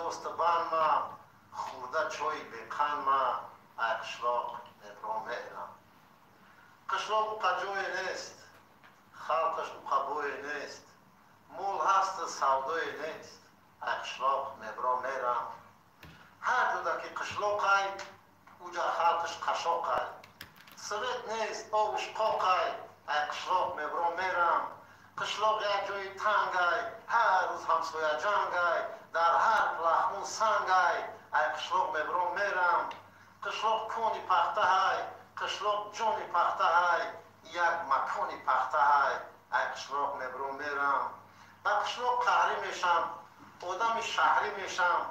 توست بان ما خورده چوی بیقان ما اکشلاق ابرامیرم قشلاق قجوی نیست خلقش قبوی نیست مول هست سودوی نیست اکشلاق ابرامیرم هر جوده که قشلاقای اوجا خلقش قشاقای سویت نیست آوش قاقای اکشلاق ابرامیرم قشلاق یک جای تنگای هر روز همسویا جنگای در هر لحمون سنگای قشلاق ابرامیرم قشلاق کونی پخته های قشلاق جونی پخته های یک مکانی پخته های قشلاق ابرامیرم با قشلاق قهری میشم آدم شهری میشم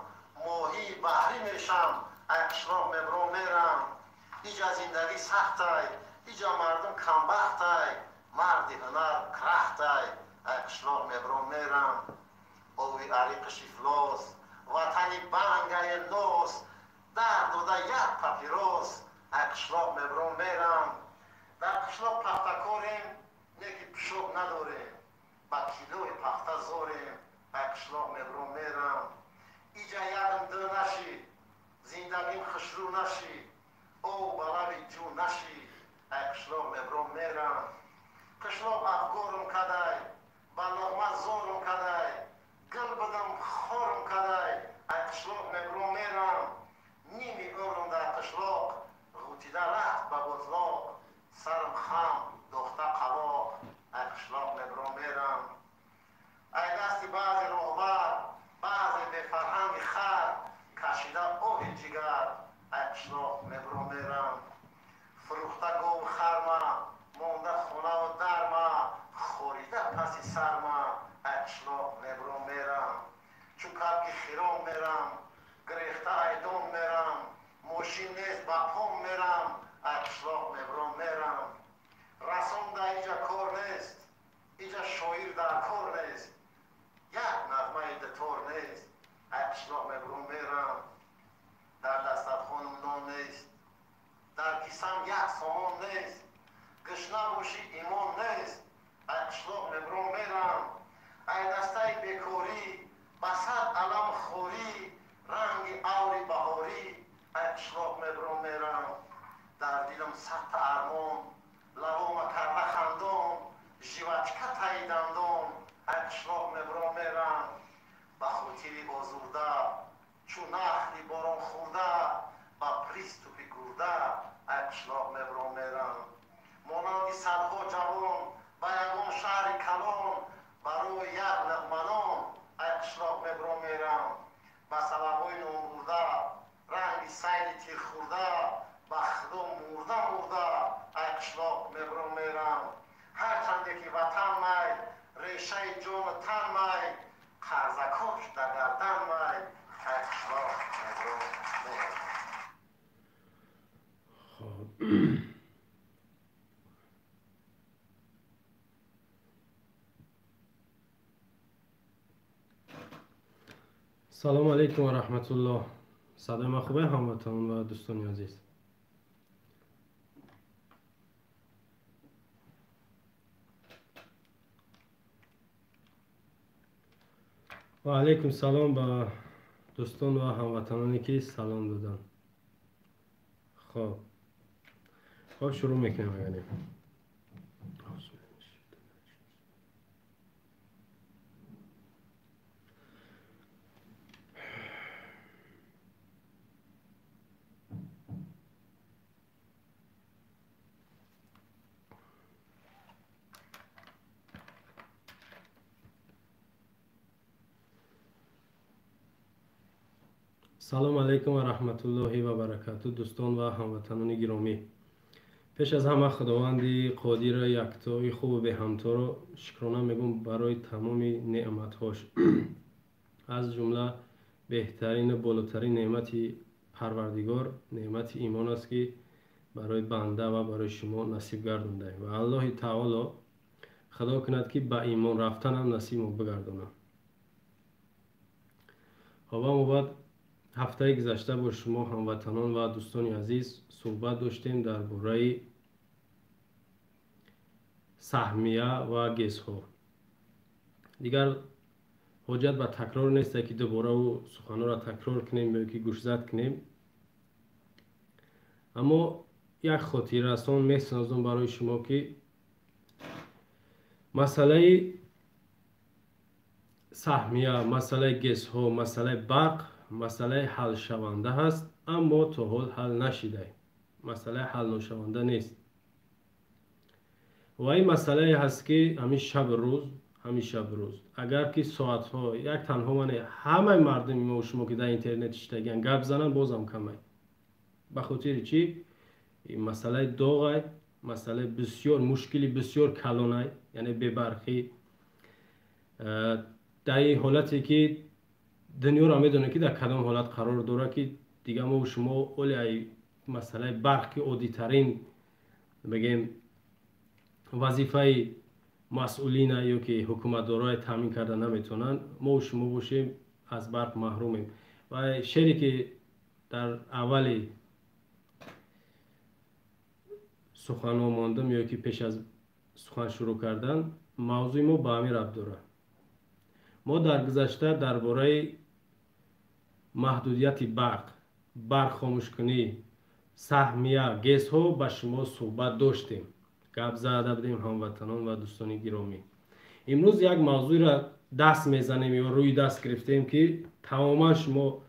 ماهی بحری میشم قشلاق ابرامیرم ایجا زندگی سخت های ایجا مردم کمبخت های مردی هنر کرخت های قشلاق ابرامیرم اوی عریقش افلاس وطنی بنگای نوس در دوده یک پاپیروس قشلاق ابرامیرم در قشلاق پخته کاریم نیکی پشوک نداریم با کیلوی پخته زوریم قشلاق ابرامیرم ایجا یادم دو نشی زندگیم خشرو نشی او بلوی جو نشی قشلاق ابرامیرم قشلاق افگورم کدای با لغمه زورم کدای گل بدم خورم کدای قشلاق ابرامیرم نیمی عمرم در قشلاق غوتیده رفت به بطلاق سرم خم دخته قلاق قشلاق ابرامیرم ای دستی بعضی روبر بعضی بفرهنگ خر کشیده آه جگر قشلاق ابرامیرم فروخته گو خرما مونده خونه و درما خوریده پسی سرما قشلاق ابرامیرم چون کبکی خیرام میرم گریخته ایدون میرم ماشین نیست با پام میرم قشلاق ابرامیرم رسام در اینجا کار نیست اینجا شاعر در کار نیست یک نغمه دتور نیست قشلاق ابرامیرم در دسترخوانم نان نیست در کیسم یک سامان نیست گشنه باشی ایمان نیست قشلاق ابرامیرم ای دسته بیکاری بسد علم خوری رنگ اوری بهاری قشلاق ابرامیرم در دلم سخت ارمان لبام کرده خندان ژیوچکه تای دندان قشلاق ابرامیرم به خاطری آزرده چون نخلی باران خورده با پریستوپی گرده قشلاق ابرامیرم مانند صدها جوان به یگان شهر کلان برای یک لقمه قشلاق ابرامیرم به سببهای نامبرده رنگ سیل تیر خورده به خدا مرده قشلاق ابرامیرم هرچند که وطن می ریشه جان تن می قرضکاش در گردن می قشلاق ابرامیرم. سلام علیکم و رحمت الله. صدای ما خوبه هموطنان و دوستان عزیز؟ و علیکم سلام به دوستان و هموطنانی که سلام دادن. خب شروع میکنیم. یعنی سلام علیکم و رحمت الله و برکاته دوستان و هموطنان گرامی. پیش از همه خداوند قادر یکتای خوب و به همتا را شکرانه میگم برای تمام نعمتهاش. از جمله بهترین بالاترین نعمت پروردگار نعمت ایمان است که برای بنده و برای شما نصیب گردانده و الله تعالی خدا کند که به ایمان رفتن هم نصیب ما بگردانه. ما بعد هفته گذشته با شما هموطنان و دوستان عزیز صحبت داشتیم درباره سهمیه و گیس‌ها. دیگر حجت به تکرار نیست که دوباره او سخنان را تکرار کنیم یا که گوشزد کنیم. اما یک خاطره رسان میسازم برای شما که مسئله سهمیه، مسئله گس ها، مسئله برق مسئله حل شونده هست، اما تا حال حل نشده. مسئله حل نشونده نیست و این مسئله هست که همین شب روز اگر که ساعت ها یک تنها من همه مردم ما و شما که در اینترنت اشتگن گپ زنن بازم کمه. به خاطر چی؟ این مسئله داغه، مسئله بسیار مشکلی بسیار کلانه، یعنی ببرخی در این حالتی که دنیا را میدونه که در کدام حالت قرار داره که دیگه ما و شما اولی مسئله برق که عادی ترین بگیم وظیفه مسئولین یا که حکومت دارای تامین کرده نمیتونن، ما و شما باشیم از برق محرومیم. و شعری که در اولی سخن ماندم یا که پیش از سخن شروع کردن، موضوع ما به همین ربط داره. ما در گذشته درباره محدودیت برق خاموش کنی، سهمیه، گس ها با شما صحبت داشتیم، گپ زده بودیم هموطنان و دوستان گرامی. امروز یک موضوع را دست میزنیم یا روی دست گرفتیم که تماما شما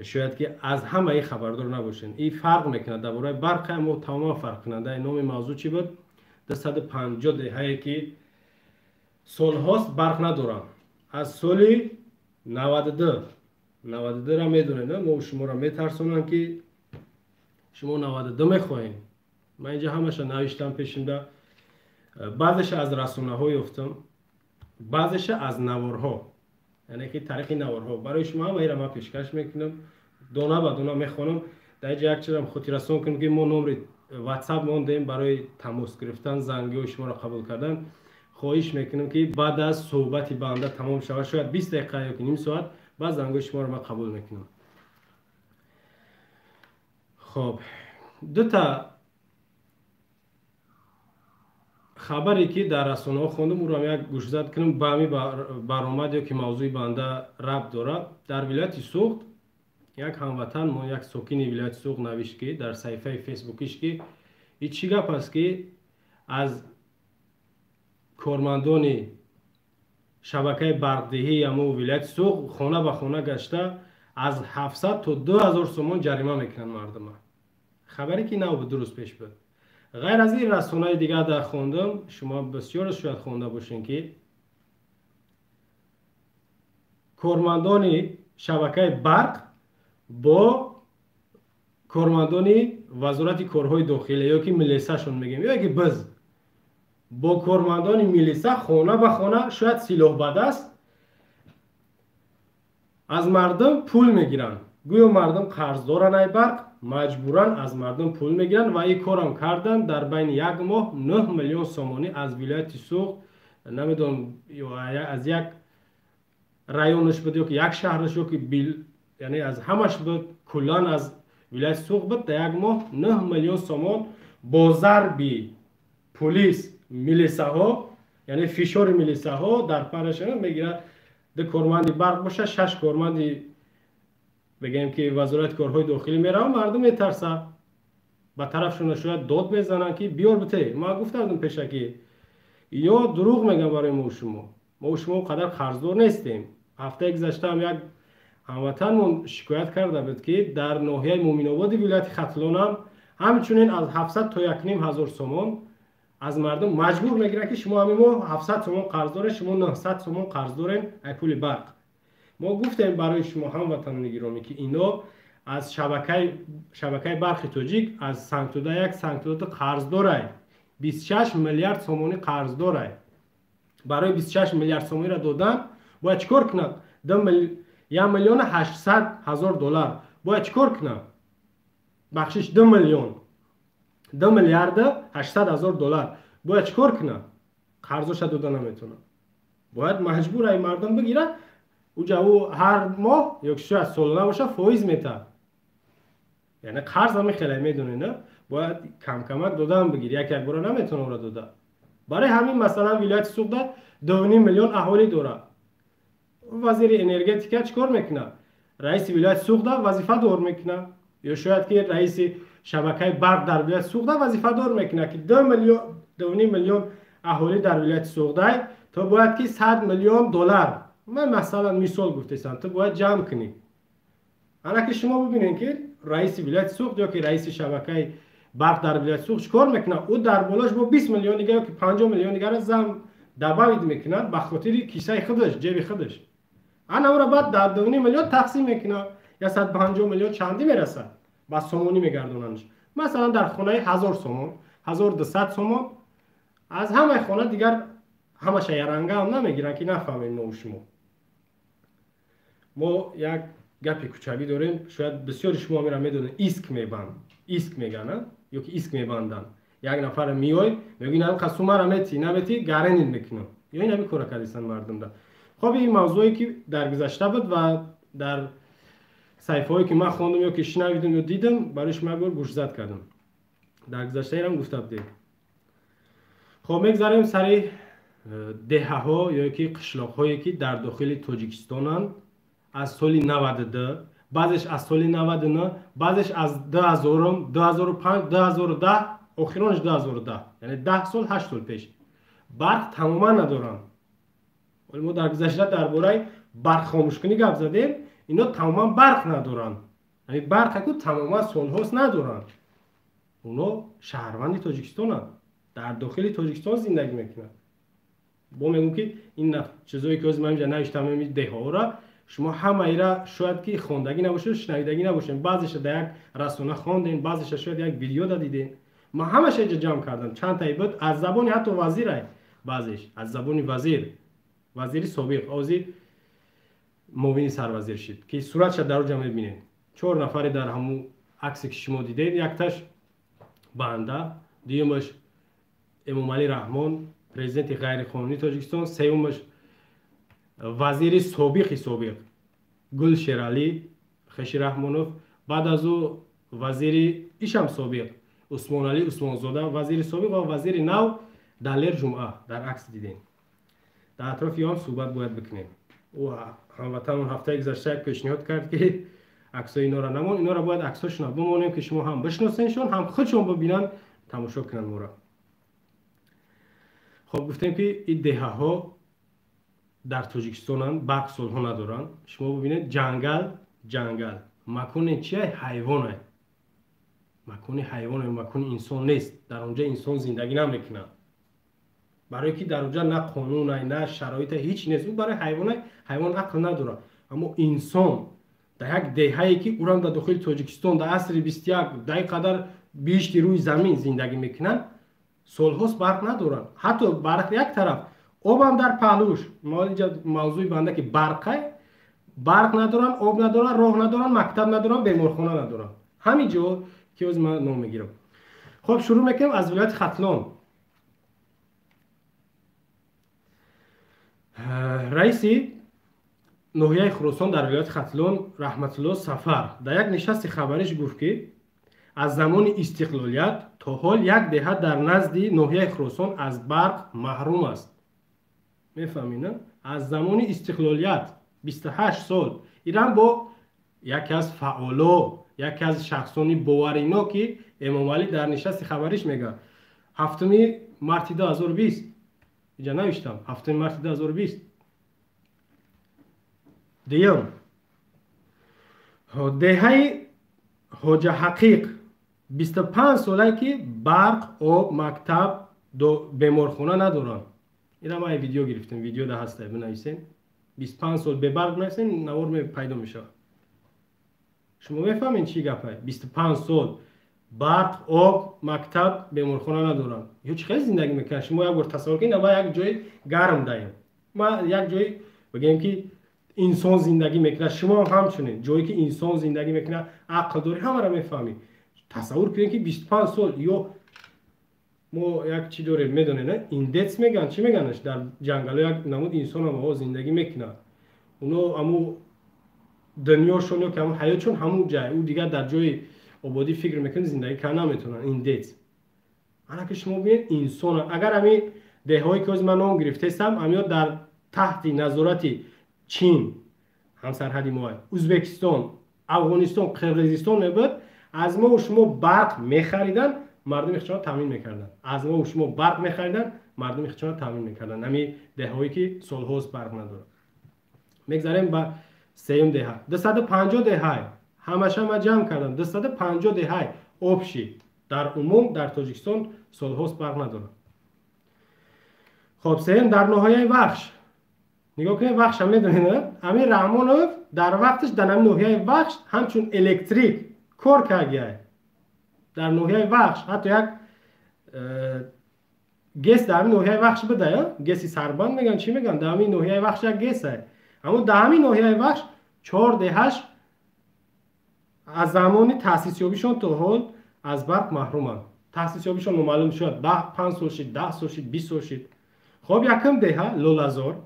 شاید که از همه ای خبردار نباشین. این فرق میکنه درباره برق، اما تماما فرق کننده. نام موضوع چی بود؟ 250 دهه که سال هاست برق ندارم. از سال 92 را میدونه نه؟ ما شما را میترسونن که شما 92 میخواهیم. من اینجا همش نوشتم پیشنده، بعضش از رسانه های افتم، بعضش از نوارها، یعنی که طریق نوارها برای شما هم ایرا من پیشکش میکنم، دونه به دونه میخوانم. در اینجا یک چیزم خودی رسان کنم که ما نمره واتساپ موندیم برای تماس گرفتن، زنگی و شما را قبول کردن. خواهش میکنم که بعد از صحبت بنده تمام شود، شاید 20 دقیقه یا نیم ساعت، بعد زنگی شما را من قبول میکنم. خب دو تا خبری که در رسانه ها خوندم او را یک گوشزد کنم به همی برآمد یا که موضوع بنده ربط داره. در ولایت سوخت یک هموطن ما، یک ساکن ولایت سوخت نوشت که در صفحه فیسبوکیش که این چی گپ است که از کارمندان شبکه برقدهی ما ولایت سوخت خانه به خانه گشته از 700 تا 2000 سومان جریمه میکنن مردم. خبری که نه درست پیش بود. غیر از این رسانه‌های دیگه در خوندم، شما بسیار شاید خونده باشین که کارمندان شبکه برق با کارمندان وزارت کارهای داخلی یا که ملیسه شون میگیم یا که بز با کارمندان ملیسه خانه به خانه شاید سلاح به دست از مردم پول میگیرن. گویا مردم قرض دارن برق، مجبورن از مردم پول میگیرن و این کارم کردن. در بین یک ماه 9 میلیون سومانی از ولایت سوخت، نمیدونم از یک رایونش بود یا که یک شهرش یا که یعنی از همش بود، کلان از ولایت سوخت بود، در یک ماه 9 میلیون سومان با ضرب پلیس ملیسه ها، یعنی فشار ملیسه ها در پرشان میگیره. ده کارمند برق باشه، 6 کارمند بگیم که وزارت کارهای داخلی میره و مردم میترسه، به طرفشون شاید داد میزنن که بیار بته. ما گفتم پیشه که یا دروغ میگن برای ما و شما قدر قرضدار نیستیم. هفته گذشته هم یک هموطن شکایت کرده بود که در ناحیه مومن آباد ولایت ختلان هم همچنین از 700 تا 1500 سومان از مردم مجبور میگیرن که شما همین ما 700 سومان قرض دارین، شما 900 سومان قرض دارین ای پول برق. ما گفتیم برای شما هموطنان گرامی که اینا از شبکه برق تاجیک از سنگتوده یک سنگتوده قرض داره، 26 میلیارد سومانی قرض داره. برای 26 میلیارد سومانی را دادن باید چیکار کنن؟ 1,800,000 دلار باید چیکار کنن؟ بخشش 2 میلیارد 800,000 دلار باید چیکار کنن؟ قرضش دادن نمیتونن، باید مجبور ای مردم بگیرن. او هر ماه یک شاید سالانه باشه فایز میته، یعنی قرض هم خیلی میدونه نه، باید کم کمک دادن بگیر، یک بار نمیتونه اون را داده. برای همین مثلا ولایت سوخت 2.5 میلیون اهالی داره. وزیر انرژتیک چیکار میکنه؟ رئیس ولایت سوخته وظیفه دار میکنه، یا شاید که رئیس شبکه برق در ولایت سوخته وظیفه دار میکنه که 2.5 میلیون اهالی در ولایت سوخته تو باید که 100 میلیون دلار، من مثلا مثال گفتم، تو باید جمع کنی. حالا که شما ببینید که رئیس ولایت سوخت یا که رئیس شبکه برق در ولایت سوخت چیکار میکنه؟ او در بالاش با 20 میلیون دیگه که 50 میلیون دیگه زم دباید میکنه به خاطر کیسه خودش، جیب خودش. انا اون را بعد در 2.5 میلیون تقسیم میکنه، یا 150 میلیون چندی میرسه، با سومونی میگردوننش. مثلا در خونه 1000 سومون، 1200 سومون از همه خونه دیگر همه شیرنگا هم نمیگیرن که نفهمیم نو شما. ما یک گپی کوچوی داریم، شاید بسیار شما میرن میدونن، ایسک میبند، ایسک میگن یا که ایسک میبندن. یک نفر میای میگه نه قسم را میتی نمیتی گارنین میکنه، یا این همین کارا کردن مردم ده. خب این موضوعی که در گذشته بود و در صحیفه‌ای که من خوندم یا که شنیدم یا دیدم برایش مگور گوش زد کردم. در گذشته ایران گفته بودم. خب میگذاریم سر دهه‌ها یا که قشلاق‌هایی که در داخل تاجیکستانن از سال 92، بعضش از سال 99، بعضش از 2000، 2005، 2010، آخرانش 2010، یعنی 10 سال 8 سال پیش برق تماما ندارن. ولی ما در گذشته درباره برق خاموش کنی گپ زدیم، اینا تماما برق ندارن، یعنی برق که تماما سالهاست ندارن. اونا شهروند تاجیکستانن، در داخل تاجیکستان زندگی میکنن. با میگم که این چیزایی که از من اینجا نوشتم این دهها را شما همه ایرا شاید که خواندگی نباشه، شنیدگی نباشه، بعضیش در یک رسانه خواندین، بعضیش شاید یک ویدیو دیدین. ما همش اینجا جمع کردم، چند تا بود از زبان حتی وزیره، بعضیش از زبان وزیر سابق آزی موینی سروزیر شد که صورتش در اونجا میبینید. 4 نفر در همون عکسی که شما دیدید، یک تاش بنده، دیگه‌اش امام علی رحمان پرزیدنت غیر قانونی تاجیکستان، سومش وزیر سابق گل شیرالی خشی رحمانوف، بعد از او وزیر ایشم سابق عثمان علی عثمانزاده وزیر سابق و وزیر نو دلیر جمعه در عکس دیدین. در اطراف هم صحبت باید بکنیم. او هموطن اون هفته گذشته پیشنهاد کرد که عکسای اینا را نمون، اینا را باید عکساشون بمونیم که شما هم بشناسینشون، هم خودشون ببینن، تماشا کنن مورا. خب گفتیم که این دهه‌ها در تاجیکستان برق سالها ندارن. شما ببینید جنگل مکان چیه؟ حیوانه، مکان حیوانه، مکان انسان نیست. در اونجا انسان زندگی نمیکنه، برای که در اونجا نه قانون نه شرایط هیچ نیست. اون برای حیوان عقل نداره. اما انسان در یک دهه‌ای که اونم در داخل تاجیکستان در عصر 21 در قدر بیشتر روی زمین زندگی میکنن، سالهاست برق ندارن. حتی برق یک طرف، آب هم در پهلوش. ما اینجا موضوع بنده که برق ندارن، آب ندارن، راه ندارن، مکتب ندارن، بیمارخانه ندارن. همینجا که از من نام میگیرم. خب شروع میکنم از ولایت ختلان. رئیس ناحیه خراسان در ولایت ختلان رحمت الله سفر در یک نشست خبریش گفت که از زمان استقلالیت تا حال یک دهه در نزد ناحیه خراسان از برق محروم است. میفهمین؟ از زمان استقلالیت 28 سال ایران با یکی از فعالا، یکی از شخصانی باورینا که امام علی در نشست خبریش میگه 7 مارس 2020 اینجا نوشتم، 7 مارس 2020 دیم دهه حاج حقیق 25 ساله که برق، آب، مکتب، بیمارخانه ندارن. اینا ما ویدیو گرفتیم، ویدیو ده هسته بنویسین. 25 سال به برق نویسین نوار پیدا میشه. شما میفهمین چی گپه؟ 25 سال برق، آب، مکتب، بیمارخانه ندارن. یا چه خیلی زندگی میکنن. شما یک بار تصور کنید ما یک جای گرم داریم، ما یک جای بگیم که انسان زندگی میکنه، شما همچنین جایی که انسان زندگی میکنه عقل داری، همه را میفهمی. تصور کنید که 25 سال یا ما یک چی داریم میدونه نه ایندکس میگن، چی میگنش در جنگل یک نمود انسان هم زندگی میکنه. اونا همو دنیاشون یا که همون حیاتشون همون جای، او دیگه در جای آبادی فکر میکنه زندگی کنه نمیتونن. ایندکس انا که شما ببینید انسان اگر همین دههایی که از من نام گرفته هستم همیا در تحت نظارت چین همسرحدی ما، ازبکستان، افغانستان، قرقیزستان بود، از ما و شما برق میخریدن، مردم اخچان تامین میکردن. از ما و شما برق میخریدن، مردم اخچان تامین میکردن. نمی دههایی که سالهاست برق نداره. میگذاریم با سیوم دهه 250 دهه همش ما جمع کردم. 250 دهه آبشی در عموم در تاجیکستان سالهاست برق نداره. خب سیوم در نهایه بخش نگاه کنید، بخش هم میدونید امیر رحمانوف در وقتش در نهایه بخش همچون الکتریک کار کرده. در نهایه بخش حتی یک گس در نهایه بخش بده، گسی سربند میگن چی میگن، در نهایه بخش یک گسه. اما در همین ناحیه بخش 4 دهه‌اش از زمان تأسیس یابیشون تا حال از برق محرومند. تأسیس یابیشون معلوم شد 5 سال شد، 10 سال شد، 20 سال شد. خب یکم دهه لولازار،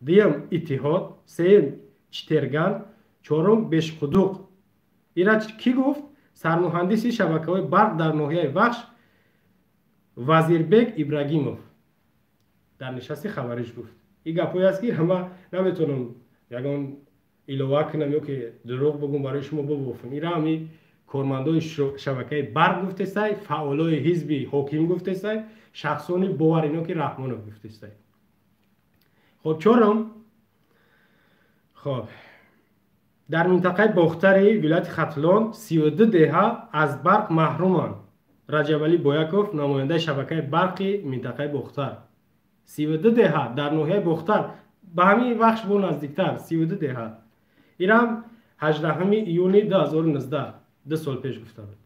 دوم اتحاد، سوم چترگان، چهارم بشقدوق. اینا کی گفت؟ سرمهندسی شبکه‌های برق در ناحیه بخش وزیربک ابراهیموف در نشست خبریش گفت. این گپایی است که همه نمیتونم یگان ایلوه کنم یا که دروغ بگم برای شما بگفتم. این همی کارمندای شبکه برق گفته است، فعالای حزبی حاکم گفته است، شخصانی باور اینا که رحمانوف گفته است. خب چورم، خب در منطقه باختری ولایت ختلان 32 دهه از برق محرومند. رجب علی بویاکوف نماینده شبکه برقی منطقه باختر 32 دهه در ناحیه باختر به همین بخش بود نزدیکتر 32 دهه. اینم 18 ایون 2019 2 سال پیش گفته بود.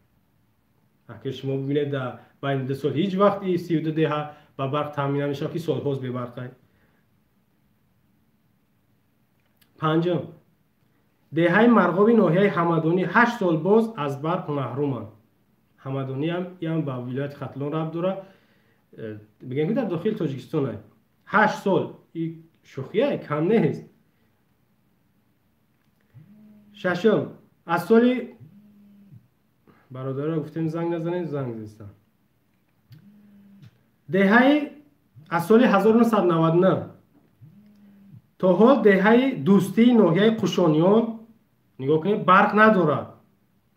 اگه شما ببینید در بین 2 سال هیچ وقت این 32 دهه با برق تامین نمیشه که سال هاست به برق. پنجم دهه مرغابی ناحیه حمدانی 8 سال باز از برق محرومند. حمدانی هم با ولایت ختلان ربط داره، بگیم که در داخل تاجیکستان 8 سال، این شوخیه کم نیست. ششم از سال برادر گفتیم زنگ نزنید، زنگ زدن. دهه از سال 1999 تا حال دهه دوستی ناحیه قشانیان نگاه کنید برق نداره.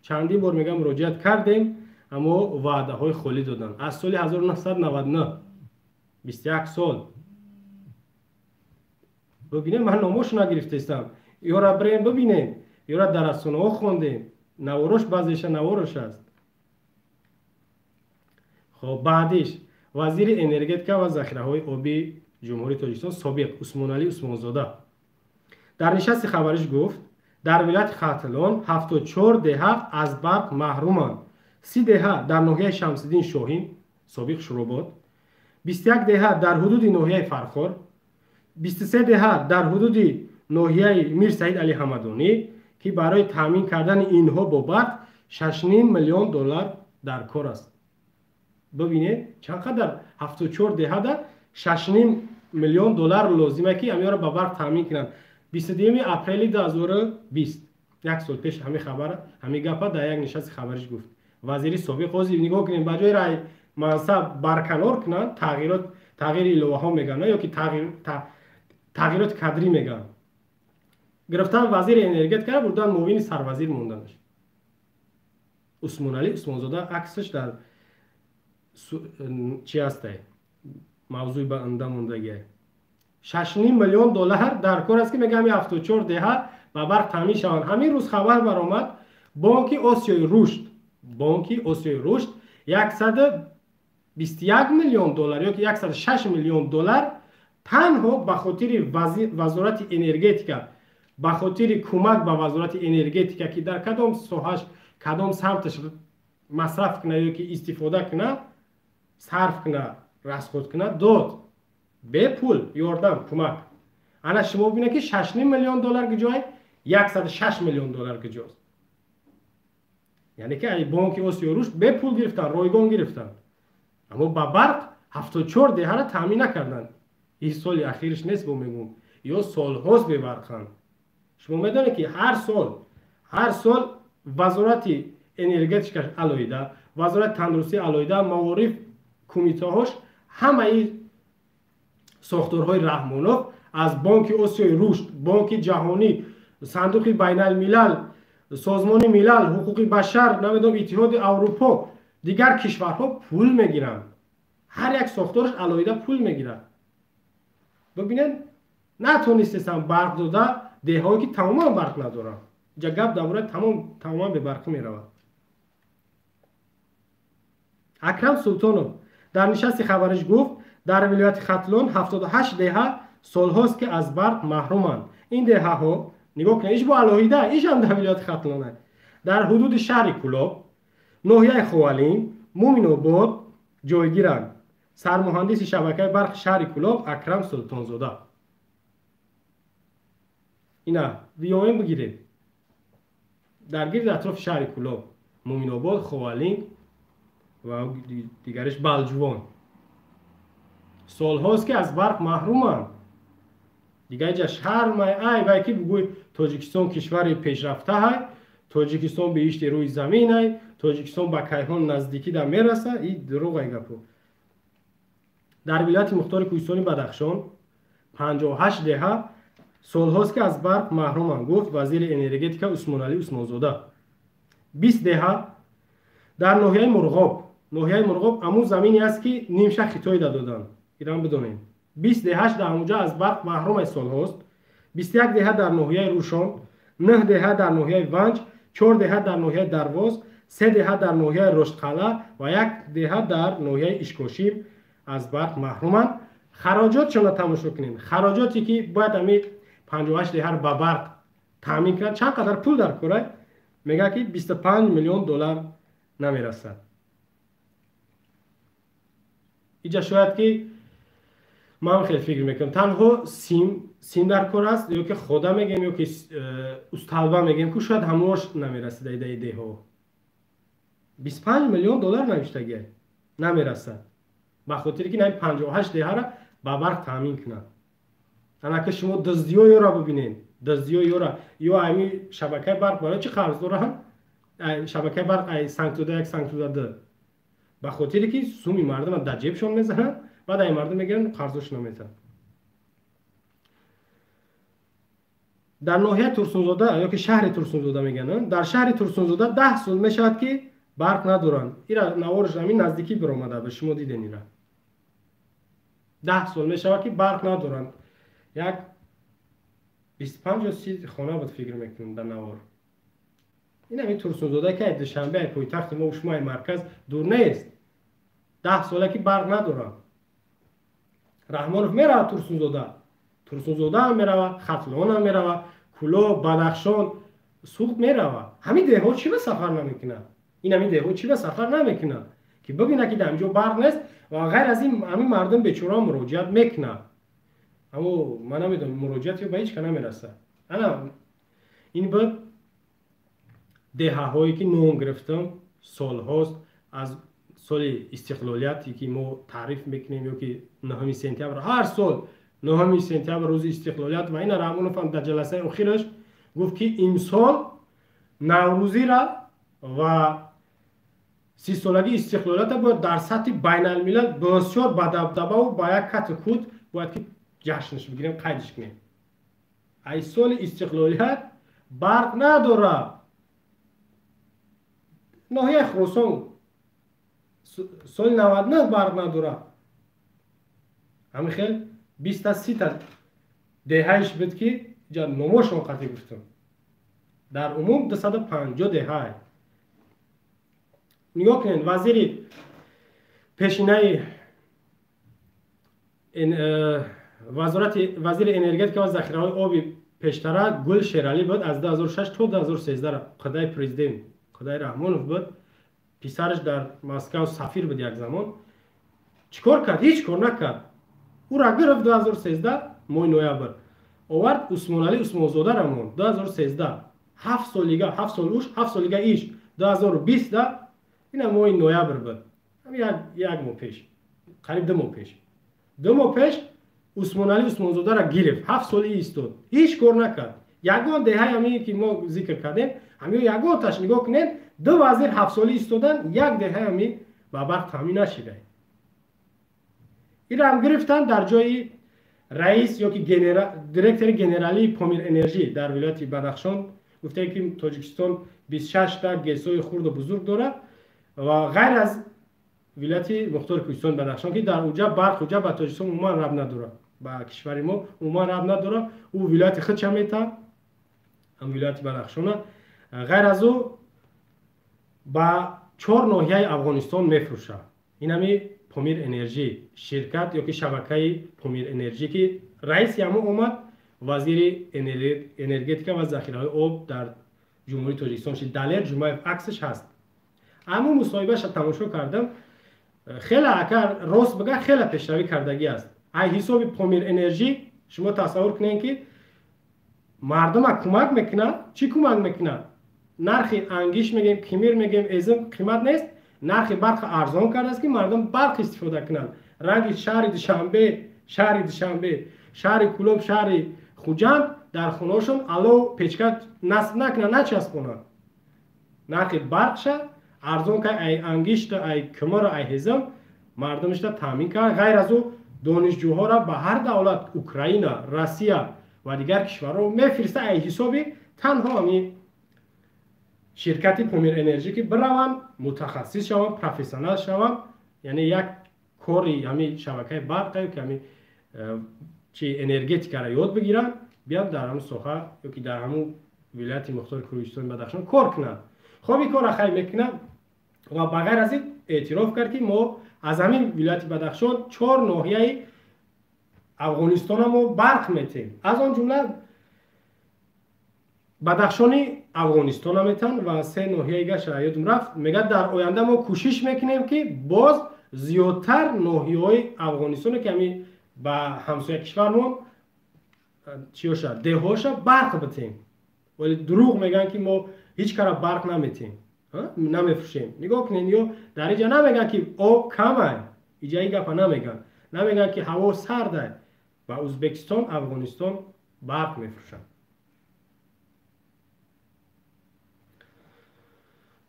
چندی بار میگم مراجعت کردیم اما وعده های خالی دادن. از سال 1999 21 سال ببینیم، من ناموش نگرفته استم. یا را بریم ببینیم، یا را در رسانه ها خوندیم، نواروش بعضیش نواروش است. خب بعدش وزیر انرژتیکا و ذخیره های آبی جمهوری تاجیکستان سابق عثمان علی عثمانزاده در نشست خبریش گفت در ولایت ختلان 74 دهه از برق محرومند. 30 دهه در ناحیه شمس‌الدین شاهین سابق شروبات، 21 دهه در حدود ناحیه فرخار، 23 دهه در حدود ناحیه میر سعید علی حمدانی که برای تامین کردن اینها با برق 6.5 میلیون دلار در کار است. ببینید چقدر 74 دهه در 6.5 میلیون دلار لازمه که امیرا با برق تامین کنند. 22 اپریل 2020 یک سال پیش همین خبر همین گپا در یک نشست خبریش گفت. وزیر سابق قاضی نگاه کنیم بجای رای منصب برکنار کنن تغییر ایلوه ها میگن یا که تغییرات کادری میگن. گرفتن وزیر انرژتیکا بردن معاون سروزیر موندنش. عثمان علی عثمانزاده عکسش در چی هست؟ موضوع بنده موندگیه. 6.5 میلیون دلار در کار است که میگم 74 دهه با برق تامین شوند. همین روز خبر برآمد بانک آسیای رشد 121 میلیون دلار یا که 106 میلیون دلار تنها به خاطر وزارت انرژتیکا، به خاطر کمک به وزارت انرژتیکا که در کدام ساحش کدام سمتش مصرف کنه یا که استفاده کنه، صرف کنه، رصد کنه، داد به پول یاردم کمک. انا شما ببینید که 6.5 میلیون دلار جای 106 میلیون دلار جاست. یعنی که ای بانک آسیا رشد به پول گرفتن، رایگان گرفتن، اما با برق 74 دهه را تامین نکردن. این سال اخیرش نیست میگم، یا سال هاست به برقن. شما میدونید که هر سال وزارت انرژتیکا علایده، وزارت تندرستی علایده، معارف کمیته هاش همه این ساختارهای رحمانوف از بانک آسیای رشد، بانک جهانی، صندوق بین الملل، سازمان ملل، حقوق بشر، نمیدونم اتحاد اروپا، دیگر کشورها پول میگیرن. هر یک ساختارش علاوه پول میگیرن. ببینن نتونستن برق داده دههایی که تماما برق ندارن. اینجا گپ درباره تماما به برق میرود. اکرم سلطانov در نشست خبرش گفت در ولایت ختلان 78 دهه سالهاست که از برق محرومند. این دهه ها نگاه کنید، ایش با علاهیده، ایش هم در ولایت ختلان در حدود شهر کلاب، ناحیه خوالین، مومن آباد جایگیرند. سرمهندس شبکه برق شهر کلاب اکرم سلطانزاده. اینا ویوم بگیرید. درگیر اطراف شهر کلاب، مومن آباد، خوالین و دیگرش بلجوان سال هاست که از برق محرومند. دیگه جا شهر ای و یکی بگوی تاجیکستان کشور پیشرفته های، تاجیکستان به ایشت روی زمین های، تاجیکستان با کیهان نزدیکی در میرسه. این دروغ ای گپو. در ولایت مختار کوهستانی بدخشان 58 دهه سال هاست که از برق محرومند، گفت وزیر انرژتیک عثمان علی عثمانزاده. 20 دهه در ناحیه مرغاب همون زمینی است که نیمشه خطایی دادن. ایران بدونین 20 دههش در اونجا از برق محروم سال هاست. 21 دهه در ناحیه روشان، 9 دهه در ناحیه ونج، 4 دهه در ناحیه درواز، 3 دهه در ناحیه رشدقلعه و 1 دهه در ناحیه اشکاشیب از برق محرومند. خراجات شما تماشا کنین. خراجاتی که باید همین 58 دهه با برق تامین کرد چند قدر پول در کره؟ میگه که 25 میلیون دلار نمیرسد. اینجا شاید که من خیلی فکر میکنم تنها سیم در کار است یا که خدا میگیم یا که استالبا میگیم که شاید هموش نمیرسه در ایده ها. 25 میلیون دلار نمیشتگه نمیرسه به خاطر که نمی 58 دهه را با برق تامین کنند. انا که شما دزدیای را ببینید، دزدیای را یا همین شبکه برق برای چی قرض دارن؟ شبکه برق سنگ توده به خاطری که سومی مردم در جیبشون میزنن، بعد این مردم میگیرن قرضش نمیتن. در ناحیه ترسونزاده یا که شهر ترسونزاده میگن، در شهر ترسونزاده 10 سال میشود که برق ندارن. اینا نوارش همین نزدیکی برآمده به شما دیدین. اینا 10 سال میشود که برق ندارن. یک 25 یا 30 خانه بود فکر میکنم در نوار. این همین ترسونزاده که دوشنبه پایتخت ما و شما مرکز دور نیست. 10 ساله که برق ندارن. رحمانوف میره ترسونزاده هم میره، ختلان هم میره، کلاب، بدخشان، سوخت میره. همین ده ها چی به سفر نمیکنه؟ این همین ده ها چی به سفر نمیکنه که ببینه که در اینجا برق نیست و غیر از این همین مردم بیچاره مراجعت میکنه. اما من نمیدونم مراجعت به هیچ که نمیرسه. انا این بود دهه هایی که نام گرفتم سال هاست از سال استقلالیتی که ما تعریف میکنیم یا که 9 سپتامبر هر سال 9 سپتامبر روز استقلالیت و این رحمانوف هم در جلسه اخیرش گفت که امسال نوروزی را و 30 سالگی استقلالیت باید در سطح بین الملل بسیار با دبدبه و با یک کت کود باید که جشنش بگیریم، قیدش کنیم. ای سال استقلالیت برق نداره. ناحیه خراسان سال 99 برق نداره. همین خیلی 20 تا 30 تا دههش بود که جا نماش وقتی گفتم. در عموم 250 دهه. نگاه کنین وزیر پیشینه وزیر انرژتیک و ذخیره های آبی پیشتر گل شیرالی بود از 2006 تا 2013 قدای پرزیدنت قدای رحمانوف بود. پسرش در مسکو سفیر بود یک زمان. چیکار کرد؟ هیچ کار نکرد. او را گرفت 2013 ماه نوامبر آورد عثمان علی عثمانزاده را مون 2013 7 سالگی ایش 2020 این ماه نوامبر بود. همین یک ماه پیش قریب 2 ماه پیش عثمان علی عثمانزاده را گرفت. 7 سال ایستاد هیچ کار نکرد. یگان دهه همین که ما ذکر کردیم همین یگان تاش نگاه کنین 2 وزیر 7 سالی ایستادن یک دهه همین با برق تامین نشده. این را هم گرفتن در جای رئیس یا که دیرکتور گنرالی پامیر انرژی در ولایت بدخشان گفته که تاجیکستان 26 تا گسوی خرد و بزرگ داره و غیر از ولایت مختار کوهستان بدخشان که در اونجا برق اونجا به تاجیکستان عموما ربط نداره، با کشور ما عموما ربط نداره. او ولایت خود چمیتا هم ولایت بدخشان. غیر از او با 4 ناحیه افغانستان میفروشه. این همی پامیر انرژی شرکت یا که شبکه پامیر انرژی که رئیس هم اومد وزیر انرژتیکا و ذخیره آب در جمهوری تاجیکستان شد. دلیل جمعه عکسش هست. اما مصاحبهش تماشا کردم، خیلی اگر راست بگه خیلی پیشروی کردگی است. ای حساب پامیر انرژی شما تصور کنین که مردم کمک میکنه. چی کمک میکنه؟ نرخ انگیش میگیم، کمیر میگیم، ازم قیمت نیست. نرخ برق ارزان کرده است که مردم برق استفاده کنند. رنگ شهر دوشنبه، شهر کلوب، شهر خوجند در خونه‌شون الو پیچکت نصب نکنن، نچسبونن. نرخ برقش ارزان که ای انگیشت، ای کمر، ای هزم مردمش تامین کرد. غیر از او دانشجوها را به هر دولت اوکراین، روسیه و دیگر کشورها میفرسته. ای حسابی تنها همی شرکت پامیر انرژی که بروند متخصص شوند، پروفسیونال شوند، یعنی یک کاری همین شبکه برق که همین چی انرژتیک را یاد بگیرن، بیان در همون ساحه یا که در همون ولایت مختار کوهستان بدخشان کار کنن. خب این کار خیلی میکنن و بغیر از این اعتراف کرد که ما از همین ولایت بدخشان 4 ناحیه افغانستان ما برق میتیم. از آن جمله بدخشانی افغانستان هم میتن و 3 ناحیه گشت یادم رفت. میگه در آینده ما کوشش میکنیم که باز زیادتر ناحیه‌های افغانستان که همین با همسایه کشور ما چیوشا ده‌هاشا برق بتیم. ولی دروغ میگن که ما هیچ کار برق نمیتیم، نمیفروشیم. نگاه کنین، یا در اینجا نمیگن که آب کمه، اینجا این گپا نمیگن که هوا سرده. و ازبکستان، افغانستان برق میفروشن.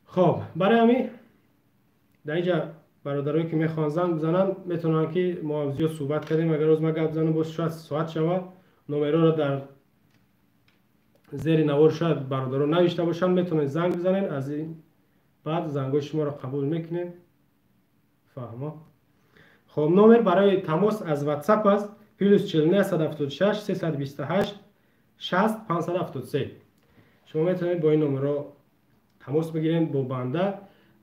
خب برای همین در اینجا برادرایی که میخوان زنگ بزنن میتونن که ما زیاد صحبت کردیم. اگر روز ما گپ بزنم باز شاید ساعت شود. نمره رو در زیر نوار شاید برادران نوشته باشن، میتونن زنگ بزنن. از این بعد زنگای شما رو قبول میکنیم. فهمه؟ خب نمر برای تماس از واتساپ است +49 176 328 60 573. شما میتونید با این نمره تماس بگیرید با بنده،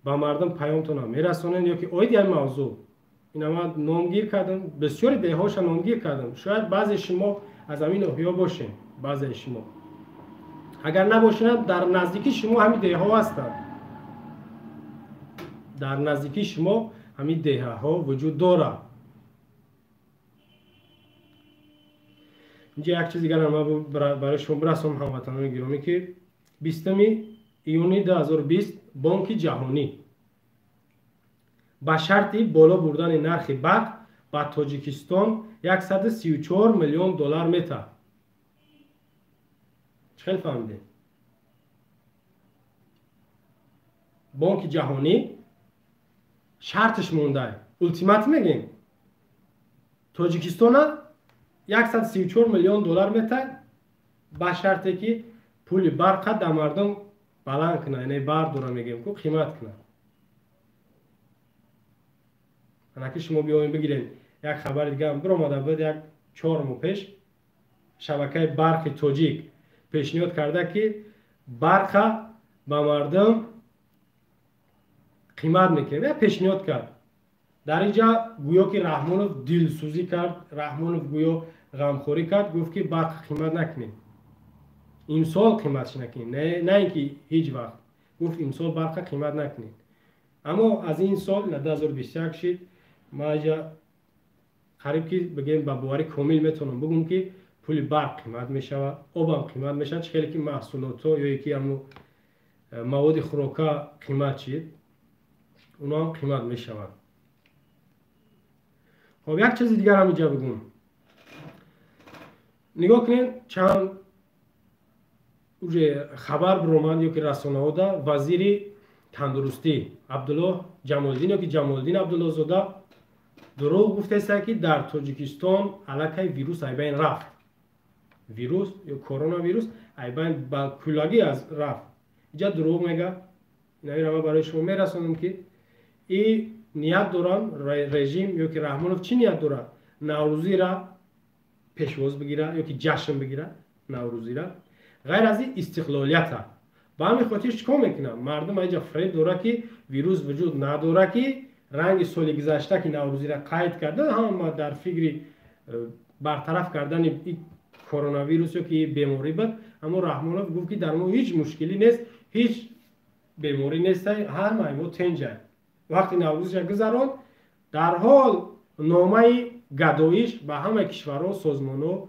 با مردم پیامتون هم میرسونین. یا که اوید این موضوع اینا ما نامگیر کردم، بسیاری دههاش نامگیر کردم. شاید بعضی شما از همین ناحیه باشین، بعضی شما اگر نباشین در نزدیکی شما همین ده ها هستند. در نزدیکی شما همین ده ها وجود داره. اینجا یک چیز دیگر ما برای شما برسونم هموطنان گرامی که 20 ایونی 2020 بانک جهانی با شرطی بالا بردن نرخ برق با تاجیکستان 134 میلیون دلار میته. چه فهمیدین؟ بانک جهانی شرطش مونده، التیمات میگیم تاجیکستان 134 میلیون دلار میته با شرطی که پول برق در مردم بلند کنه، یعنی برداره میگیم که قیمت کنه. اگه شما بیاین بگیرین یک خبر دیگه هم برآمده بود، یک 4 ماه پیش شبکه برق تاجیک پیشنهاد کرده که برق به مردم قیمت میکنه. پیشنهاد کرد. در اینجا گویا که رحمانوف دلسوزی کرد، رحمانوف گویا غمخوری کرد، گفت که برق قیمت نکنید، امسال قیمتش نکنید، نه اینکه هیچ وقت. گفت امسال برق قیمت نکنید. اما از این سال 2021 شد، ما اینجا قریب که بگیم با باور کامل میتونم بگم که پول برق قیمت میشه، آب هم قیمت میشه، چه که محصولات یا یکی هم مواد خوراکی قیمت شد، اونا هم قیمت میشه. خب یک چیز دیگر هم اینجا بگم. نگاه کنین چند خبر برآمد یا که رسانه ها ده. وزیر تندرستی عبدالله جمالدین یا که جمالدین عبدالله زاده دروغ گفته است که در تاجیکستان علاقه ویروس ایبین رفت. ویروس یا کرونا ویروس ایبین با کلاگی از رفت. اینجا دروغ میگه. اینا رو برای شما میرسونم که این نیت دارن رژیم یا که رحمانوف چی نیت داره؟ نوروزی را پیشواز بگیره یا که جشن بگیره نوروزی را. غیر از این استقلالیت ها. با همین خاطر چیکار میکنه؟ مردم اینجا فریب داره که ویروس وجود نداره که رنگ سال گذشته که نوروزی را قید کرده هم در فکر برطرف کردن این کرونا ویروس یا که بیماری بود. اما رحمانوف گفت که در ما هیچ مشکلی نیست، هیچ بیماری نیست، هر ما تنجه. وقتی نوروز را گذران در حال نامه گدایش به همه کشورها و سازمانها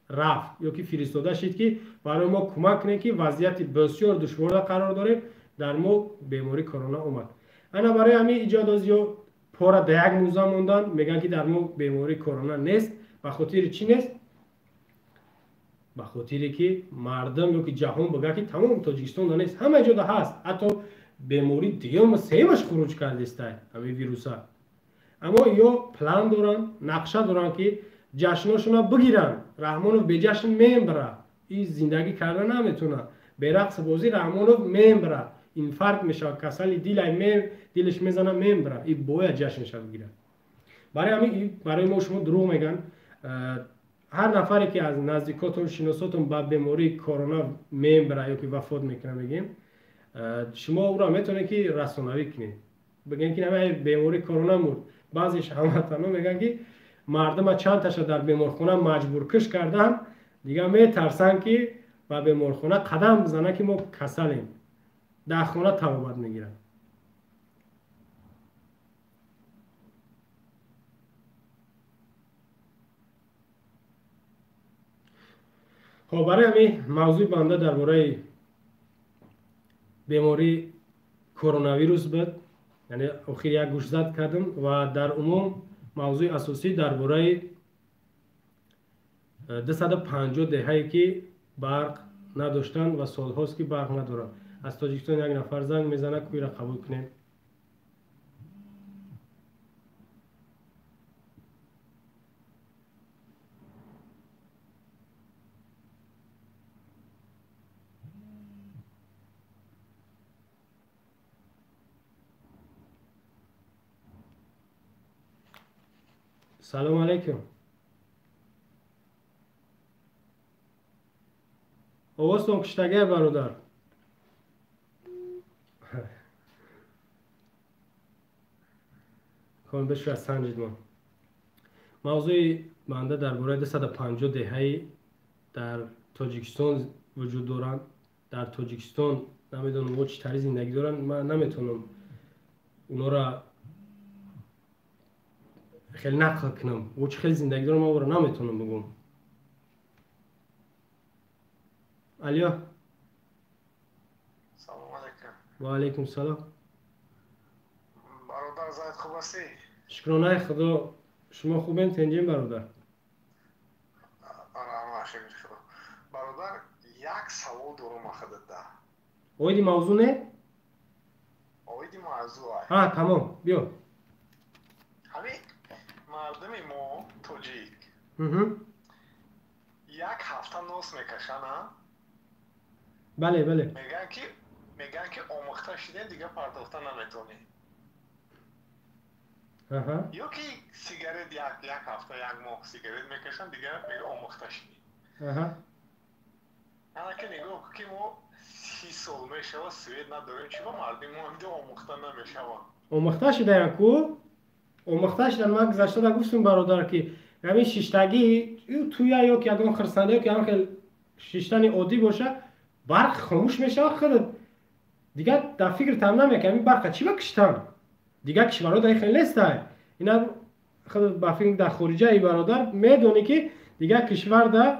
رفت یا که فرستاده شد که برای ما کمک کنه که وضعیت بسیار دشوار قرار داریم، در ما بیماری کرونا اومد. انا برای همین ایجاد از یا پورا در یک موزه موندن میگن که در ما بیماری کرونا نیست. به خاطر چی نیست؟ به خاطر که مردم یا که جهان بگه که تمام تاجیکستان نیست، همه جا هست، حتی بیماری دیگه و سیمش خروج کرده است همین ویروس ها. اما یا پلان دارن، نقشه دارن که جشناشون بگیرن. رحمانوف به جشن میبره، این زندگی کردن نمیتونه. به رقص بازی رحمانوف میبره، این فرق میشه، کسلی دلش میزنه میبره، این باید جشنش بگیره. برای ما شما دروغ میگن. هر نفری که از نزدیکاتون شناساتون با بیماری کرونا میبره یا که وفات میکنه میگیم شما او را میتونه که رسانه‌ای کنید، بگن که همه بیماری کرونا مرد. بعضیش هموطنا میگن که مردم چند تاشو در بیمارخانه مجبور کش کردن، دیگه میترسن که با بیمارخانه قدم بزنه که ما کسلیم، در خانه طبابت میگیرن. خب برای همین موضوع بنده درباره بیماری کرونا ویروس بود، یعنی اخیر یک گوشزد کردم و در عموم موضوع اساسی درباره 250 دهه‌ای که برق نداشتن و سالهاست که برق ندارن. از تاجیکستان یک نفر زنگ میزنه کوی را قبول کنیم. سلام علیکم. آواز کشتگه برادر. کن بشو از سنجید ما. موضوع بنده درباره 250 دهه‌ای در تاجیکستان وجود دارند. در تاجیکستان نمیدونم او چه طرز زندگی دارن، من نمیتونم اونا را خیلی نقل کنم. او چه خیلی زندگی دارم او را نمیتونم بگم. علیا سلام علیکم. و علیکم سلام. برادر زاید خوب هستی؟ شکرانه خدا. شما خوبین تنجیم برادر؟ آره خیلی خوب. برادر یک سوال دارم خودت ده. اویدی موضوع نه؟ اویدی موضوع ها تمام بیا. همین مردم ما توجیک یک هفته نوز میکشن ها؟ بله بله. میگن که آموخته شده دیگه پرداخته نمیتونی. یا که سیگارت یک هفته یک ماه سیگارت میکشن دیگه میگه آموخته شدی. انا که نگاه که ما 30 سال میشه و سوید نداریم چی با مردم ما اینجا آموخته نمیشه و آموخته شده یکو؟ آموخته شدن من گذشته دا گفتم برادر که همین شیشتگی توی یا که اگه خرسنده که هم که شیشتنی عادی باشه برق خاموش میشه خود دیگه در فکر تم نمیکنه این برق چی بکشتن دیگه کشورها در خیلی نیسته. اینا خود با فکر در خارجه ای برادر میدونی که دیگه کشور در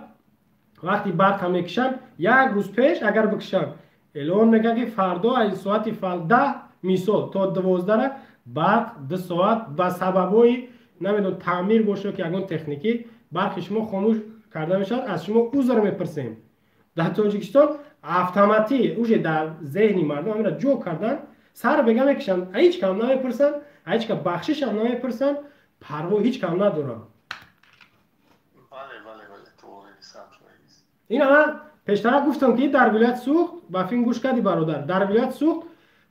وقتی برق هم میکشن یک روز پیش اگر بکشن اعلان میگه که فردا از ساعت 10 میسال تا 12 برق 2 ساعت به سببای نمیدونم تعمیر باشه که اگه تکنیکی برق شما خاموش کرده میشه از شما عذر میپرسیم. در تاجیکستان اتوماتیک اوج در ذهنی مردم همین را جو کردن سر بگم میکشن هیچ کم نمیپرسن هیچ که بخشش هم نمیپرسن پروا هیچ کم ندارم. بله تو سمت رئیس این من پیشتر گفتم که در ولایت سوخت با فیلم گوش کردی برادر، در ولایت سوخت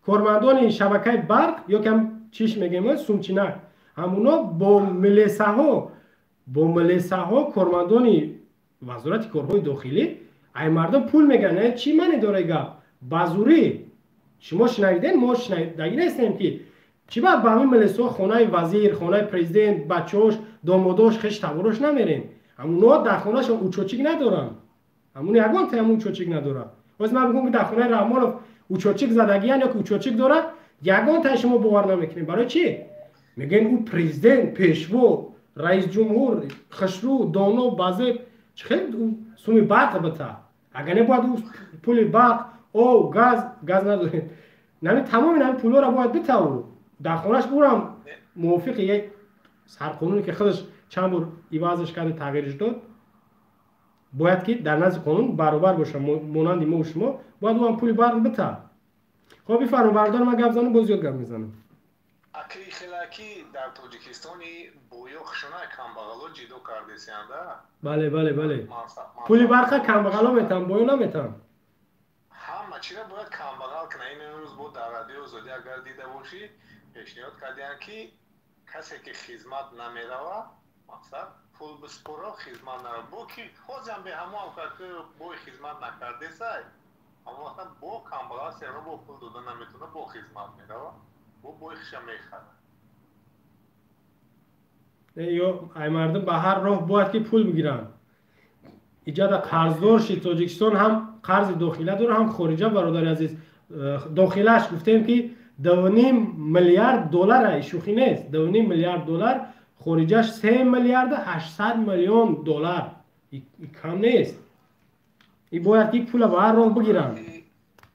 کارمندان شبکه برق یا کم چیش میگیم سومچینک همونا با ملیسه ها کارمندان وزارت کارهای داخلی ای مردم پول میگن چی من داره گپ بازوری شما شنیدین ما شنیدگی نیستیم که چی بعد با همین ملیسه ها خانه وزیر خانه پرزیدنت بچه‌هاش داماداش خش تبارش نمیرین همونا در خانه‌شون اوچوچیک ندارن همون یگان تا همون چوچیک نداره. باز من میگم که در خونه رحمانوف او چوچیک زدگی یا که او چوچیک داره یگان تا شما باور نمیکنین. برای چی؟ میگن او پرزیدنت پیشوا رئیس جمهور خسرو دانو بازه خیلی سومی برق بتا اگر نباید او پول برق او گاز نداره نه تمام این پولا را باید بتا در خونهش اونم موافق یک سرقانونی که خودش چند بار ایوازش کرده تغییرش داد باید که در نزد قانون برابر باشه مانند ما و شما باید اون پول برق بتا. خب بفرمایید برادر من گپ زنم باز زیاد گپ میزنم. اکی خلاکی در تاجیکستانی بویوخ شنا کمبغلو جیدو کردیسیانده. بله پول برق کمبغلا میتن بویو نمیتن. همه چی را باید کمبغل کنه. این روز بود در رادیو زودی اگر دیده باشی پیشنهاد کردن که کسی که خدمت نمیروه مقصد پول بسپره خدمت نره بو که خوزم به همه هم که بوی خدمت نکرده سای اما وقتا بو کمبغل سیرو بو پول دوده نمیتونه بو خدمت میروه بو بوی خشم میخره. یا ای مردم به هر راه باید که پول بگیرن. ایجاد قرضدار شید تاجیکستان هم قرض داخله داره هم خارجه برادر عزیز. داخلش گفتیم که 2.5 میلیارد دلار شوخی نیست 2.5 میلیارد دلار خارجش 3 میلیارد 800 میلیون دلار این کم نیست. این باید که پول به هر راه بگیرن.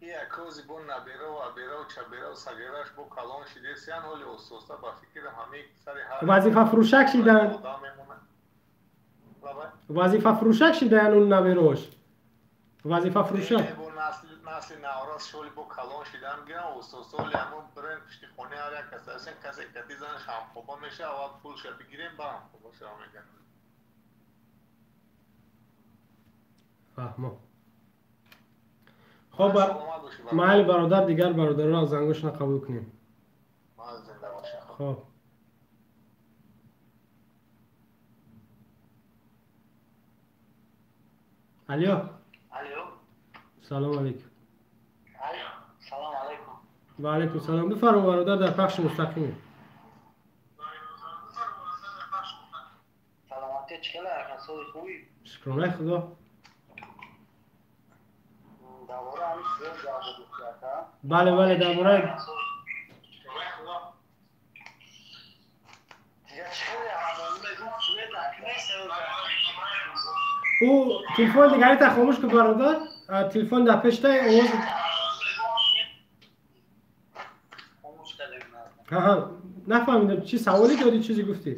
یک روزی بون نبیره و بیره و چبیره و سگیرش بو کلان شده سیان حالی اصوصا با فکر همه سری هر وظیفه فروشک شدن وظیفه فروشک شدن اون نبیروش وظیفه فروشک نسل نوراس شولی بو کلان شدن گیرن اصوصا حالی همون برن پشتی خونه هر یک کسی کتی زنش هم خوبا میشه اول پولش بگیریم برم خوبا شما میگن فهمم. خب محل برادر دیگر برادر را زنگوش نقبول کنیم. خب الو سلام علیکم. سلام علیکم. و علیکم سلام. بفرمایید برادر در پخش مستقیم. سلامتی چکله اکنسوی خوبی؟ شکرانه خدا. دواره همیش سوید جواب بسیارتا؟ بله دواره او تلفن دیگری تا خاموش که برادر تلفن در پشته آواز خاموش کردیم نفهمیدم چی سوالی داری چیزی گفتی؟ نه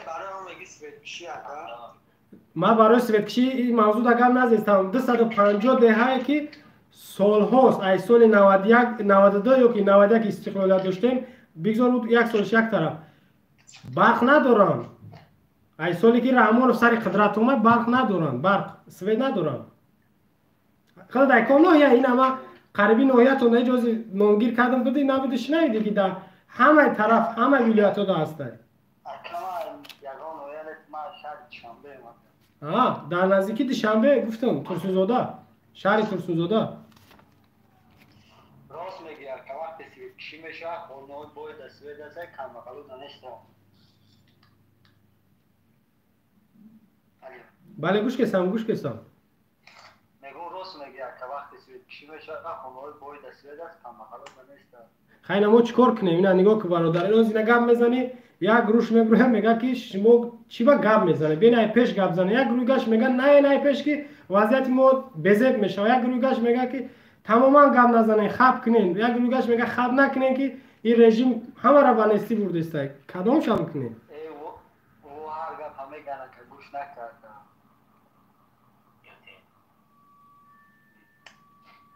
برای هم میگی سوید کشی اکا؟ من برای سوید کشی این موضوع دقیقا نزدستم 250 دهه که سال هاست ای سال 92 یا که 91 استقلالیت داشتیم بگذار یک سالش یک طرف برق ندارن ای سالی که رحمان سر قدرت اومد برق ندارن برق سوید ندارن خدا در کام ناحیه این همه قریبی ناحیه تون اجازه نامگیر کردم بده نبوده شنیدی که در همه طرف همه ولایت ها هسته یگان ناحیه ما شهر شنبه در نزدیکی دوشنبه گفتم ترسونزاده شهر ترسونزاده راست میگی که وقتی سوید کشی میشه خونه‌های باید سوید است کمبغلو دانشته. بله گوش کسم میگم راست میگی که وقتی سوید کشی میشه خونه‌های باید سوید است کمبغلو دانشته. خیلی ما چیکار کنیم اینا نگاه که برادر روز اینا گپ میزنی یک گروش میگه که شما چی با گپ میزنی ببین پیش گپ زنی یک گروگاش میگه نه پیش که وضعیت ما بزد میشه یک گروگاش میگه که تماما گپ نزنین خب کنین یک گروگاش میگه خب نکنین که این رژیم همه را بنستی برده است کدام شام کنین او هر گپ همه گنا که گوش نکرده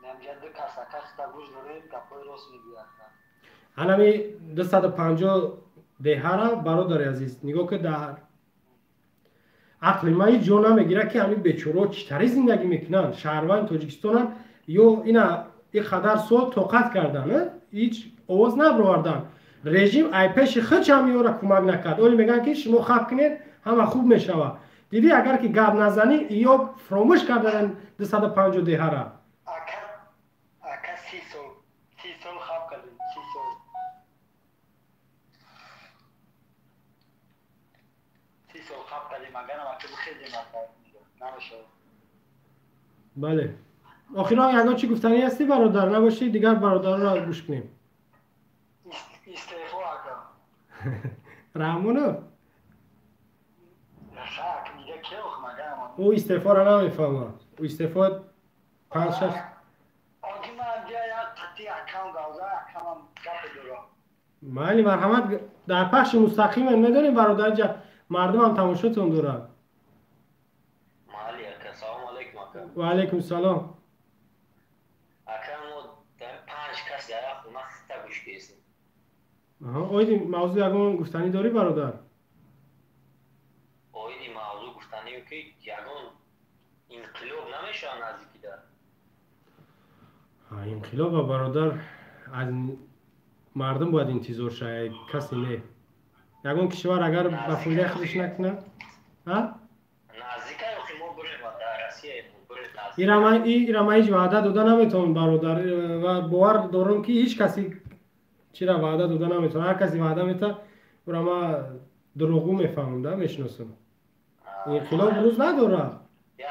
نمیجد کسا گوش داریم گپای راست میگی الان 250 دهره برادر عزیز نگاه که در عقل ما هیچ جا نمیگیره که همین بیچاره چطوری زندگی میکنن شهروند تاجیکستان یا اینا این قدر سال طاقت کردن هیچ آواز نبردن رژیم ای پیش خودش هم یورا کمک نکرد ولی میگن که شما خب کنید همه خوب میشوه دیدی اگر که گپ نزنی یا فراموش کردن 250 دهره اکا 30 سال خواب کردیم 30 سال 30 سال خواب کردیم اگر نمکه خیلی نمیشه بله آخرا یگان چی گفتنی هستی برادر نباشی دیگر برادر را گوش کنیم استعفا اکا رحمونو خاک میگه که مگه او استعفا را نمیفهمه او استعفا 5-6 آگی من بیا یا تتی اکام گازه اکام گپ دورا مالی مرحمت در پخش مستقیم میدونیم برادر مردم هم تماشاتون دارن مالی اکا سلام علیکم اکا و علیکم السلام اکا مو در 5 کس در خونه خطه گوش کیسیم اویدی موضوع یگان گفتنی داری برادر اویدی موضوع گفتنی که یگان انقلاب نمیشه نزدیکی در انقلاب برادر از مردم باید انتظار شاید کسی نه یگان کشور اگر به فایده خودش نکنه نزدیکه اخی ما بریم در روسیه بریم ایرما هیچ وعده داده نمیتون برادر و باور دارم که هیچ کسی چرا وعده داده نمیتونه هر کسی وعده میته برما دروغو میفهمم میشناسم انقلاب روز نداره یا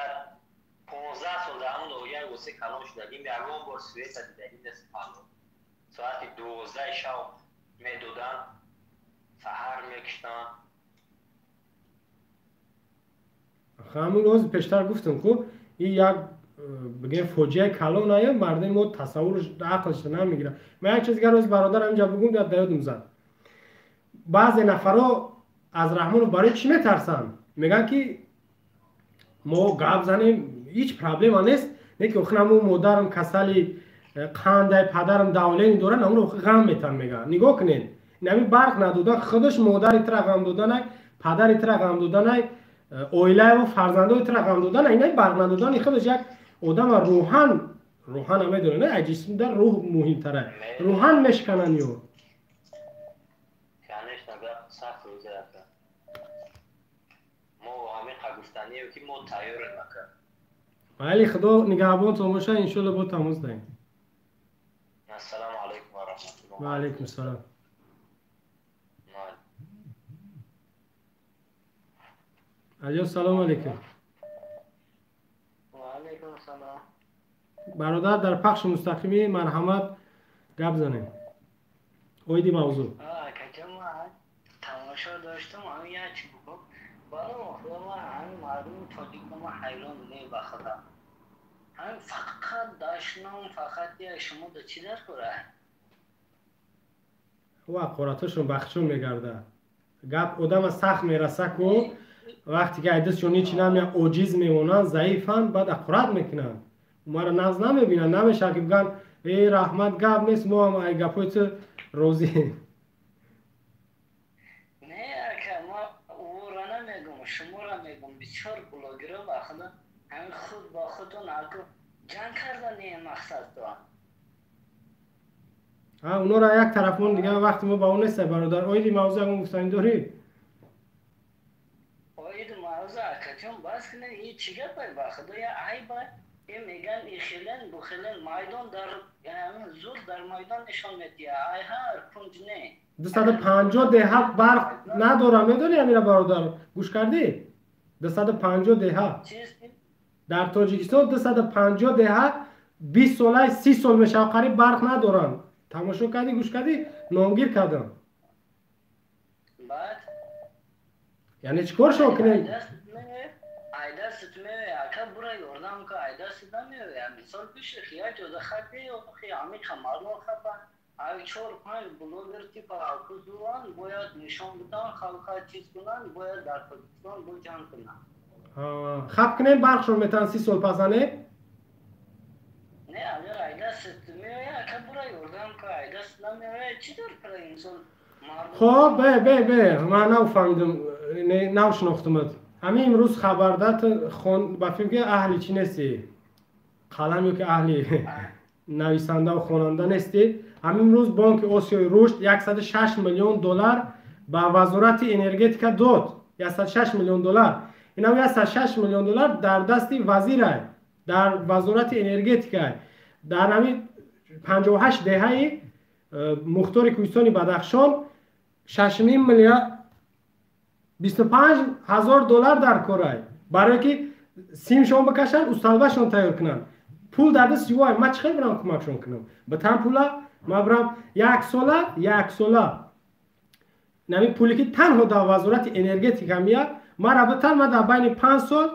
15 سال در همون دویه واسه کلام شدگیم یگان بار سویت دیدگیم دست پنو ساعت 12 شب میدودن سهر میکشتن همون روز پیشتر گفتم که این یک بگیم فوجیه کلان آیا مردم ما تصورش عقلش نمیگیره من یک چیز دیگر روز برادر اینجا بگم در یادم زد بعضی نفرها از رحمان برای چی میترسن میگن که ما گپ زنیم هیچ پرابلم نیست نه که اخنمو مادرم کسلی قنده پدرم دولین داره نمون غم میتن میگن نگاه کنین نمی برق ندادن خودش مادر ایتر غم دادن پدر ایتر غم دادن اویله و فرزنده ایتر غم دادن اینا برق ندادن خودش یک آدم روحان هم میدونه نه جسم در روح مهم تره روحان میشکنن یو کنش نگه سخت روزه رفته ما همین قبولستانی که ما تیار نکرد ولی خدا نگهبان تو باشه انشالله با تماس دهیم السلام علیکم و رحمت الله و علیکم السلام علیکم سلام علیکم و علیکم السلام برادر در پخش مستقیمی مرحمت گپ زنیم اویدی موضوع که من تماشا داشتم همین یک چی بگم برای مخلوق من همین مردم تاجیک من حیران نه بخدا همین فقط داشتنم فقط یک شما دا چی در کنه و قراتشون بخشون میگرده گپ آدم سخت میرسه که وقتی که ایدستشون هیچی نمیه اوجیز میمونن ضعیفن بعد اقرات میکنن ما را نغز نمیبینن نمیشه که بگن ای رحمت گپ نیست ما هم ای گپایت روزی نه که ما او را نمیگم شما را میگم بسیار بلاگر با خدا همین خود با خودتون جنگ کردن این مقصد تو اونا را یک طرفون دیگه وقتی ما با اون نیسته برادر اویدی موضوع هم گفتنی داری؟ اوید موضوع کچون بس کنه این چیگه پای با خدا یا ای با این میگن ای خیلن بو خیلن میدان در یعنی زور در میدان نشان میدیه ای هر پونج نه 250 دهه برق نداره میدونی امیره برادر گوش کردی 250 دهه در تاجیکستان 250 دهه 20 ساله 30 سال میشه قریب برق ندارن تماشا کردی گوش کردی نامگیر کردن بعد یعنی چیکار شو کنین ایده ستمه اکا برای اردم که ایده ستمه مثال پیش خیال جوزه خطی و خیامی کمارلو خطا ای 4-5 بلوگر تیپ اکوزوان باید نشان بدن خلقا چیز کنن باید در پاکستان بو جان کنن خب کنین برق شو میتن 30 سال پسانه نه اگر ایده ستمه اکا برای اردم که ایده ستمه چی دار پر انسان خب به من نفهمیدم نشناختمت. همین امروز خبر داد خون با فکر که اهلی چی نیستی، قلمی که اهلی نویسنده و خواننده نیستی. همین امروز بانک آسیای رشد 106 میلیون دلار به وزارت انرژتیکا داد. 106 میلیون دلار. اینا 106 میلیون دلار در دست وزیره در وزارت انرژتیکا. در همین 58 دهه مختار کوهستانی بدخشان 6 میلیارد 25,000 دلار در کاره برای که سیمشون بکشن استالبهشون تیار کنن. پول در دست یوای ما چه برام کمکشون کنم به تن پولا ما برام یک ساله نمی پولی که تنها در وزارت انرژتیکا میاد ما رابطه ما در بین 5 سال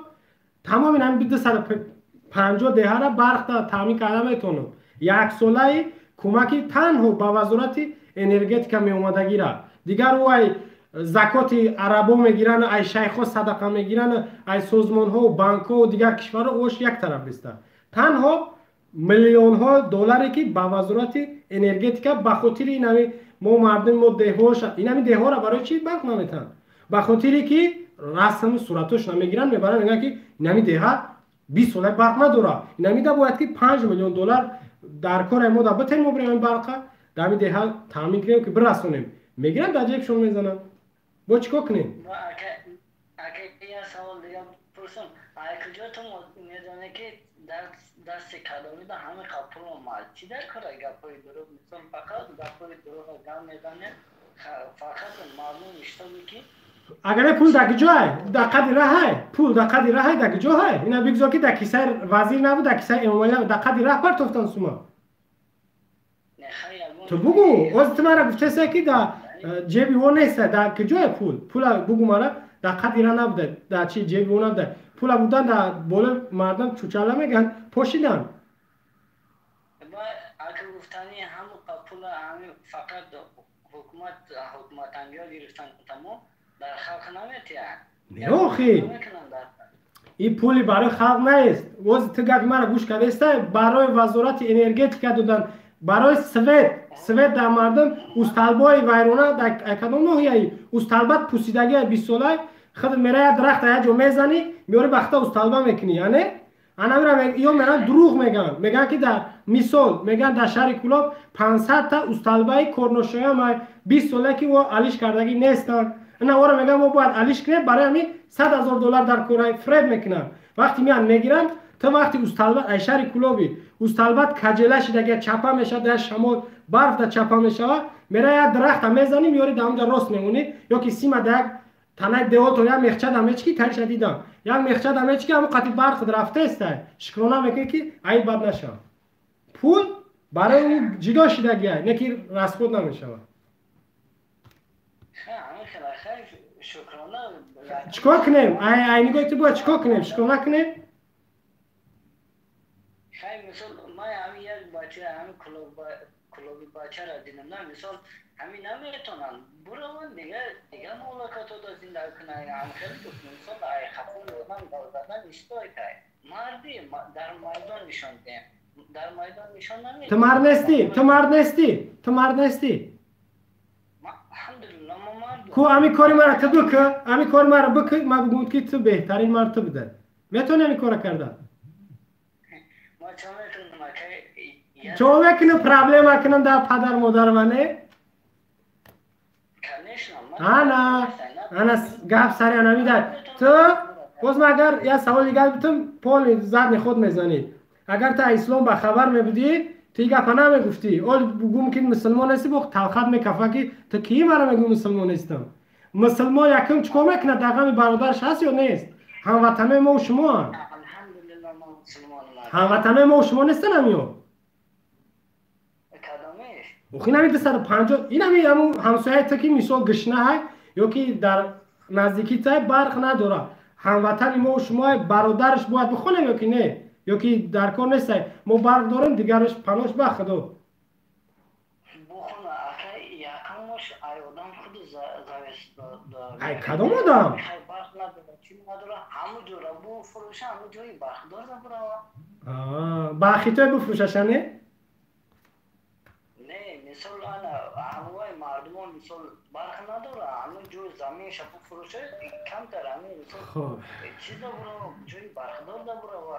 تمام نمی 250 دهه را برق تامین کردم میتونم. یک ساله کمکی تنها به وزارت انرژتیکا می اومدگی را دیگر وای زکات عربا میگیرن، ای شیخ ها صدقه میگیرن، ای سازمان ها و بانک ها و دیگر کشور اوش یک طرف است. تنها میلیون ها دلاری که به وزارت انرژتیکا به خاطر اینمی ما مردم ما دههاش اینمی دهها را برای چی برق نمیتن؟ به خاطری که رسم صورتش نمیگیرن میبرن میگن که اینمی دهه 20 ساله برق نداره. اینمی دا باید که 5 میلیون دلار در کار ما دا بتیم ما بریم برق دمی دهه تامین کنیم که برسونیم. میگیرن در جیبشون میزنن. با چیکار کنیم؟ اگه یه سوال دیگه پرسم، کجا تو میدونه که دست کلامی ده همه کپور و مال چی در کاره گپای دروغ مثلا فقط گپای دروغ گام میزنه فقط معلوم میشه که اگر پول در کجاه در قدر راه پول در قدر راه در کجاه اینا بگذار که در کیسه وزیر نبود در کیسه امامالی نبود در قدر راه پرتفتن سوما تو بگو از تو مرا گفته که در جیبی و نیست در کجای پول بگو مرا در قدر راه نبوده در چی جیبی و نبوده پول بودن در بالا مردم چوچاله میگن پوشیدن. اگه گفتنی همون پول همین فقط حکومت انگار گرفتن تمام در خلق نمیتیان نه آخی این پولی برای خلق نیست. وز تو گفت مرا گوش کرده است برای وزارت انرژتیکا دادن برای سوید در مردم استالبای ویرونه در کدام ناحیه استالبات پوسیدگی 20 ساله خود میره درخت یه جو میزنی میاره بخته استالبا میکنی یعنی انا میرم یا میرم دروغ میگن که در مثال میگن در شهر کلاب 500 تا استالبای کورنوشای ما 20 ساله که و علیش کردگی نیستن. انا ورا میگم ما باید علیش کنیم برای همین 100,000 دلار در کورای فرید میکنن. وقتی میان میگیرن تا وقتی استالبات شهر کلابی استالبات کجله شده چپا میشه در شمال برف در چپا میشه میره یه درخت میزنی میاری در اونجا راست میمونی یا که سیما در تنک دیوال تو یا میخچه دمیچکی ترش دیدم یا میخچه دمیچکی همون قطعی برق رفته است شکرانه میکنه که ای بد نشه. پول برای اون جدا شدگیه نه که رسخود نمیشه. چیکار کنیم؟ ای نگاه تو باید چیکار کنیم؟ شکرانه کنیم؟ خیلی مثال ما همین یک بچه همین کلوبی بچه را دیدم نه مثال همین نمیتونن برون دیگه ملاقات رو زنده کنن هم خیلی دوست مثال ای خفون بودن دادن اشتای که مردی در میدان نشان دیم در میدان نشان نمیدیم تو مرد نیستی الحمدلله ما مرد کو امی کاری مرا تو بکن امی کار مرا بکن ما بگم که تو بهترین مرد تو بده میتونی امی کار کردن چون میکنم پرابلم کنم در پدر مادر منه انا گپ سری انا میدن تو باز اگر یه سوال دیگه بتم پول زد خود میزنی اگر تا اسلام با خبر میبودی تو این گپ نمیگفتی اول بگم که مسلمان هستی با تلخت میکفه که تو کی مرا میگم مسلمان هستم. مسلمان یکم چیکار میکنه دغه برادرش هست یا نیست؟ هموطنای ما و شما الحمدلله ما مسلمان هموطنای ما و شما نیستن همیو اوخی نمیده 150 این همون همسایه تا که مثال گشنه های یا که در نزدیکی تای برق نداره هموطن ما و شما برادرش باید بخونه یا که نه یا که در کار نیست ما برق داریم دیگرش پناش بخدا بخونه اکا یکمش آدم خود زوست ای کدام آدم؟ برق نداره چی نداره همو جورا بو فروشه همو جوی برق داره برا برقی توی بفروشش نه؟ مثال انا هموای مردمان مثال برق نداره همه جای زمین شبو فروشه کم تر همه مثال خب چیز برو جای برقدار برو و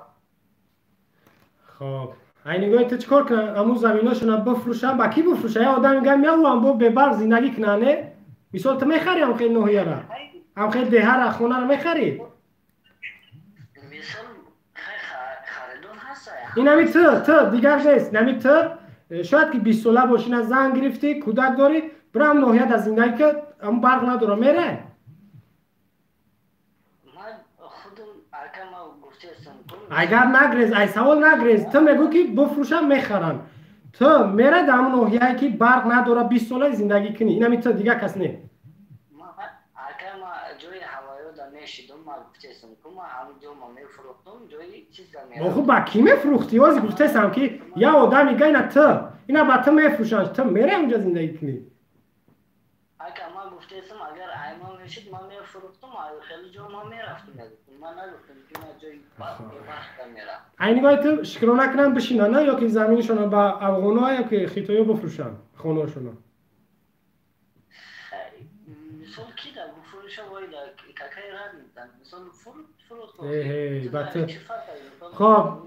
خب این نگاه تو چیکار کنن امو زمیناشون بفروشن با کی بفروشن یا آدم میگم یا هم به بر زندگی کننه مثال تو میخری هم خیلی نوحیه را هم خیلی ده را خونه را میخری مثال خریدون هست این همی تو دیگر نیست نمی تو شاید که 20 ساله باشین از زن گرفتی کودک داری برام نوحیه در زندگی که اما برق نداره میره اگر نگریز ای سوال نگریز تو میگو که بفروشم میخرن تو میره در همون نوحیه که برق نداره 20 ساله زندگی کنی این همی تو دیگه کس نه ما جوی هوایی دا میشیدم ما گفتم که ما همون جو ما میفروختم جوی چیز دا میرم خب با کی میفروختی واسه گفتم که یا آدم میگه اینا تو اینا با تو میفروشن تو میره اونجا زندگی کنی اگه ما گفتم اگر ایمان میشید ما میفروختم خیلی جو ما میرفتم ما نگفتم که ما جوی برق دا میرم این نگاه تو شکرانه کنن بشینن نه یا که زمینشون با افغانا یا که خیتویا بفروشن خونه‌شون مثال کی دا بفروشه وای دا کاکای رد میدن مثال فروخت بته خب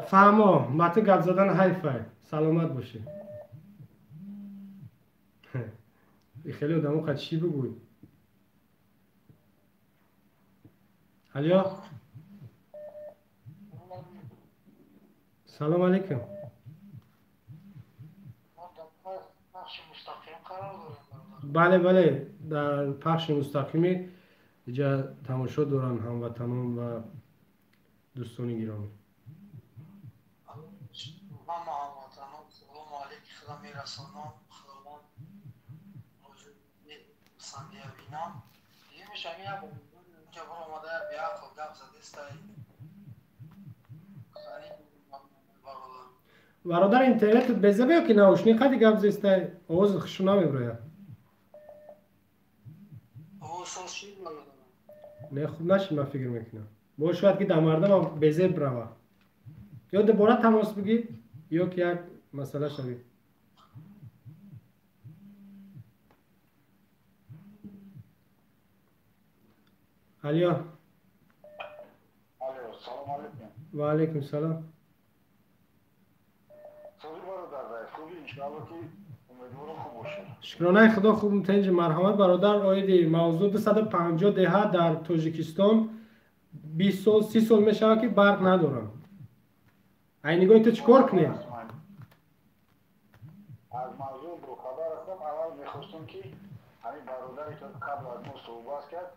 فهمو ماته گپ زدن حیفه سلامت باشی خیلی آدمو قد چی بگوی الو سلام علیکم بله در پخش مستقیمی اینجا تماشا دارن هموطنان و دوستان گرامی ما هموطنان سلام علیک خدا میرسانم خداوند موجود سندیه بینم دیگه میشم یه اینجا برو آمده بیا خود گفت زدیسته برادر اینترنت بزه بیا که نوشنی قدی گپ زسته آواز خشونا میبره ساز شید مگه نه خوب نشید من فکر میکنم با شاید که در مردم بزه بروه یا دوباره تماس بگی یا که یک مسئله شوی الو سلام علیکم و علیکم سلام سوزی برادر خوبی انشاءالله که امیدوارم خوب باشه شکرانه خدا خوب متنج مرحمت برادر آیدی موضوع 250 دهه در تاجیکستان 20 سال 30 سال میشه که برق ندارن این نگاه تو چیکار کنی؟ از موضوع برو خبر هستم اول میخواستم که همین برادری که قبل از ما صحبت کرد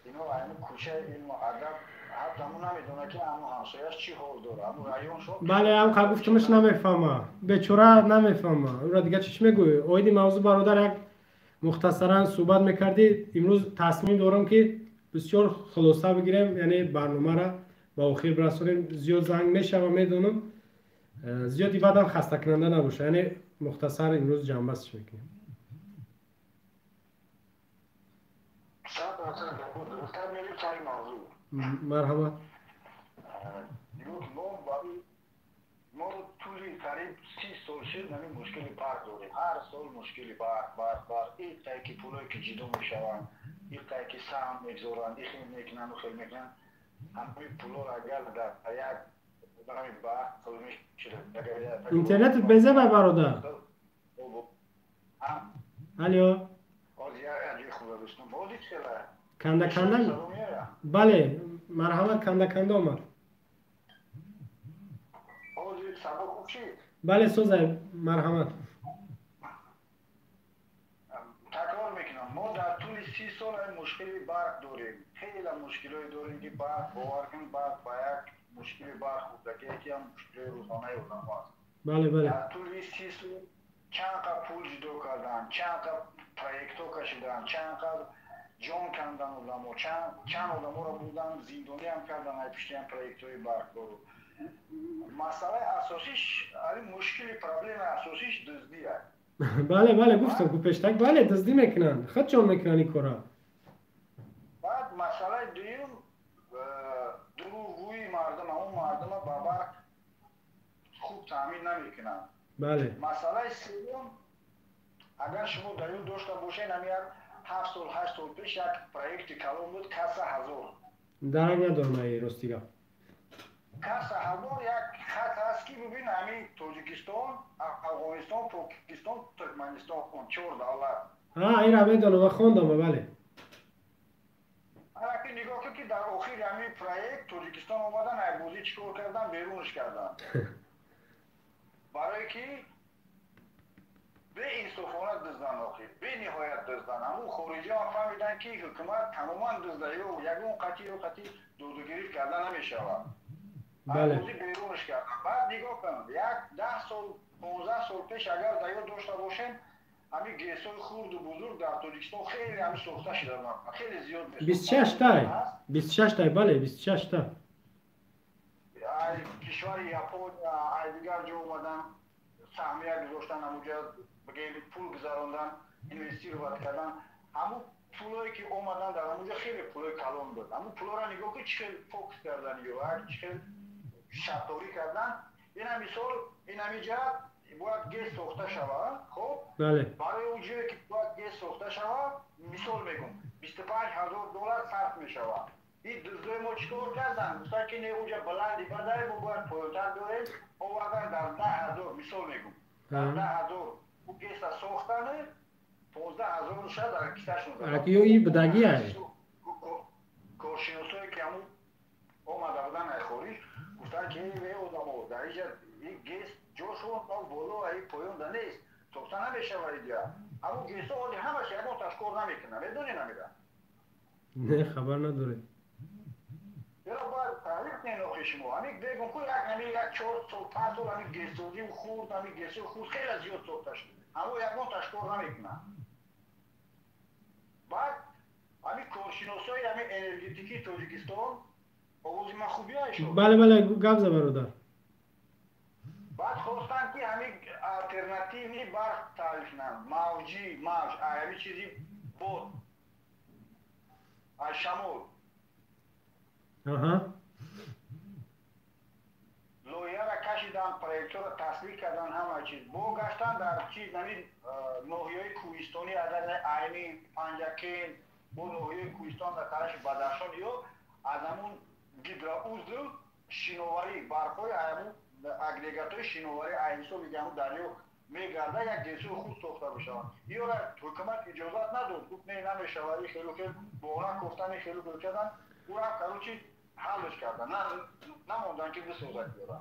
اینو همین کوچه این ادب حتی همون نمیدونه که همون همسایش چی حال داره همون رایون شد بله هم که گفتمش نمیفهمه بیچاره نمیفهمه اون را دیگه چیش میگوی آیدی موضوع برادر یک مختصرا صحبت میکردی امروز تصمیم دارم که بسیار خلاصه بگیریم یعنی برنامه را با آخر برسونیم زیاد زنگ میشه و میدونم زیادی بعدم خسته کننده نباشه یعنی مختصر امروز جنبه بندیش میکنیم مرحبا ما طولی قریب 30 سال شد نمی مشکلی برق داریم هر سال مشکلی برق این قایی که پولایی که جدو میشوند این قایی که سهم میگذارند این خیلی میکنن و خیلی میکنن همه پولا را اگر در یک برای برق خیلی میشد اینترنت بزه بر برادر الو کنده کنده بله مرحبا کنده آمد بله سوزه مرحمت تکرار میکنم ما در طول 30 سال مشکلی برق داریم خیلی مشکلی داریم که برق باور کنیم برق با یک مشکلی برق بوده که یکی هم مشکلی روزانه بودن هست بله در طول 30 سال چند قدر پول جدا کردن چند قدر پروژه ها کشیدن چند قدر جان کندن آدم‌ها چند آدم‌ها را بودن زندانی هم کردن ای پشتی هم پروژه‌های برق دارو مسئله اساسیش مشکل پرابلم اساسیش دزدیه بله گفتم که پشتک بله دزدی میکنن خودشون میکنن این کارا بعد مسئله دوم دروغگویی مردم اون مردم با برق خوب تامین نمیکنن بله مسئله سوم اگر شما دلیل داشته باشین همین 7 سال 8 سال پیش یک پروژه کلان بود کاسا هزار درک ندارم ای راستیگه کاسا هزار یک خط هست که ببین همین تاجیکستان افغانستان پاکستان ترکمنستان 4 دولت این را بدانم و خواندم بله اگر که نگاه کنی که در آخر همین پروژه تاجیکستان اومدن ای بازی چیکار کردن بیرونش کردن برای که به انصافانه دزدن آخر به نهایت دزدن همون خارجی ها فهمیدن که حکومت تماما دزده و یکون قطعی دودگیری کردن نمیشود بله بازی بیرونش کردن بعد نگاه کنم یک 10 سال 15 سال پیش اگر دلیل داشته باشیم همین گیسای خورد و بزرگ در تاجیکستان خیلی همین ساخته شده خیلی زیاد 26 تای 26 تای بله 26 تا کشور یاپونیا ای دیگر جا اومدن سهمیه گذاشتن همونجا بگیم پول گذاروندن اینوستی رو وارد کردن همون پولایی که اومدن در همونجا خیلی پولای کلان بود همون پولا را نگاه که چه فوکس کردن یا چه شطوری کردن این هم مثال این همینجا باید گیس ساخته شود خب بله برای اون جایی که باید گیس ساخته شود مثال میگم 25000 دلار صرف میشود این دزدای ما چیکار کردن مثلا که نه اونجا بلندی بدای ما باید پایین‌تر داریم آوردن در 10000 مثال میگم در 10000 اون گیس ساختن 15000 شد در کیسهشون اگه این بدگی هست کارشناسایی که همون آمده بودن ای خارج گفتن که این آدم‌ها در اینجا این گیس جاشون بالا ای پایین نیست ساخته نمیشه ولی همون گیس‌ها همش یکون تشکر نمیکنن میدونی نمیدن نه خبر نداره یرا باید تعریف نینوخی شما همین بگم که همین یک 4 سال 5 سال همین گیسوزی و خورد همین گیسوزی و خورد خیلی زیاد ساخته شد همون یکون تشکر نمیکنن بعد همین کارشناسای همین انرژتیکی تاجیکستان آوازی من خوبی هایشون بله بله گپ زد برادر بعد خواستن که همین الٹرناتیوی برق تعریف کنن موج همین چیزی بود از شمال لویه را کشیدن پروژه را تصدیق کردن همه چیز گشتن در چیز نمید ناحیه کوهستانی از عینی پنجکین و ناحیه کوهستان در طرف بدخشان یا از همون گیدراوزل شناوری برقای همون اگریگاتور شناوری عینسو میگه همون دریا میگرده یک گیسو خود ساخته بشود یا را حکومت اجازت نداد گفت نه نمیشود خیلی بالا گفتن خیلی کردن او را کروچی حلش کردن نموندن که بسازد بیارن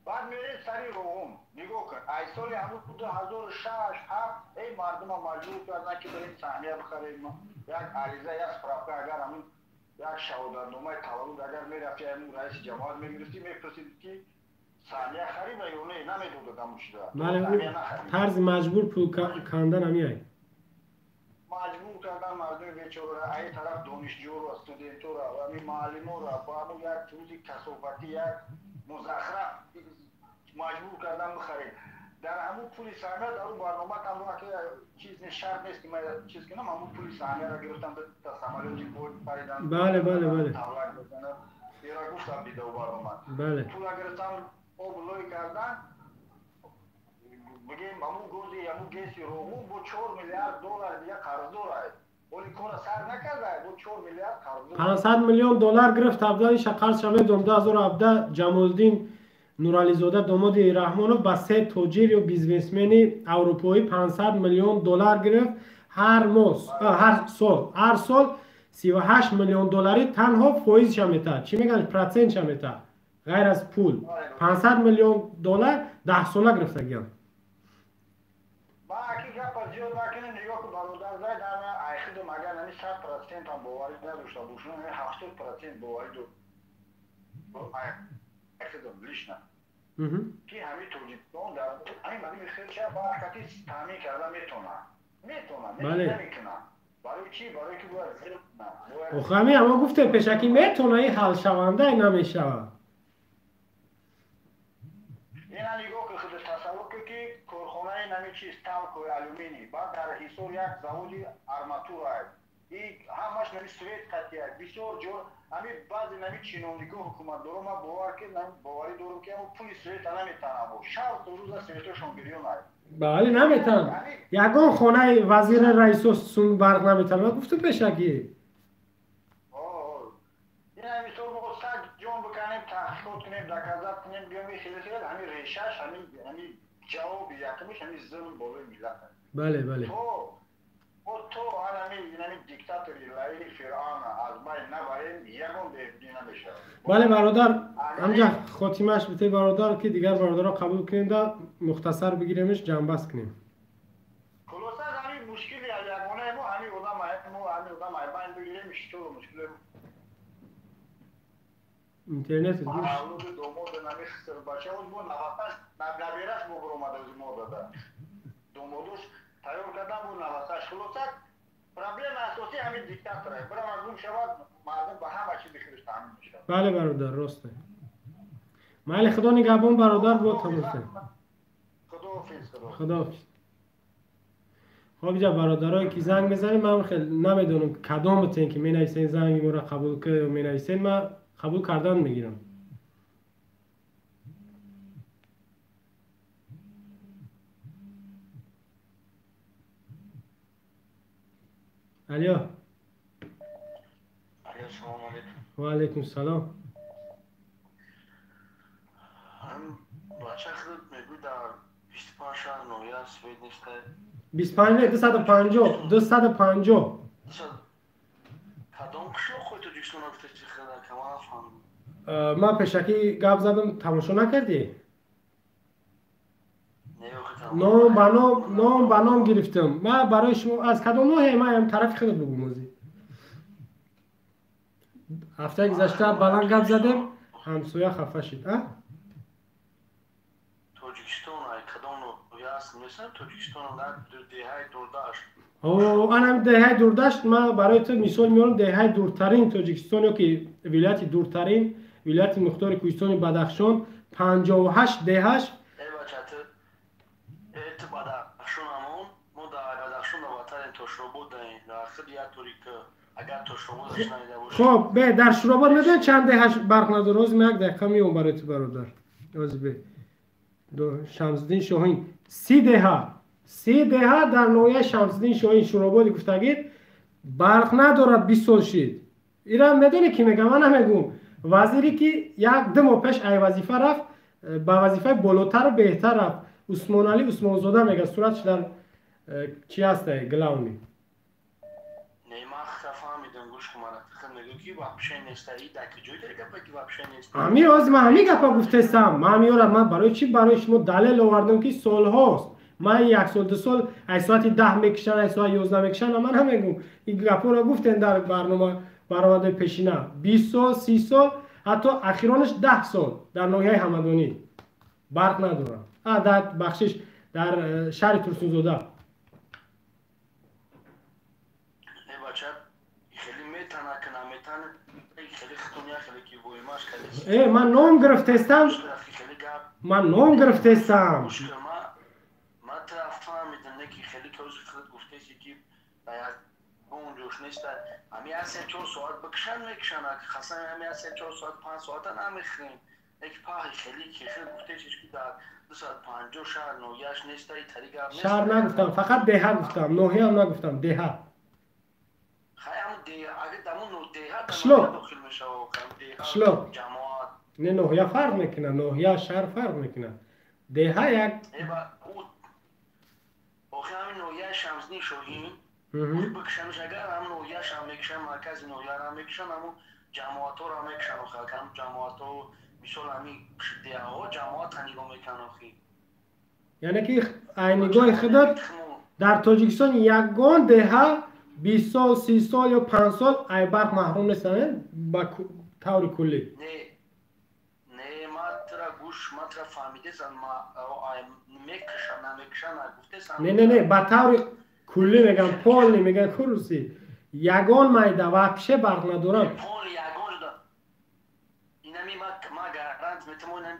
بعد میرید سری روم نگاه کن ای سال همون 2006 7 ای مردم ها مجبور کردن که بریم سهمیه بخریم یک عریضه یک سپراپه اگر همون یک شهادتنامه تولد اگر میرفتی همون رئیس جماعت میگرفتی میپرسید که سهمیه خرید یا نه نمیدود همون شده بله طرز مجبور پول کندن همیه مجبور کردن مردم بیچاره را ای طرف دانشجو رو استودنتو را و همین معلمو را با همون یک چیزی کثافتی یک مزخرف مجبور کردن بخرید در همون پول سهمیه در اون برنامه هم که چیز شرط نیست که من چیز کنم همون پول سهمیه را گرفتم تا سمالوجی بود پریدن بله تبلک بزنم یه را گفتم دیده و برنامه بله پول گرفتم آبلوی کردن بگیم همون گوزی همون گیسی روغون با 4 میلیارد دلار دیگه قرض داره ولی کار سر نکرده با 4 میلیارد قرض داره 500 میلیون دلار گرفت عبدالله قرض شده 2017 جمالدین نورعلیزاده داماد رحمانov با 3 تاجر و بیزنسمن اروپایی 500 میلیون دلار گرفت هر سال 38 میلیون دلاری تنها فایزش میده چی میگن پرسنتش میده غیر از پول 500 میلیون دلار 10 ساله گرفتگیان با حقیقت از زیاد مکنه نگاه که برادر زاید همه ایخیدم اگر نمی 100% هم باوری نداشته باشن همه 70% باوری دو ایخیدم لیش نه که همین توجیدان در همین مدیم خیلی شد با حقیقتی تعمین کرده میتونه نمیکنه برای چی؟ برای که باید زیر نه اخه همین اما گفته پیشکی میتونه این حل شونده این نمیشود این نگاه که خود تصور که کارخانه نمی چیز تانک و الومینی بعد در حصار یک زوجی ارماتور هست همش نمی سویت قطعیت بسیار جور همی بعضی نمی چینونیگو حکومت دارو ما باور که باوری دارو که همون پولی سویت نمیتنم و شب تا روز سویتشون گریون های بله نمیتونم یگان خانه وزیر رئیس و سون برق نمیتونم گفتم پیشکی این همی طور موقع سگ جون بکنیم تحقیقات کنیم دکازت کنیم بیام خیلی خیلی همی ریشش همی جواب یکمیش همی ظلم بالای ملت بله بله تو همی دیکتاتوری لایی فرعون از بین نبریم یکم به نمیشه بله برادر همجا خاتمش بته برادر که دیگر برادر را قبول کنیم دا مختصر بگیریمش جنبست کنیم خلاصه همی مشکلی یکمانه مو همی آدم ایبان بگیریم شو مشکل اینترنت گوش اولو دومو نمی خسر باشه اون بو نواتش نبیرش بو اومده از مو داده دومودوش تیار کردن بو نواتش خلاصه پرابلم اساسی همین دیکتاتوره برای مردم شود مردم به همه چی بخیرش تامین میشه بله برادر راسته مال خدا نگهبان برادر بود تموسه خداحافظ خب جا برادرایی که زنگ بزنیم من خیلی نمیدونم کدامتون که مینویسین زنگ مرا قبول کنه یا مینویسین من قبول کردن میگیرم الو سلام علیکم و علیکم السلام هم بچه خود میگو در 25 شهر نویه سوید نیسته 25 نه 250 250 کدام کشو خود تو جیشتون اکتر چی خیلی که ما نفهم من پیشکی گپ زدم تماشا نکردی؟ نام با نام گرفتم من برای شما از کدام نوعه من طرف خود بگو موزی هفته گذشته بلند گپ زدم همسویا خفه شد توجیکستان ای کدام نوعه هست مثلا توجیکستان در دهه دورداشت آنم دهه دورداشت من برای تو مثال میارم دهه دورترین توجیکستان که ولایت دورترین ولایت مختار کوهستان بدخشان 58 دههش بدخشان همون ما در بدخشان وطن تشربو داریم در خیلی طوری که اگر تشربو داشت نایده باشه خب به در شرابات نداریم چند دههش برق نداره از من یک دقیقه میام برای تو برادر از به شمس‌الدین شاهین 30 دهه در نوعه شمس‌الدین شاهین شراباتی گفتگید برق نداره 20 سال شد ایران میدونی که میگم من نمیگم وزیری که یک دو ماه پیش ای وظیفه رفت با وظیفه بالاتر و بهتر رفت عثمان علی عثمان زاده میگه صورتش در چی هسته گلاونی نیما فهمیدم گوش کمارت میگه کی واپشه نیست ای دکی جوی داره که واپشه نیست امیر از من همین گپا گفتم من میارم من برای چی برای شما دلیل آوردم که سال هاست من یک سال دو سال ای ساعت 10 میکشن ای ساعت 11 میکشن من هم میگم این گپا رو گفتن در برنامه پیشینه 20 سال 30 سال حتی اخیرانش 10 سال در ناحیه همدانی برق نداره در بخشش در شهر ترسون زاده ای بچه خیلی میتونه که نمیتونه خیلی خطونیه خیلی کی بویماش خیلی من نام گرفتستم من نام گرفتستم ما طرف فهمیدن که خیلی که از خود گفته که باید اونجوش نیست همی از 4 ساعت بکشن میکشن که خاصا همی از 4 ساعت 5 ساعت نمیخریم یک پاهی خیلی که خیلی گفته که در 250 شهر نویاش نیست ای طریقه نیست شهر نگفتم فقط دهه گفتم نوحه هم نگفتم دهه خیلی همون دهه اگه دمون دهه قشلو داخل میشه و قشلو جماعت نه نوحه فرق میکنه نوحه شهر فرق میکنه دهه یک آخه همین نوحه شمس‌الدین شاهین اون بکشنش اگر هم نوحه‌اش هم میکشن مرکز نوحه هم میکشن همون جماعت ها رو هم میکشن و خیلی هم جماعت ها مثال همین دهه ها جماعت ها نگاه میکنن خیلی یعنی که نگاه خودت در تاجیکستان یگان دهه 20 سال 30 سال یا 5 سال ای برق محروم نیستن با طور کلی نه ما ترا گوش ما ترا فهمیده سن ما میکشن نمیکشن گفته سن نه با طور کلی میگم پول نمیگن کروسی یگان میده وپشه برق ندارم پول یگان دا اینمی ما گارانت میتونم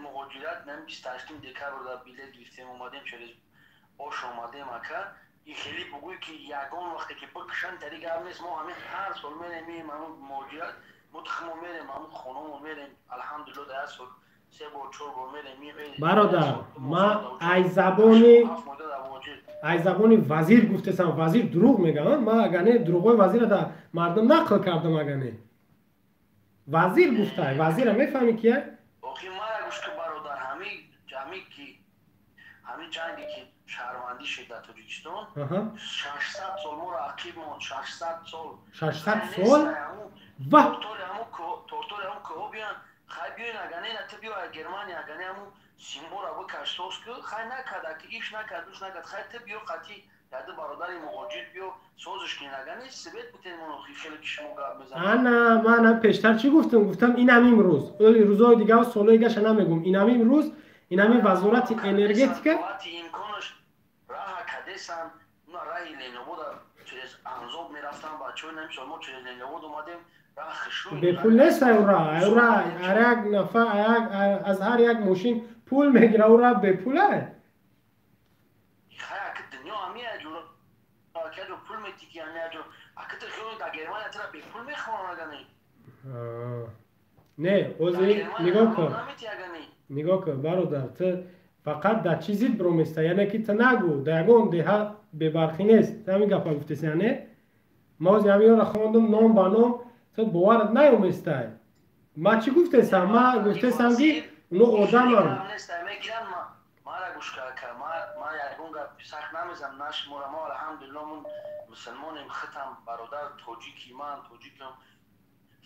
مهاجرت نم 28 دکتر رو بیلیت گرفتیم اومدیم چلیز باش اومدیم اکا این خیلی بگوی که یگان وقتی که بکشن تری گرم نیست ما همین هر سال میریم همون موجیات متخمو میریم همون خونمو میریم الحمدلله در سال 3 بار 4 بار میریم. برادر ما ای زبانی وزیر گفتم وزیر دروغ میگم ما اگه دروغای وزیر در مردم نقل کردم اگه وزیر گفته وزیر میفهمی کیه؟ آخی ما گوش که برادر همین جنگی که شهروندی شد در تاجیکستان 600 سال ما را عقیب ماند 600 سال و تورتور همون که بیان خیلی بیان اگنه نتا بیو گرمانی اگنه همون سیمبور رو بکشتاش که خیلی نکرده که ایش نکرد دوش نکرد خیلی بیو خطی یاده برادری مهاجر بیو سوزش که نگنه سبت بودین منو خیلی که شما گرد بزنید من پیشتر چی گفتم این همین روز روزهای دیگه و سالهای گشه نمیگم این همین روز این همین وزارت انرژتیکا امکانش راه کدیسن اونا راهی لینوبود چیز انزوب میرفتن بچه‌ها نمیشه ما چیز لینوبود اومدیم راه خشلوی به پول نیست اورا هر یک نفر از هر یک ماشین پول میگیره اورا به پوله خیلی که دنیا همیه جلو که جو پول میتیکی همیه جو اکت خیلی در گرمانیا ترا به پول میخوان اگنی نه اوزی نگاه کن برادر تو فقط در چیزی برومیسته یعنی که تو نگو در یگان دیها به برخی نیست همین گفت گفتیست یعنی ما از همین را خواندم نام با نام تو باورت نیومیسته ما چی گفتیستم ما گفتیستم که اونو آدم هم ما را گوش که ما یگان گفت سخت نمیزم نش مورا ما الحمدلله من مسلمانیم ختم برادر توجیکی من توجیکم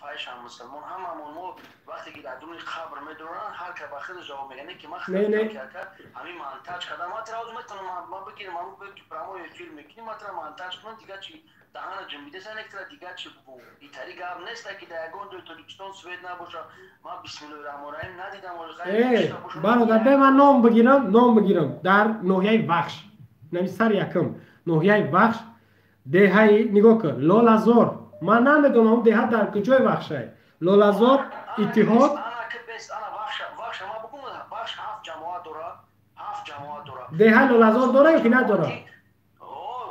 فایش هم مسلمان هممون ما وقتی که در دون خبر میدونن هر که بخیر جواب میگنه که ما خیلی کرد همین مانتاژ کردم ما تراوز میتونم ما بگیرم ما بگیم برامو فیلم میکنیم ما ترا مانتاژ کنیم دیگه چی دهان جنبیده سن اکترا دیگه چی بگو این طریق هم نیست که در یگان دو تاجیکستان سوئد نباشه ما بسم الله الرحمن الرحیم ندیدم و خیلی برادر به من نام بگیرم در ناحیه بخش نمیسر یکم ناحیه بخش دهه نگاه کن لالازار من نمیدونم دیها در کجای بخشه لالازار اتحاد بخش ما بگم بخش 7 جماعت داره دیها لالازار داره یا که نداره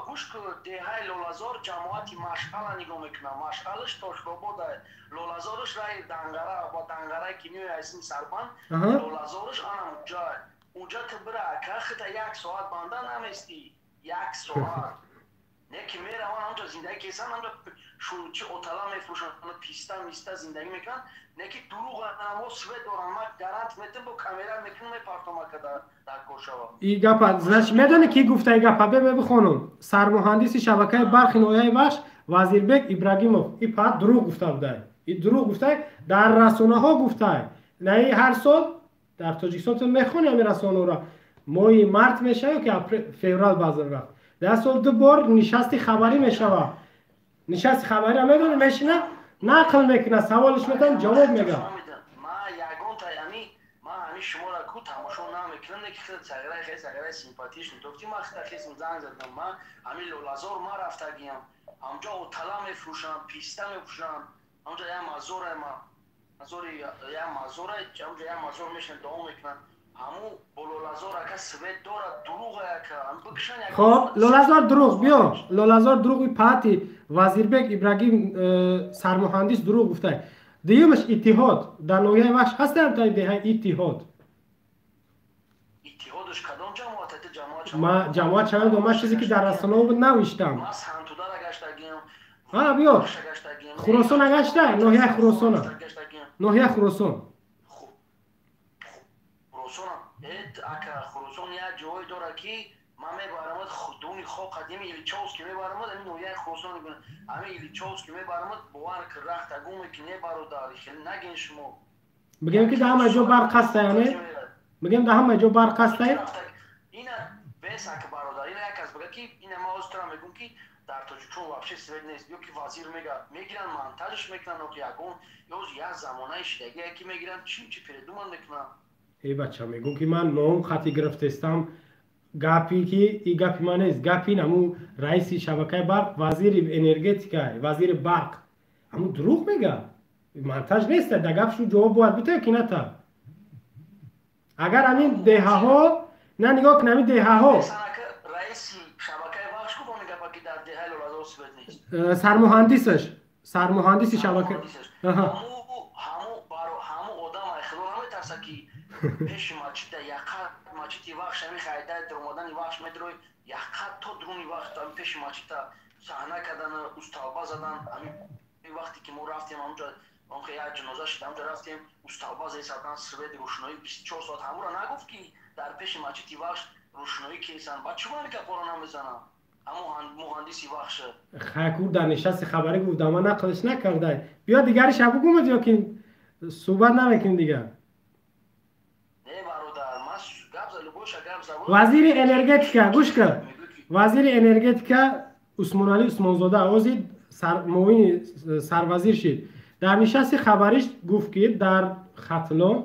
گوش کن دیها لالازار جماعتی مشعل نگاه میکنه مشعلش تاشقاباده لالازارش رای دنگره با دنگره که نیوی اسم سربان لالازارش آنم اونجا تو بره که خیلی 1 ساعت بانده نمیستی 1 ساعت نه که میره همونجا زندگی کسان همونجا چه اوتلا میفروشن پیستا زندگی میکنن نه که دروغ اما سوئد دارن ما گارانت میتونم با کامera میکنم پارتوما که در کوشاوا این گپ زنش میدونه کی گفته این گپ بخونم سرمهندس شبکه برق نویای بخش وزیربک ابراهیموف این پات دروغ گفته بوده این دروغ گفته در رسانه ها گفته نه هر سال در تاجیکستان تو میخونی همین رسانه را ماه مارت میشه که فوریه بازار رفت در سال 2 بار نشستی خبری میشوه نشست خبری هم میدونه میشینه نقل میکنه سوالش میکنم جواب میگه ما یگان تا ما همین شما را کو تماشا نمیکنم که خیلی سگره سیمپاتیش میتوفتی ما خیلی زنگ زدم ما همین لالازار ما رفتگیم همجا اوتلا میفروشم پیستا میفروشم همجا یه مازوره یه مازور میشن دوام میکنن همو لالازار که سوئد داره دروغه که هم بکشن خب لالازار دروغ بیا لالازار دروغ پاتی وزیربک ابراهیم سرمهندس دروغ گفته دیگهش اتحاد در نویای وحش هست هم تا دیگه اتحادش کدام جماعت جماعت شما دو چیزی که در رسانه بود نوشتم ما سنتودا را گشتگیم بیا خراسان گشته نویای خراسان نویای خراسان اکا خراسان یه جایی داره که ما میبرمد خودونی خواه قدیم ایلیچاوس که میبرمد این نویه خراسان میبینه همه ایلیچاوس که میبرمد باور که رخت اگو میکنه برادر خیلی نگین شما بگیم که ده همه جو برق هسته یعنی بگیم ده همه جو برق هسته اینه بیسا که برادر اینه یک از بگه که اینه ما از ترا میگون که در تاجیکستان وابشه سوئد نیست یا که وزیر میگیرن منتجش میکنن و که یکون یا زمانه شدگی که میگیرن چی پیردومان میکنن ای بچه میگو که من نام خطی گرفتستم گپی که این گپی من نیست گپی نمو رئیس شبکه برق وزیر انرژتیکا وزیر برق همو دروغ میگه منتج نیست در گپشو جواب باید بده که نتا اگر همین دهه ها نه نگاه کنم همین دهه ها رئیس شبکه برق свет нест. سرمهندسی شبکه. ҳаму одам айхило наметарса ки пеши мачита якат мачити вақт шами хайда дромадани вақт медрой якат то друни вақт ами пеши мачита саҳна кардан усталба задан ами вақте ки мо рафтем амҷа он ки як ҷаноза шуда амҷа рафтем усталба зесадан свет рӯшноӣ 24 соат ҳамура нагуфт ки дар пеши мачити вақт рӯшноӣ кесан ба чуман ка қорона мезанам مهندسی بخش خاکور در نشست خبری گفت اما نقلش نکرده بیا دیگری شب بگو یا که صحبت نمیکنیم دیگه نه برادر من گپ زدم باشه گپ زدم وزیر انرژتیکا گوش کن وزیر انرژتیکا عثمان علی عثمانزاده آوازی معاون سروزیر شد در نشست خبریش گفت که در ختلان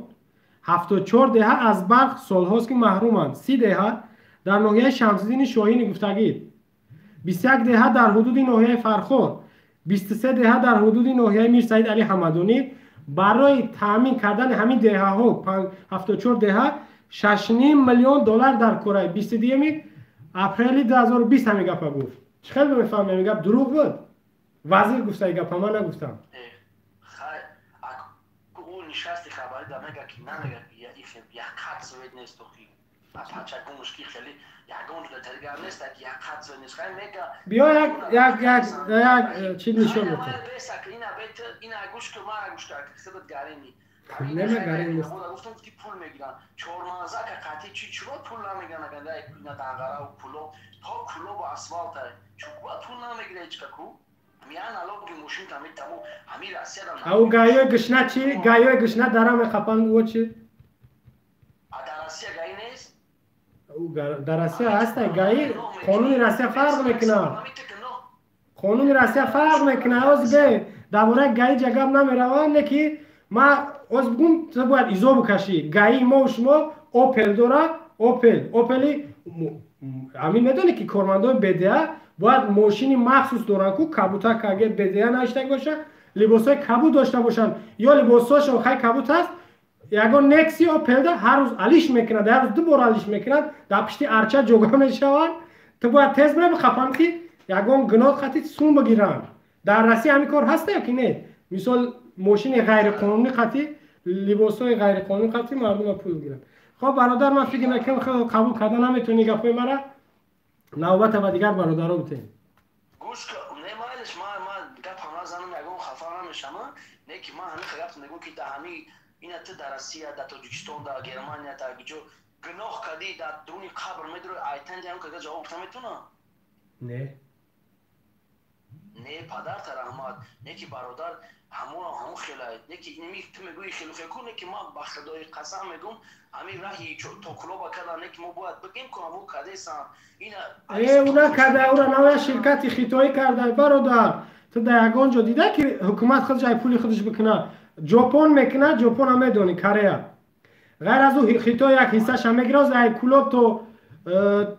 74 دهه از برق سالهاست که محرومند 30 دهه در ناحیه شمس‌الدین شاهین گفتگی 21 دهه در حدود ناحیه فرخار 23 دهه در حدود ناحیه میر سعید علی حمدانی برای تامین کردن همین دهه ها 74 دهه 6.5 میلیون دلار در کره 22 اپریل 2020 همین گپ گفت چخیل بفهمم همین گپ دروغ بود وزیر گفته گپ من نگفتم اون نشست خبری در میگه که نمیگه یک خط سوید نیست تو پاچا گوشکی خیلی یگان رو تلگرام نیست که یک خط سوید نیست خیلی میگه بیا یک چیز نشون بده اینا گوش که ما گوش کرد که سبت گارینی نمیگه گارین نیست گفتم که پول میگیرن 4 ماه که قطعی چرا پول نمیگیرن اگر اینا دنگره و پولو تا کلو با اسفالت چوبا پول نمیگیره هیچ کو میان الان که ماشین تامین تمو همین راسته او گایو گشنه چی گایو گشنه درام خپن و چی دراسته گای نیست او دراسته هست گای قانون راسته فرق میکنه قانون راسته فرق میکنه از به درباره گای جگب نمیروان که ما از بگم تو باید ایزو بکشی گای ما و شما اوپل داره اوپلی همین میدونی که کارمندان بده باید ماشین مخصوص دارن که کبوتر که اگر بده نشته باشه لباسای کبوت داشته باشن یا لباساشون خیلی کبوت هست یگان نکسی اوپل ده هر روز علیش میکنه در روز 2 بار علیش میکنن در پشتی ارچه جوگا میشون تو باید تیز بره بخپن که یگان گناه خطی سون بگیرن در رسی همین کار هسته یا که نه مثال ماشین غیر قانونی خطی لباسای غیر قانونی خطی مردم پول گیرن خب برادر من فکر میکنم خیلی قبول کردن نمیتونی گپای مرا نوبت و دیگر برادرها بودیم گوش که نمایلش ما گپ همراه زنم نگم خفا نمیشم نه که ما همین خیلی نگم که در همین اینا تو در روسیه در تاجیکستان در گرمانیا در جو گناه کردی در درونی قبر میدرو ایتن دیام که جواب گفتم میتونه نه پدر رحمت نه که برادر همون خیلی نه که اینمی تو میگوی خیلی کنه که ما با خدای قسم میگم همین راهی تو کلوب کردن نه که ما باید بگیم که همون کده سام اینا اونا کده اونا نوع شرکتی خیتایی کرده برادر تو در یگان جا دیده که حکومت خود جای پولی خودش بکنه ژاپن میکنه ژاپن هم میدونی کره غیر از او خیتای یک حصهش هم میگیره از کلوب تو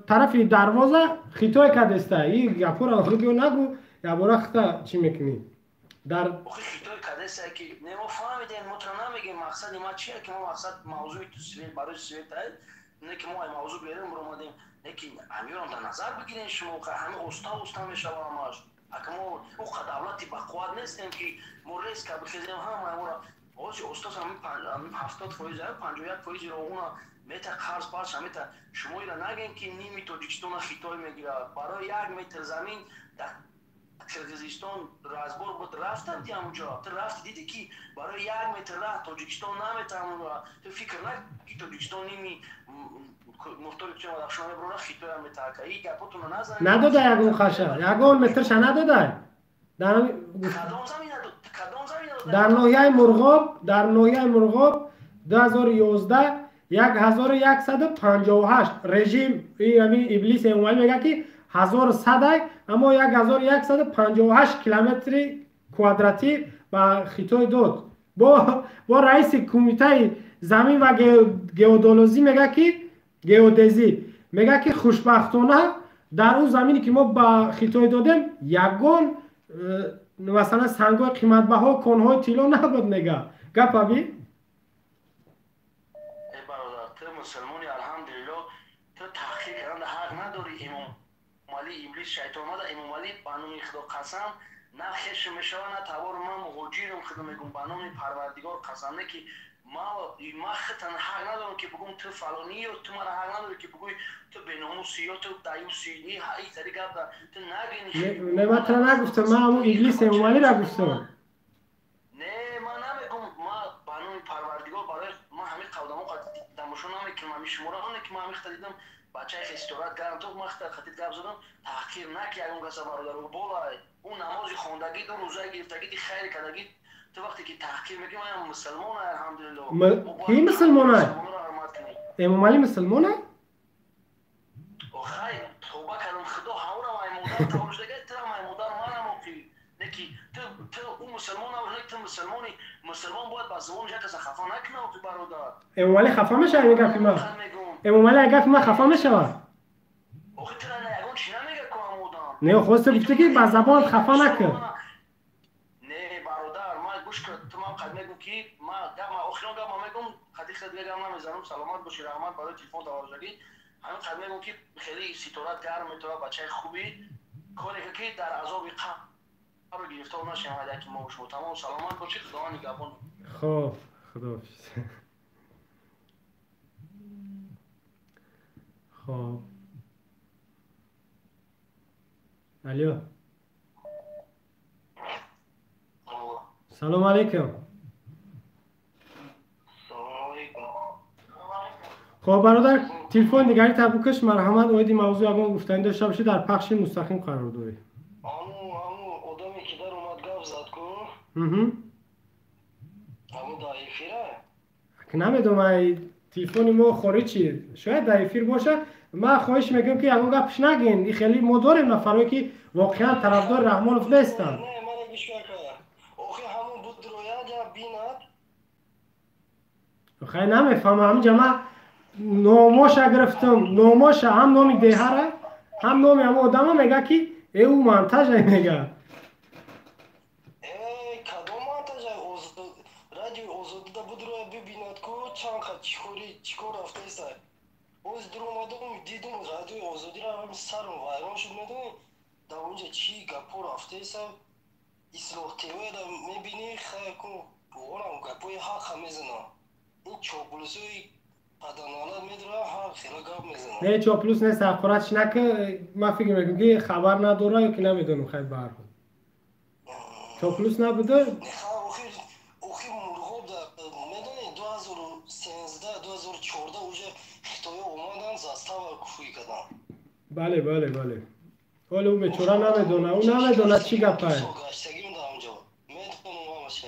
طرف دروازه خیتای کرده است این گپور خودیو نگو یا برا خطا چی میکنی در خیتای کرده است که نما فهمیدین مترنا میگیم مقصد ما چیه که ما مقصد موضوع تو سویل برای سویل نه که ما این موضوع بیاریم برو مادیم نه که امیران در نظر بگیرین شما همه استا میشه همش اما او دولتی بقوت نیستیم که ما ریسک بخیزیم همه اورا اوج استاد همین 70% 51% رو اونا میته قرض پاش میته شما اینا نگین که نیمی تاجیکستان خیتای میگیره برای 1 متر زمین در کرگیزستان رازبور بود رفتن دی اونجا تو رفت دیدی که برای 1 متر راه تاجیکستان نمیته اونجا تو فکر نکنی که تاجیکستان نیمی محتوی چه مدافعان برای خیتای میته که این گپاتون نزنید نداده یگون خشه یگون مترش نداده در ناحیه مرغاب 2011 1158 رژیم یعنی ابلیس اومد میگه که 1100 اما 1158 کیلومتر کوادراتی با خیتای داد با رئیس کمیته زمین و گئودزی میگه که خوشبختانه در اون زمینی که ما با خیتای دادیم یگان مثلا سنگای قیمت بها کنهای طلا نبود میگه گپ ابی ای برادر تو مسلمانی الحمدلله تو تحقیق کردن حق نداری امام علی ابلیس شیطان اومده امام علی بانوی خدا قسم نه خش میشوه نه توار من مهاجرم خدا میگم بانوی پروردگار قسم نه که ما خطن حق ندارم که بگم تو فلانی یا تو مرا حق نداری که بگوی تو بیناموسی یا تو دایوسی نی هایی سری گفت تو نگین نه من تو نگفتم، من همون ابلیس امام علی را گفتم. نه من نمیگم، ما بانوی پروردگار برای ما همین قدمو قدمشون نمیکنم، همین شمارانه که ما همین دیدم بچه استراحت کردم تو ما خطیت گپ زدم تحقیر نکی اون کسا برادر و بالای اون نماز خوندگی دو روزه گرفتگی دی خیر کردگی تو وقتی که تحقیر میگی من مسلمان الحمدلله. کی مسلمانه؟ امام علی مسلمانه؟ خیر توبه کردم خدا هاورا مای مادر تاوش دیگه ترا مای مادر منم اوکی نکی تو اون مسلمان نباشه، تو مسلمان باید با زبان یک کس خفا نکنه تو برادر. امام علی خفا میشه اگه گفت ما؟ امام علی اگه گفت ما خفا میشه؟ آخه ترا نه اون چی نمیگه که آمودم؟ نه خواسته گفته که با زبان خفا نکن. نه برادر ما گوش کن، تو ما قد میگم که ما آخرین گام ما میگم خدیخ دیگه گام نمیزنم سلامت باشی رحمت برای تلفن داوازگی همین قد میگم که خیلی سیتورات گرم میتونه بچه خوبی کاری که در عذاب قبر گرفته و نشیم هده که ما باشم تمام سلامت باشید خدا نگهبان. خب خداحافظ. خب الو سلام علیکم. خب برادر تلفن دیگری تبوکش مرحمت اویدی موضوع اگه گفتن داشته باشه در پخش مستقیم قرار داری. همون آدمی که در اومد گفت زد کن همون دایفیره که نمیدونم تلفن ما خارجی شاید دایفیر باشه. من خواهش میکنم که اگه گپش نگین این خیلی ما داریم نفرایی که واقعا طرفدار رحمانوف نیستن. نه من گوش کن آخه همون بود رویا جا بیند خیلی نمیفهم همینجا من ناماش گرفتم، ناماش هم نامی دهره هم نامی هم آدم میگه که او منتج میگه کدام منتج رادیو آزادی دا بود رویا ببیند که چند خط چیکار رفته است باز در اومدم دیدم رادیو آزادی را هم سرم ویران شد میدونی در اونجا چی گپا رفته است اصلاح تیوی را میبینی خیلی کن بگوارم گپای حق هم میزنم این چاپلوسوی پدانالا میدره ها خیلی گپ میزنم. نه چاپلوس نیست حقارتش نکه. من فکر میکنم که خبر نداره یا که نمیدونم خیلی برخورد چاپلوس نبوده. آخی مرغاب در میدونی 2013 2014 اونجا خطایی اومدن زستاور کفوی کردن. بله بله بله حالا اون بیچاره نمیدونه، اون نمیدونه چی گپه. گشتگیم در اونجا میدونم همشه.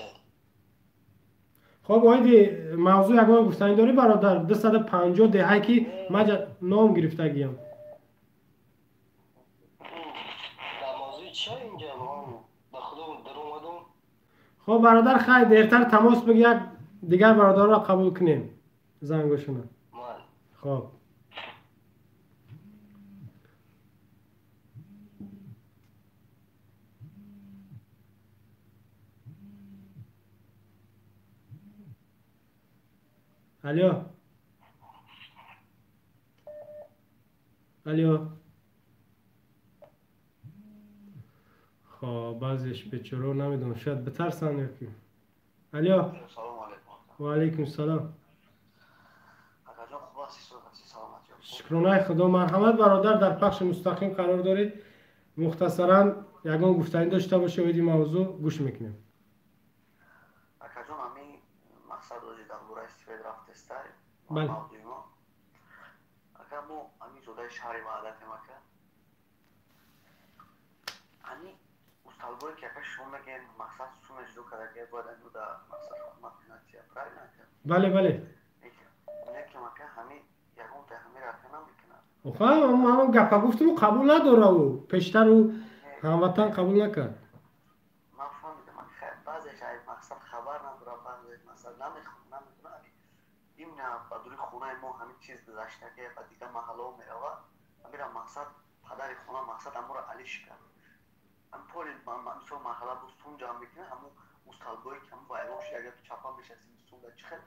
خب آیدی موضوع اگه گفتنی داری برادر 250 دهه که من نام گرفته گیم. در موضوع چه اینجا من به خدا در اومدم. خب برادر خیلی دیرتر تماس بگی یک دیگر برادر را قبول کنیم زنگوشونه. خب الو الو خب بعضیش بیچاره نمیدونم شاید بترسن یا که. الو سلام علیکم. و علیکم السلام. اگر جان خوب هستی سلامتی. شکرانه خدا. مرحمت برادر در پخش مستقیم قرار دارید. مختصرا یگان گفتنی داشته باشه و این موضوع گوش میکنیم. اگر جان همین مقصد رو در بوره استفاده رفت است بله. موضوع ما اگر ما همین جدای شهری وعدت مکه همین استالبوی که اگر شما میگن مقصد شما اجرا کرده که باید انو در مقصد خدمت کنه چیه برای نکن. بله بله نیکی مکه همین یکون تا همین رفته نمیکنه. خب همون گپا گفتم قبول نداره او پیشتر او هموطن قبول نکرد. من فهمیدم من خیلی بعضی شاید مقصد خبر نداره بعضی مثلا نمیخونه این با دوری خونه ما همین چیز گذشته که با دیگه محله ها میروه میرم مقصد پدر خونه مقصد امو را علیش کرد ام پولی مثلا محله بستون جمع میکنه همون مستالبایی که همون وایروش اگر تو چپا میشه بستون در چخل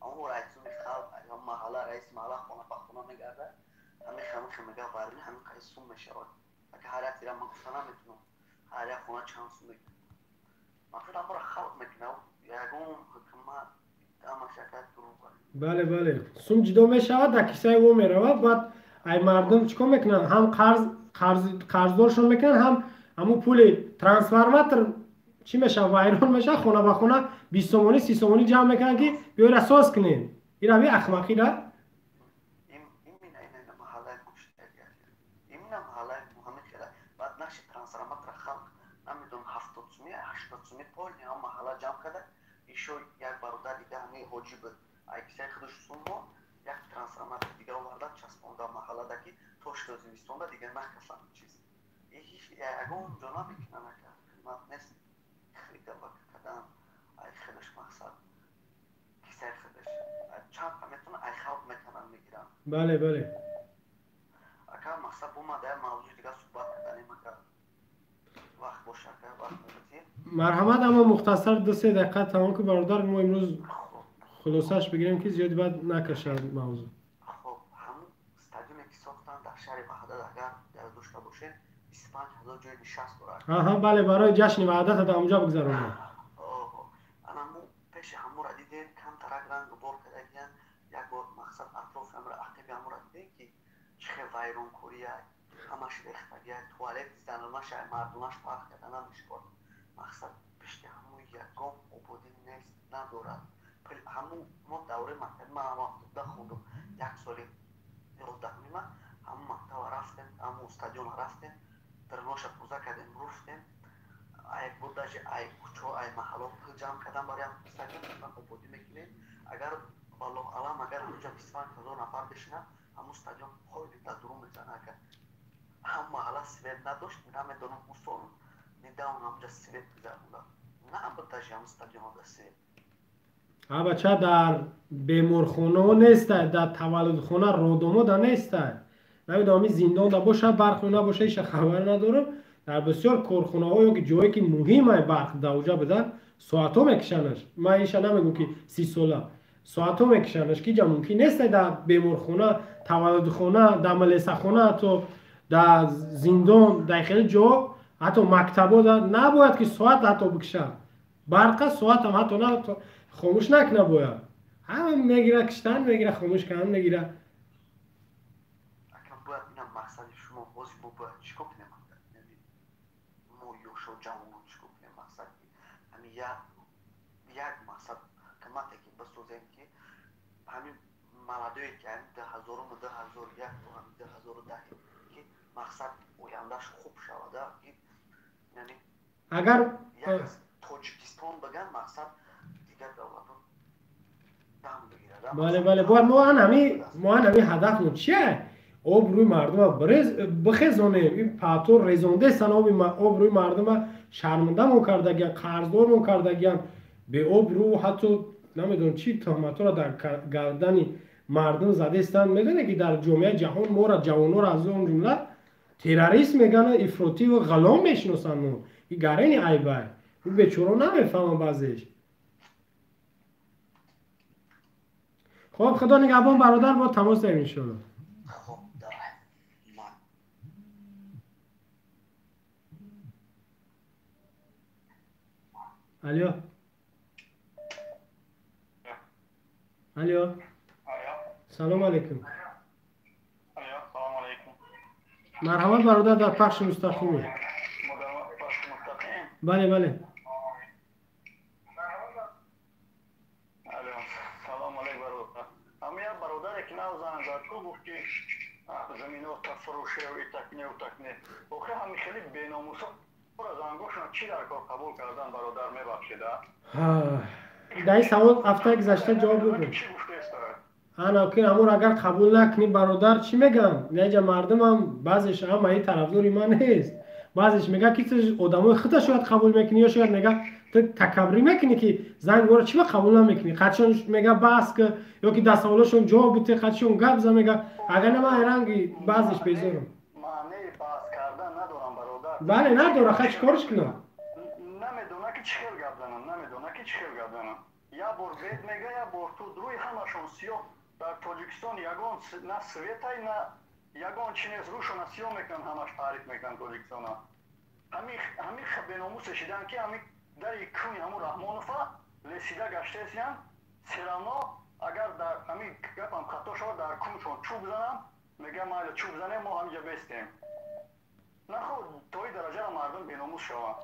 همون رئیسون خلق هم محله رئیس محله خونه با خونه میگرده همه میگه وارد همه کاری سوم میشه اگه هر یک دیرم من گفتم نمیتونم هر یک خونه چند سوم میکنم مفروض هم برای خلق میکنم یکون حکومت اما شرکت درو کنه بله بله سوم جدا میشود در کیسه او میرود بعد ای مردم چیکار میکنن هم قرضدارشون میکنن هم همون پول ترانسفرماتر چی میشه وایران میشه خونه به خونه 20 تومانی 30 تومانی جمع میکنن که بیاید اساس کنین این روی اخمقی را این محله مشتری این محله مهمه خیلی بعد نقش ترانسفرماتر خلق نمیدونم 70 سومی 80 سومی پول هم محله جمع کرده ایشو یک برادر دیگه همه حاجی بود ای کسی خودش سومو یک ترانسفرماتر دیگه آورده چسبونده محله دکی توش دوزیستونده دیگه نکفن چیز هیچ یکون جنا میکنن که خدمت نیست خیلی وقت کردن ای خودش مقصد کسی خودش چند میتونه ای خلق میکنن میگیرن بله بله اگر مقصد اومده موضوع دیگه صحبت کردنیم اگر وقت باشه که وقت نبودی مرحمت اما مختصر 2-3 دقیقه تمام که برادر ما امروز خلاصش بگیریم که زیادی بعد نکشد موضوع خب همون استادیومی که ساختن در شهر وحدت اگر در داشته باشه 25000 جای نشست داره آها بله برای جشن وحدت در اونجا بگذارونم انا مو پیش همون را دیدیم کم ترک رنگ بار کرده گیان یک بار مقصد اطراف همرا عقیب همون را دیدیم که چه ویرون کوریه همش ریخته گیه توالت زنانش مردمش فرق کرده نمیشه کرد مقصد پیش همون یکم عبودی نیست ندارد همون ما دوره مکتب ما مکتب خوندم یک سالی 11 نیمه همون مکتب رفتیم همون استادیون رفتیم در نوش پوزه کردیم رفتیم ای بودش ای کوچو ای محله پول جمع کردن برای هم استادیون ما عبودی میکنیم اگر والله علام اگر اونجا 25000 نفر بشینن همون استادیون خیلی درو میزنه که هم محله سوید نداشت نمیدونم اصول میدونم همونجا سوید بزنم نه بودش هم استادیون ها سوید بچه در بیمارخانه نیست در تولد خانه رودومو نیست نمیدونم زندان در باشه برق نباشه ایش خبر ندارم در بسیار کارخانه های که جایی که مهمه برق در اونجا بدن ساعت ها میکشنش من ایش نمیگم که 30 ساله ساعت ها میکشنش که ممکن نیست در بیمارخانه تولد خانه در ملیسه خانه تو در زندان در خیلی جا حتی مکتبا نباید که ساعت حتی بکشه برق ساعت هم حتی نه خاموش نکنه باید همه میگیره کشتن میگیره خاموش کنن میگیره اکنون باید اینم مقصد شما بازی ما باید چیکار کنیم ما یوشو جوانان چیکار کنیم مقصد همین یک مقصد کمته که بسازیم که همین ملدوی که همین 10,000 10,001 و همین 10,010 که مقصد اویندهش خوب شوده یعنی اگر یک تاجیکستان بگن مقصد بله بله باید ما همی هدفمون چیه؟ آب روی مردم بخزانیم این پاتور ریزانده سن آب روی مردم شرمنده مو کردگیان قرضدار مو کردگیان به آب رو حتی نمیدونم چی تهمت را در گردن مردم زده استن میدونه که در جامعه جهان ما را جوانو را از اون جمله تروریست میگن افراطی و غلام میشناسن ما این گرین عیبه این بیچاره نمیفهمن بعضیش خب خدا نگهبان برادر با تماس داریم انشاءالله خب داره الو الو سلام علیکم سلام علیکم مرحبا برادر در پخش مستقیمی بله بله زمینات فروشه و تکنه و تکنه آخه همین خیلی بیناموسا را زنگاشون چی در کار قبول کردن برادر میبخشیده؟ در این سوال هفته گذشته جواب بودم چی گفته است؟ انا که امور اگر قبول نکنی برادر چی میگم؟ اینجا مردم هم بعضیش هم این طرفدار من نیست بعضیش میگه که آدمای خودت شاید قبول میکنی یا شاید میگه تو تکبری میکنی که زنگ وارد چی قبول نمیکنی خودشون میگه بس که یا که دست اولشون جواب بده خودشون گپ زد میگه اگر نه من رنگی بعضیش بیزارم معنی بحث کردن ندارم برادر بله نداره خودش کارش کنه نمیدونه که چی خیلی گپ زنم نمیدونه که چی خیلی گپ زنم یا بار بید میگه یا بار تو دروی همشون سیاه در تاجیکستان یگان نه سویتای نه ягон чинес рӯшона сиё мекунанд, ҳамаш таъриф мекунанд тоҷикистона. ҳамин беномус шидан ки ҳамин дари кӯни ҳамун Раҳмонова лесида гаштесиян серано агар дар ҳамин гапам хато шавад дар кӯншон чӯб занам, мегӯям майли чӯб занем, мо ҳаминҷа бестем. нахӯ то ин дараҷаро мардум беномус шаванд.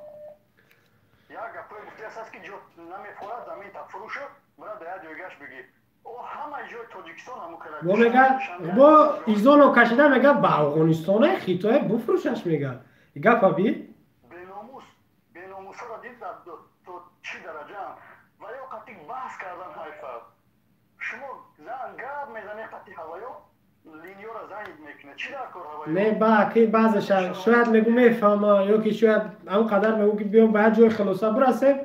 як гапое гуфтааст ки ҷо намефорад замин так фурӯшу бара да як ҷойгаш бигӣ. ҳамаи ҷои тоҷикистон ҳамун кара бо мега бо изоно кашида мега ба Афғонистона Хитой буфрӯшаш мега. Гапа би беномусро дид то чӣ дараҷаам. ва ё қатик баҳс кардан ҳайфа. шумо зан гап мезанед қатик ҳаваё линиёро занг мекунед. чӣ дар кор ҳаваё? не ба ки баъзеш шояд мегу мефаҳма ё ки шояд ҳамон қадар мегу ки биём ба як ҷои хулоса бирасем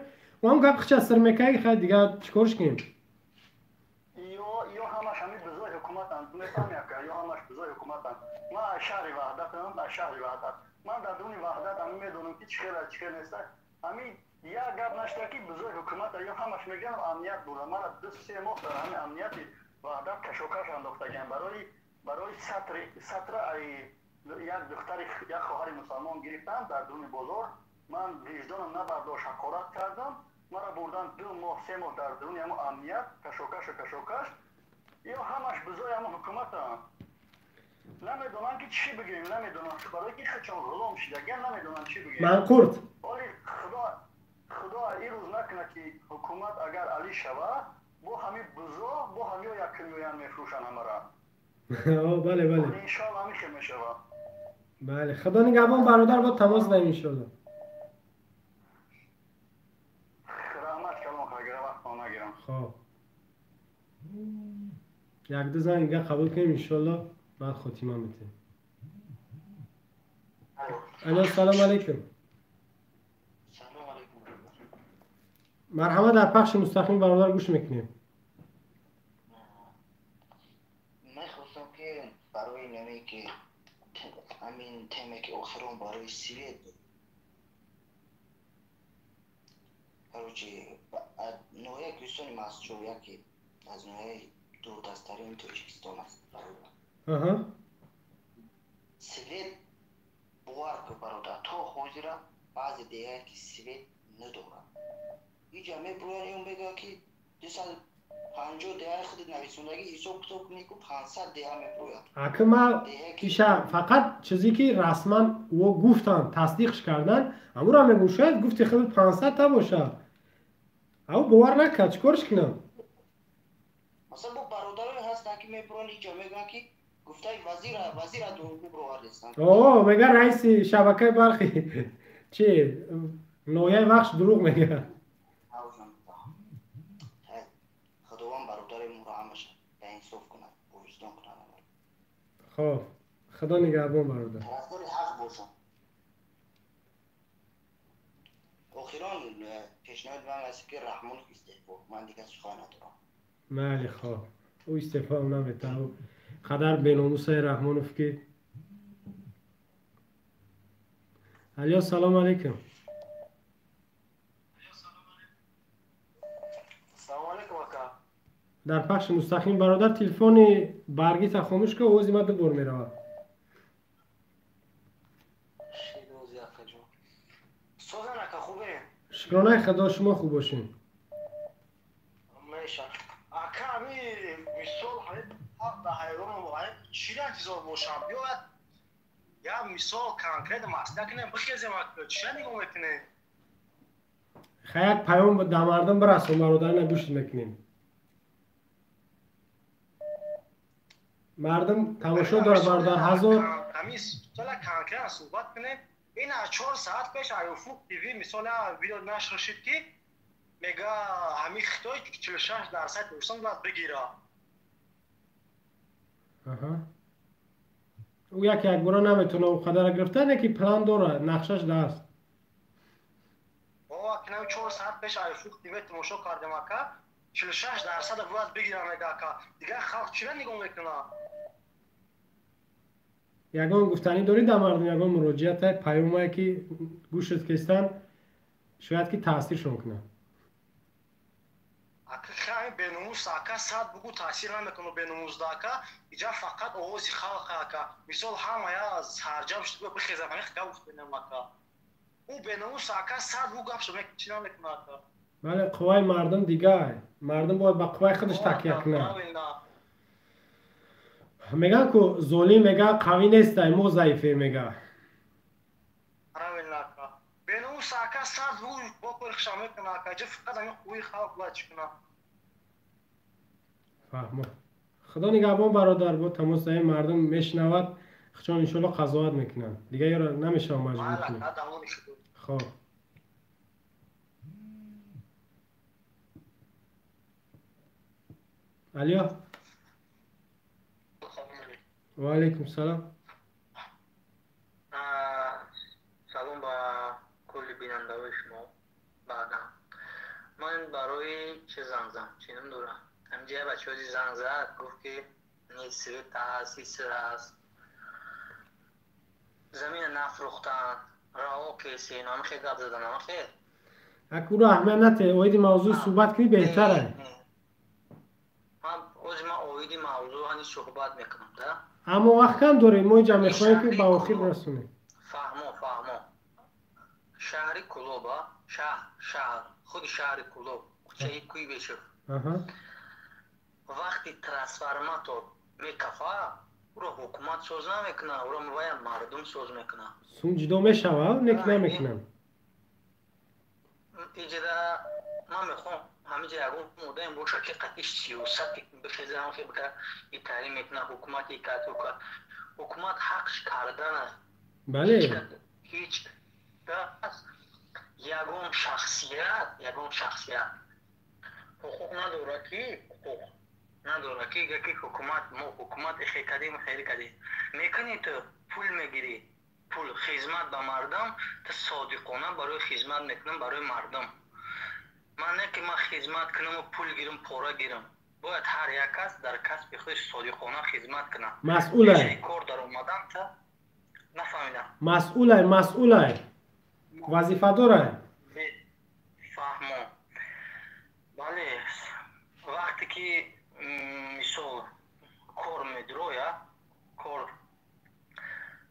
ва ҳамон гап хича сир мекаи хай дига чикорш кунем? ё ҳамаш ҳамин бизои ҳукуматанд. нефаҳм яка ё ҳамаш бизои ҳукуматанд. ман аз шаҳри ваҳдатам, аз шаҳри ваҳдат. ман дар дуни ваҳдат ҳамин медонам ки чӣ хела чӣ хел неста. ҳамин як гап нашуда ки бизои ҳукумат ё ҳамаш мегӯям амният бурда. ман 2-3 моҳ дар ҳамин амнияти ваҳдат кашокаш андохтагиам барои сатра як духтари як хоҳари мусалмон гирифтам дар дуни бозор. ман виҷдонам набардошт, ҳақорат кардам. мара бурдан 2 моҳ 3 моҳ дар дуни ҳамон амният кашокаш ё ҳамаш бизои ҳамон ҳукуматанд. намедонам ки чӣ бигӯем, намедонам барои ки хачон ғулом шидагиам, намедонам чӣ бигӯем. манқурт оли худо ин рӯз накуна ки ҳукумат агар алӣ шава бо ҳамин бузо бо ҳамиё як миллион мефурӯшанд ҳамара. бале бале иншоалло ҳамин хел мешава. бале худо нигаҳбон бародар бо тамос дорем иншоалло. раҳмат калом агар вақтон нагирам. хоб як ду занг дига қабул кунем иншоалло баъд хотима метем. ало салом алейкум. салом алейкум. марҳамат, дар пахши мустақим бародар гӯш мекунем. мехостам ки барои наме ки ҳамин теме ки охирон барои свет ҳарчи ноҳияи кӯҳистони масҷӯ яке аз ноҳияи дурдастарини тоҷикистон аст. свет бовар кӯ бародар то ҳозира баъзе дега ки свет надорад. инҷа мебурад ё мегӯяд ки 250 дегаи худи нависондаги ҳисоб китоб кунӣ ки 500 дега мебурад. акма иша фақат чизе ки расман во гуфтанд тасдиқш кардан амура мегӯ шояд гуфти худ 500 та боша. ав бовар накард чикорш кунам? масалан бо бародарои ҳастанд ки мебуранд инҷа мегӯянд ки гуфтаи вазира дурӯғ овардестанд. о мега раиси шабакаи барқи чи ноҳияи вахш дурӯғ мегӯяд. худованд бародари моро ҳамаша баинсоф кунад, бовиҷдон кунад. хоб худо нигаҳбон бародар. тарафдори ҳақ бошанд. охирон пешниҳод ман аст ки Раҳмонов истеъфо. ман дигар сухан надорам. майли хоб ӯ истеъфоам наметавон қадар беномусаи Раҳмонов ки. алё салом алейкум. салом алейкум ака. дар пахши мустақим бародар телефони баргита хомӯш кун, овози ма дубор меравад. шидози акаҷон. созан ака хубе? шукронаи худо, шумо хуб бошед. меша ака ми мисол ҳақ да ҳайрон чира интизор бошам биёяд як мисол конкрет масъала кунем бихезем ака чия нигоҳ мекунем? хай як паём да мардум бирасон бародарина гӯш мекунем. мардум тамошо дорад бародар ҳазор ҳамин сола конкрет суҳбат кунем. ин аз 4 соат пеш аюфук тв мисол видео нашр шид ки мега ҳамин Хитой 46% Тоҷикистон бояд бигира. ӯ як бора наметуна ӯ қадара гирифта, не ки план дора, нақшаш даст. бова кинаи 4 соат пеш аюфук тв тамошо кардем ака 46% бояд бигира мега ака. дигар халқ чира нигоҳ мекуна? ягон гуфтанӣ дорид дар мардум, ягон муроҷиате паёмае ки гӯшат кестан шояд ки таъсиршон кунад? ака همین بنوموس که صد بگو تاثیر نمیکنه بنوموس که اینجا فقط آوازی خلق که مثال همه از سرجم شده بخیزم همین خیلی گفت نمیکنه او بنوموس که صد بگو گفت شما چی نمیکنه که بله قوای مردم دیگه مردم باید با قوای خودش تکیه کنه میگن که زولی میگه قوی نیست مو ضعیفه میگه بنوموس که صد بگو با پرخش میکنه که فقط همین خوی خلق باید چی کنه فهمم خدا نگهبان برادر با تماس این مردم میشنود چون انشالله قضاوت میکنن دیگه یارو نمیشه مجبور کنیم خب علیا و علیکم سلام سلام با کل بیننده های شما بعدا من برای چه زنگ زدم چی نمیدونم همینجا بچه ها زنگ زد گفت که سویت هست ایسر هست زمین نفروختن راه کسی اینا هم خیلی گپ زدن هم خیلی اکو رو اهمیت اوید موضوع صحبت کنی بهتره من اوید موضوع هنی صحبت میکنم ده اما وقت کم داریم ما اینجا میخوایم که با آخر برسونیم فهمو شهری کلوبا شهر خود شهر کلوب چه کوی بشه وقتی ترانسفورماتور میکفه او را حکومت سوز نمیکنه او را باید مردم سوز میکنه سون جدا میشوه نک نمیکنن اینجا من میخوام همینجا یکون موده این باشه که قطعش سیاست بخیزه هم که بکر این تعلیم میکنه حکومت این کتو که حکومت حقش کردنه بله هیچ دست یکون شخصیت حقوق نداره که یکی حکومت خیلی کردیم میکنی تو پول میگیری پول خدمت به مردم تو صادقانه برای خدمت میکنم برای مردم من نه که من خدمت کنم و پول گیرم پورا گیرم باید هر یک کس در کسب خودش صادقانه خدمت کنه مسئوله کار در اومدم تا نفهمیدم مسئوله وظیفه داره فهمم بله وقتی که مثال کار میدرویا کار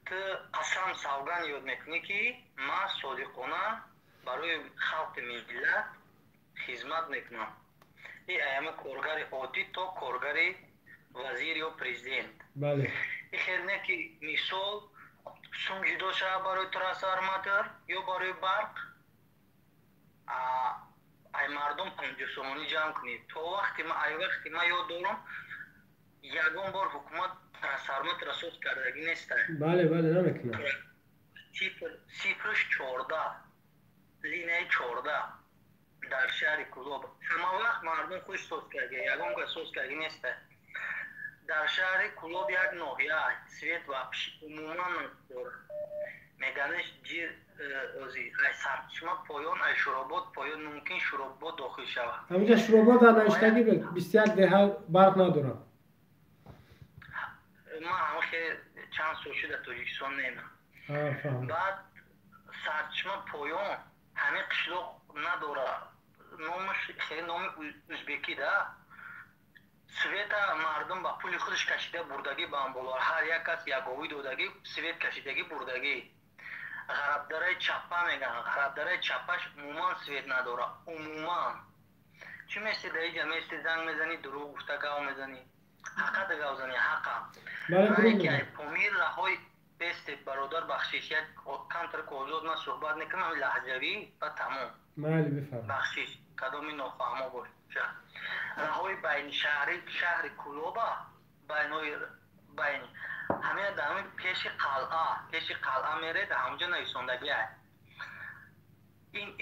تو قسم سوگن یاد میکنی که من صادقانه برای خلق ملت خدمت میکنم این ایام کارگر عادی تا کارگر وزیر یا پرزیدنت بله این خیلی نه که مثال سوم جدا شد برای ترانسفورماتور یا برای برق ای مردم 50 سومانی جمع کنید تو وقتی ما یاد دارم یکون بار حکومت ترانسفورماتور را سوز کردگی نیست بله نمیکنه صفرش 14 لینه 14 در شهر کلوب همه وقت مردم خوش سوز کرده یکون که سوز کردگی نیست در شهر کلوب یک ناحیه سویت و عموما داره میگنش جیر اوزی ای سرچشمه پایان ای شرابات پایان ممکن شرابات داخل شود همینجا شرابات در نوشتگی 21 دهه برق ندارم ما همه خیلی چند سال شده تاجیکستان نیمم بعد سرچشمه پایان همه قشلاق نداره نامش خیلی نام ازبکی ده سویت مردم با پول خودش کشیده بردگی به امبولار هر یک کس یکاوی دودگی سویت کشیدگی بردگی غربداره چپه میگن غربداره چپش عموما سویت نداره عموما چی میستی در اینجا میستی زنگ میزنی دروغ گفته گاو میزنی حقا ده گاو زنی حقا رایی که پامیر رهای بست برادر بخشیش یک کانتر کوزود من صحبت نکنم لحجوی و تمام بخشیش کدامی نافهمه باشه رهای بین شهر کلوبا بین همه دامه پیش قلعه میره در همونجا نویسندگی هست این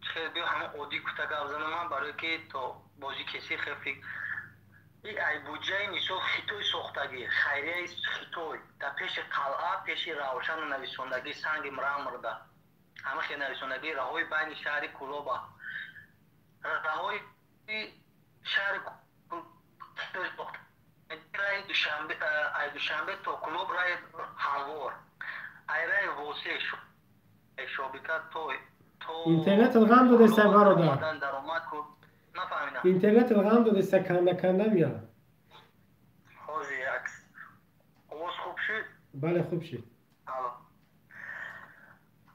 خیلی همه عادی کتا گفزن من برای که تا بازی کسی خیلی این ای بودجه مثال خیتوی ساختگی خیریه خیتوی در پیش قلعه پیش روشن نویسندگی سنگ مرده همه خیلی نویسندگی راهوی بین شهر کلوبا راهوی شهر کلوبا رای دوشنبه تا کلوب رای هموار ای رای واسه شابکت تو اینترنت الغام داده سه برادر درآمد کو نفهمیدم. اینترنت الغام داده سکنده کنده میاد. خوزی عکس آواز خوب شد؟ بله خوب شد. حالا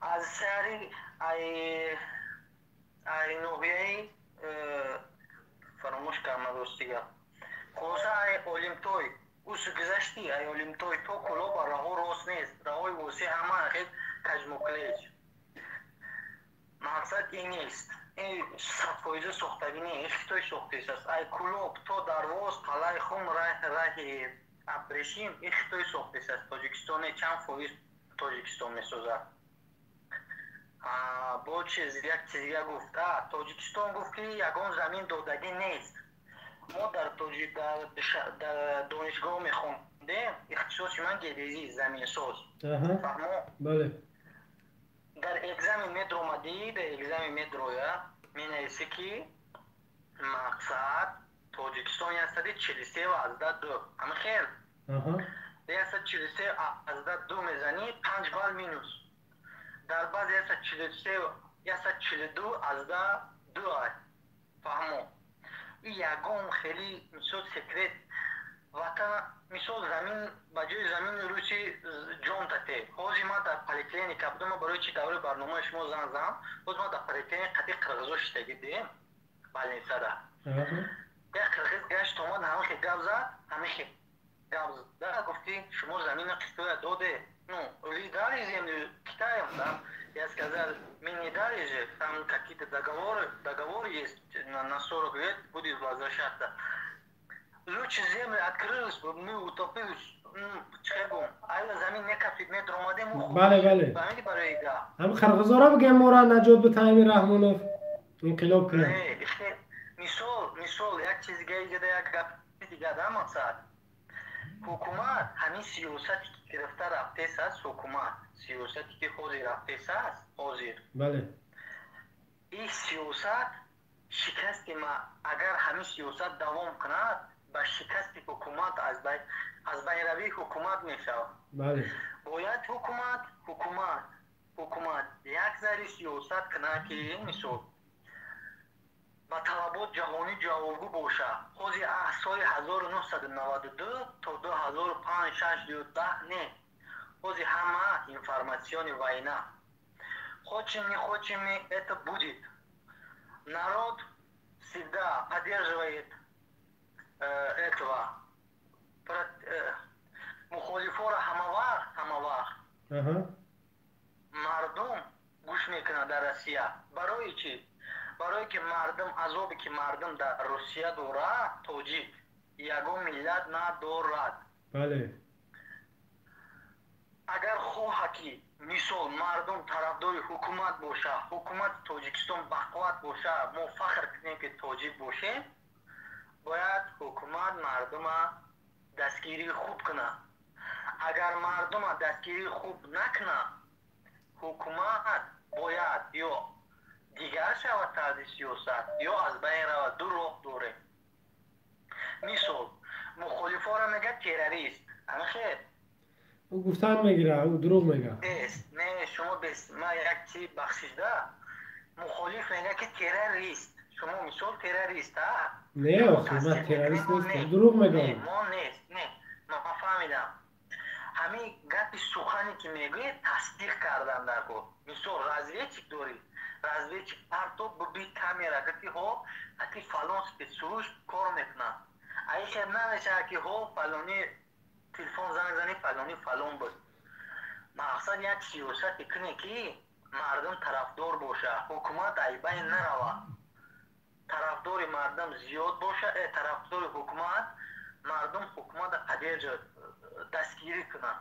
از سری ای نوبیایی فراموش کردم دوستیگه خلاصه ای اولیمتوی اوس گذشتی ای اولیمتوی تو کلوب راهو روز نیست راهوی وسی همه خیلی کجموکلیج مقصد این نیست این صفایزه سختگی نیست توی سختیست است ای کلوب تو در روز قلعه خون راه ابریشیم این توی سختیست است تاجیکستان چند فویز تاجیکستان میسوزه با چیز یک چیزیه گفت تاجیکستان گفت که یگان زمین دادگی نیست ما در دانشگاه میخوندیم اختصاص من گریزی زمین ساز فهمو؟ بله در اگزامی متر اومدی در اگزامی مترویا می نویسی که مقصد تاجیکستان هستدی 43 و از ده دو همه خیر دیسته 43 از ده دو میزنی 5 بال مینوس در بعد یسته 43 یسته 42 از ده دو های فهمو این یکم خیلی مثل سکرت وقتا مثل زمین بجای زمین روی جون تته خوزی ما در پلیتلین کبدو برای چی دوره برنامه شما زنزم خوز ما در پلیتلین قطعی قرغزو شتگی دیم بله سده یک قرغز گشت اومد همه خیلی گب زد همه خیلی گب زد گفتی شما زمین قطعی داده نو اولی داری زمین کتایم دم я сказал, мы не дали же, там какие-то договоры есть, на 40 лет будет возвращаться. Лучше земля открылась, мы утопились, чего? А я замин не кафит метр омаде мы بله فهمیدی برای ایگا هم خرغزارا بگم مورا نجات به تایمی رحمانوف انقلاب کنه نه مثال یک چیزگه ایگه یک گفت دیگه ده مقصد حکومت همین سیاستی که گرفته رفته است حکومت سیاستی که خودی رفته است حاضر بله این سیاست شکستی ما اگر همین سیاست دوام کند با شکست حکومت از بین روی حکومت می شود بله باید حکومت یک ذره سیاست کنه که مثال با طلبات جهانی جوابگو باشه خوزی احسای 1992 تا 2005 6 10 نه خوزی همه інформационі война хочем не хочем это будет народ всегда поддерживает этого мухолифора хамавар мардум гӯш мекунад дар Россия барои чӣ برای که مردم عذابی که مردم در روسیه دارد توجیه یگان ملت ندارد بله اگر خواه که مثال مردم طرفدار حکومت باشه حکومت تاجیکستان بقوت باشه ما فخر کنیم که تاجیک باشه باید حکومت مردم دستگیری خوب کنه اگر مردم دستگیری خوب نکنه حکومت باید یا دیگر شود طرز سیاست یا از بین رود دو راه داره مثال مخالفا را میگه تروریست اما خیر او گفتن میگیره او دروغ میگه نه شما بس ما یک چی بخشیده مخالف میگه که تروریست شما مثال تروریست ها نه آخه من تروریست نیستم دروغ میگم ما نیست نه ما فهمیدم همین گپ سخنی که میگه تصدیق کردن در خود مثال разведчик داری разведчик партов буби камера гати ҳо ати фалон спецслужб кор мекунад ай хеб навеша ки ҳо фалони телефон занг зани фалон буд мақсад як сиёсате куне ки мардум тарафдор боша ҳукумат ай байн нарава тарафдори мардум зиёд боша тарафдори ҳукумат мардум ҳукумата падержад дастгирӣ кунад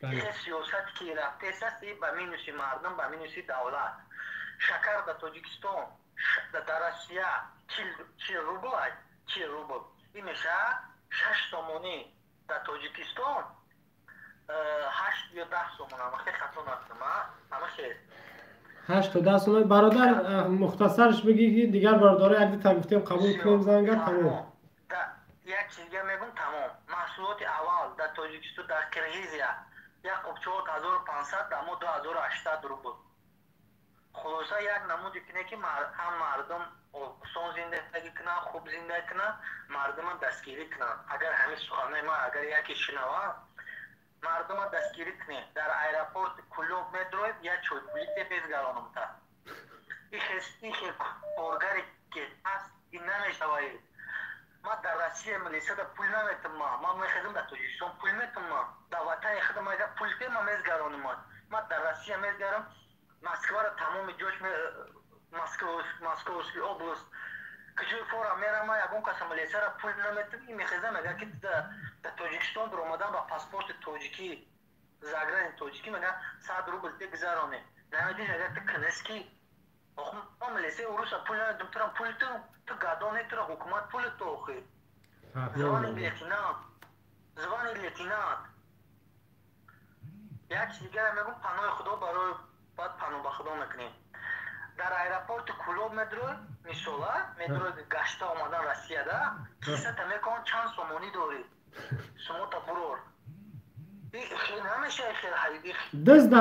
این سیاستی که رفتهست است به مینوسی مردم به مینوسی دولت شکر در تاجیکستان در روسیه 40 روبل این میشه 6 تومانی در تاجیکستان 8 یا 10 تومان اما خیلی خطا نکنم اما خیلی 8 تا 10 تومان برادر مختصرش بگی که دیگر برادر یک تا گفتیم قبول کنیم زنگر تمام یک چیزی میگم تمام محصولات اول در تاجیکستان در کرغیزیا یک قبچه 1500 اما 2800 روبل خلاصه یک نمودی کنه که هم مردم آسان زندگی کنن، خوب زندگی کنن، مردم دستگیری کنن. اگر همین سخنای ما اگر یکی شنوه مردم دستگیری کنه در ایرپورت کلوب مترو یا چوی پلیتی بزگرانم تا این کارگری که هست این نمیشوید. ما در روسیه ملیسه در پول نمیتم ما میخیدم در توجیستان پول میتم ما در وطن خودم اگر پول تیم ما میزگرانم ما در روسیه میزگرم مسکو را تمام جوش مسکووسکی область کجور فورا میرم ما یکون کس ملیسه را پول نمیتم این میخیدم اگر که در توجیستان در اومدن با پاسپورت توجیکی زاگران توجیکی میگه 100 روبل بگذارونه نمیدین اگر تو کنسکی ما ملیسه روسا پول ندم ترم پول تو گادانه تر حکومت پول تو اخی زبان لیتینات یک چیز دیگر میگم پناه خدا برای باید پناه با خدا میکنیم در ایرپورت کلوب مترو میشولا مترو گشته آمدن روسیه ده کیسه تا میکن چند سومونی داری شما تا برور خیلی نمیشه خیلی حیدی دزد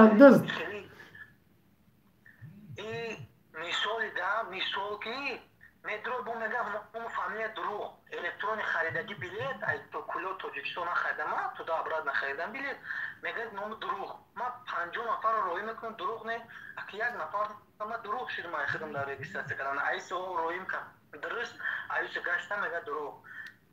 این مثال ده مثال که مترو بو میگه اون فامیل درو الکترونی خریدگی بلیت ای تو کلو توجیکستان خریدم تو دا ابراد نخریدم بلیت میگه نام دروغ ما 50 نفر رو روی میکنم دروغ نه اگه یک نفر ما دروغ شد ما خودم در رجیستر کردن ایسو روی میکنم درست ایسو گشتم میگه دروغ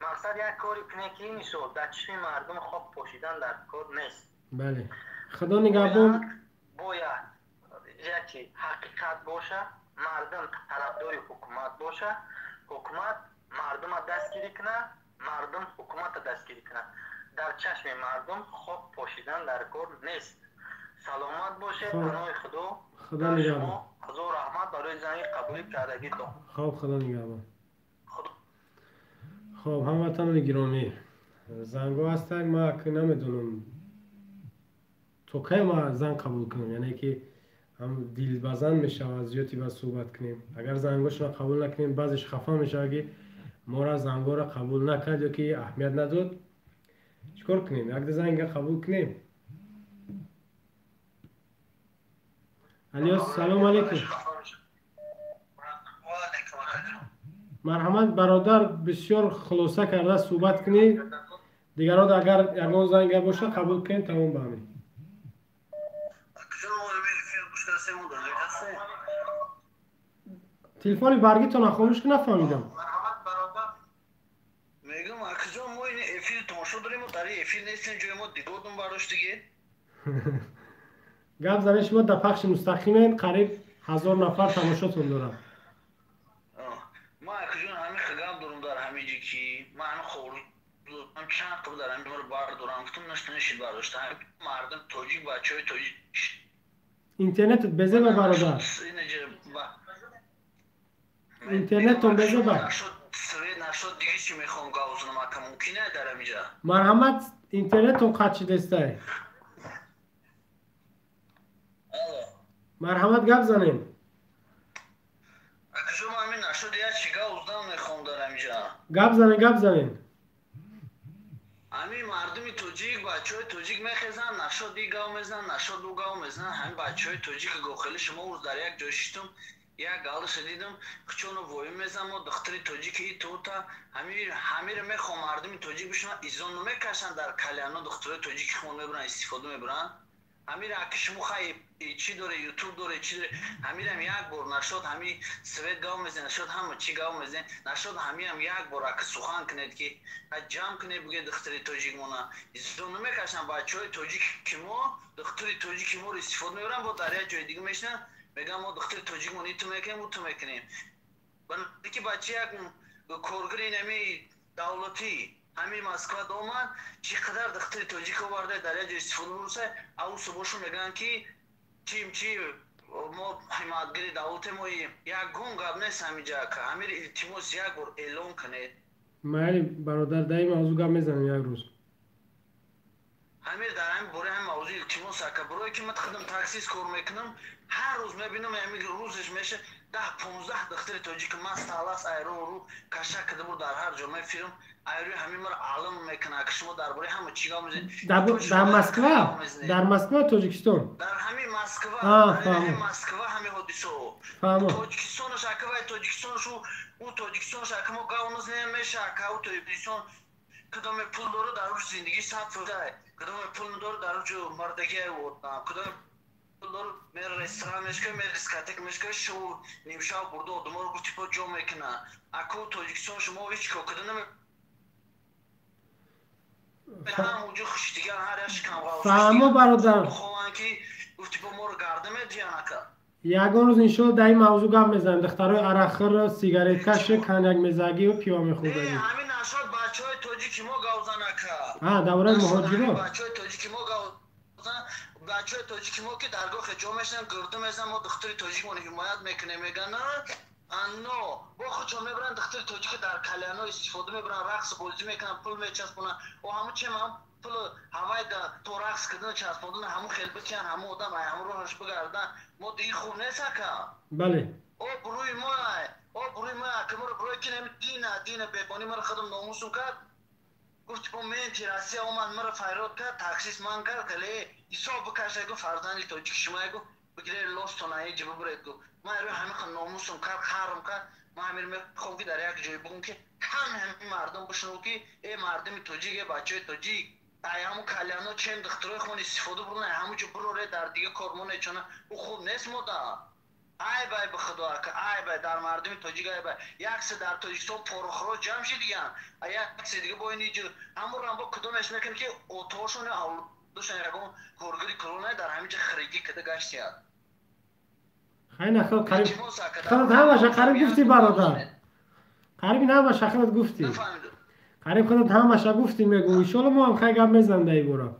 مقصد یک کاری کنه که این مثال در چشم مردم خواب پوشیدن در کار نیست. بله خدا نگهبان باید یکی حقیقت باشه مردم طرفدار حکومت باشه حکومت مردم دستگیری کنه مردم حکومت دستگیری کنه در چشم مردم خواب پوشیدن در کار نیست. سلامت باشه پناه خدا نگهبان حضور رحمت برای زنگ قبولی کردگی تو خوب خدا نگهبان خب هموطنان گرامی زنگو هست ما که نمیدونم تو که ما زنگ قبول کنم یعنی که هم دیل بزن میشه و زیادی باید صحبت کنیم اگر زنگوش را قبول نکنیم بعضش خفا میشه اگه ما را زنگو را قبول نکرد یا که اهمیت نداد چیکار کنیم یک زنگ قبول کنیم. الیاس سلام علیکم. مرحمت برادر بسیار خلاصه کرده صحبت کنید دیگران اگر یگان زنگ باشه قبول کنید تمام بامید. تلفن برگی تو خاموش که نفهمیدم. میگم اکجان ما این افیر تماشا داریم و در افیر نیستیم جای ما دیگردون براش دیگه. گپ زنه شما در پخش مستقیم قریب 1000 نفر تماشاتون دارم. ما اکجان همین خگام دارم در همینجی که ما همین خورو هم چند قبل در همین رو بار دارم گفتم نشتنشید برداشته مردم توجیه بچه های توجیه اینترنتت بزه با برادر اینترنتتون بزه با نشد دیگه چی میخوام گاوزنم اکا ممکنه در همینجا مرحمت اینترنتتون قد دسته مرحمت گپ زنیم اکا شما همین نشد یه چی گاوزنم میخوام در همینجا گپ زنیم همین مردمی توجیک بچه های توجیک میخیزن نشد دی گاو میزن نشد دو گاو میزن همین بچه های توجیک گوخلی شما روز در یک جای شیدم یک گال شدیدم خچونو وای میزن و دختری توجیکی تو تا همین رو میخوام مردمی توجیک بشن ایزون نمیکشن در کلیانا دختری توجیک خون میبرن استفاده میبرن همین را که شما خواهی چی داره یوتیوب داره چی داره همین هم یک بار نشد همین سویت گاو میزن نشد همه چی گاو میزن نشد همین هم یک بار که سخن کنید که جمع کنید بگه دختری توجیک مونا ایزون نمیکشن بچه های توجیک که ما دختری توجیک ما رو استفاده میبرن با در یک جای دیگه میشنن میگم ما دختر توجیک مونی تو میکنیم و تو میکنیم بنده که بچه یک کارگری نمی دولتی همین مسکو دومن چقدر دختر توجیک آورده در یک استفاده برسه او صبحشون میگن که چی ما حمایتگری دولت ماییم یک گون گاب نیست همینجا که همین التماس یک بار اعلام کنید مالی برادر دایی موضوع گپ میزنم یک روز همین در همین برای هم موضوع التماس که برای که من خودم تاکسی کار میکنم هر روز میبینم همین روزش میشه 10-15 دختر تاجیک من سالس ایران رو کشک کده بود در هر جامعه فیلم ایروی همین مر عالم میکنه که شما درباره همه چیگا میزنید در مسکو در مسکو تاجیکستان در همین مسکو همین مسکو همین حادثه تاجیکستان شکوه تاجیکستان شو او تاجیکستان شکم گاونز نمیشه که او تاجیکستان کدام پول داره در روش زندگی صرف شده کدام پول داره در روش مردگی بود کدام میره رستوران میشه میره دیسکوتک میشه شو نیمشا برده آدما رو گفتی پا جا میکنه اکو تاجیکستان شما هیچ که کده نمی همونجا خوش دیگه هر اش کم غاوش فهمو برادر خوان که گفتی پا ما رو گرده میدیان اکا یگان روز اینشو در این موضوع گم میزنیم دخترهای عرقخور سیگاریت کش کنیک مزاگی و پیوا میخوردن همین نشاد بچه های تاجیکی ما گوزن اکا دوره مهاجرا بچه های تاجیکی ما گوزن بچه های تاجیکی ما که درگاه جا میشنن گرده میزن ما دختری تاجیک ما حمایت میکنه میگن نه انو با خودشون میبرن دختری تاجیک در کلیانو استفاده میبرن رقص بازی میکنن پول میچسبونن و همون چه هم پول هوای تو رقص کردن چسبوندن همون خیلی بچن همون آدم همون روش بگردن ما دیگه خوب نیست که بله او بروی ما که ما رو بروی که دین ببانی ما رو خودم ناموسون کرد گفت با من تراسی اومد مرا فیراد کرد تاکسیس من کرد کلی حساب بکشه گفت فرزندی تاجیک شما گفت بگیره لاستونایی جبه برید گفت من روی همین خود ناموسون کرد خرم کرد ما همین میخوام که در یک جای بگم که همین مردم بشنو که ای مردمی تاجیک بچه تاجیک ای همون کلیانو چند دخترای خون استفاده بردن همون جو برو در دیگه کارمونه چونه او خوب نیست مودا ای بای به خدا که ای بای در مردمی تاجیک ای بای یکسه در تاجیکستان پروخرو جمع شد دیگه یکسه دیگه با اینی جو همون رام با کدومش میکنه که اوتوشون اولوشون یکم کورگری کرونا در همینجا خریدی کده گشتی هست خیلی نخواه قریب همه قریب گفتی برادر قریب همه خودت گفتی قریب خودت همه گفتی میگو ایشالا ما هم خیلی گم میزنده ای برا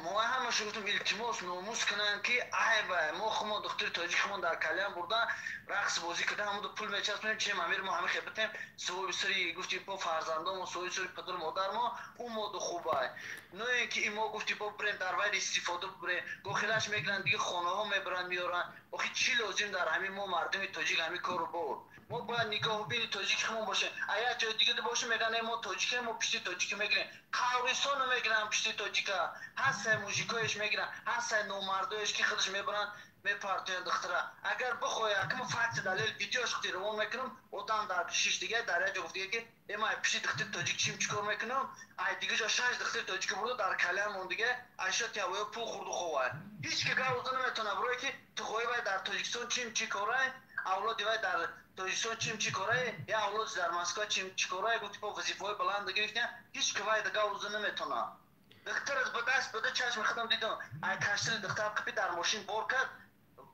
ما همه شگفتم التماس ناموس کنن که ای بای ما خما دختر تاجیک خمان در کلیان بردن رقص بازی کردن همون دو پول میچسبونیم چه امیر ما همه خیبتیم سوی سری گفتی با فرزندان و سوی سری پدر مادر ما اون مود خوبه نه اینکه این ما گفتی با بریم در وید استفاده بریم گو خیلش میگرن دیگه خانه ها میبرن میارن آخی چی لازم در همین ما مردم تاجیک همین کار رو برد ما باید نگاه بینی تاجیک خمون باشه اگر جای دیگه باشه میگن ما تاجیک ما پشتی تاجیک میگیرن کاوریستان رو میگیرن پشتی تاجیک هست موزیکایش میگیرن هست نومردایش که خودش میبرن میپارتین دختره اگر بخوای که ما فقط دلیل ویدیوش خودی رو میکنم اوتان در شش دیگه درجه گفته که اما پشتی دختر تاجیک چیم چیکار میکنم ای دیگه جا 6 دختر تاجیک برده در کلام اون دیگه اشات یا پول خورد خواه هیچ که گاوزن نمیتونه برای که تو خوای در تاجیکستان چیم چی کاره اولاد دیوای در تاجیکستان چیم چی کاره یا اولاد در مسکو چیم چی کاره گفتی با وظیفه‌های بلند گرفتن هیچ که وای گاوزن نمیتونه دختر از بدست بده چشم خودم دیدم ای کاشتل دختر کپی در ماشین بار کرد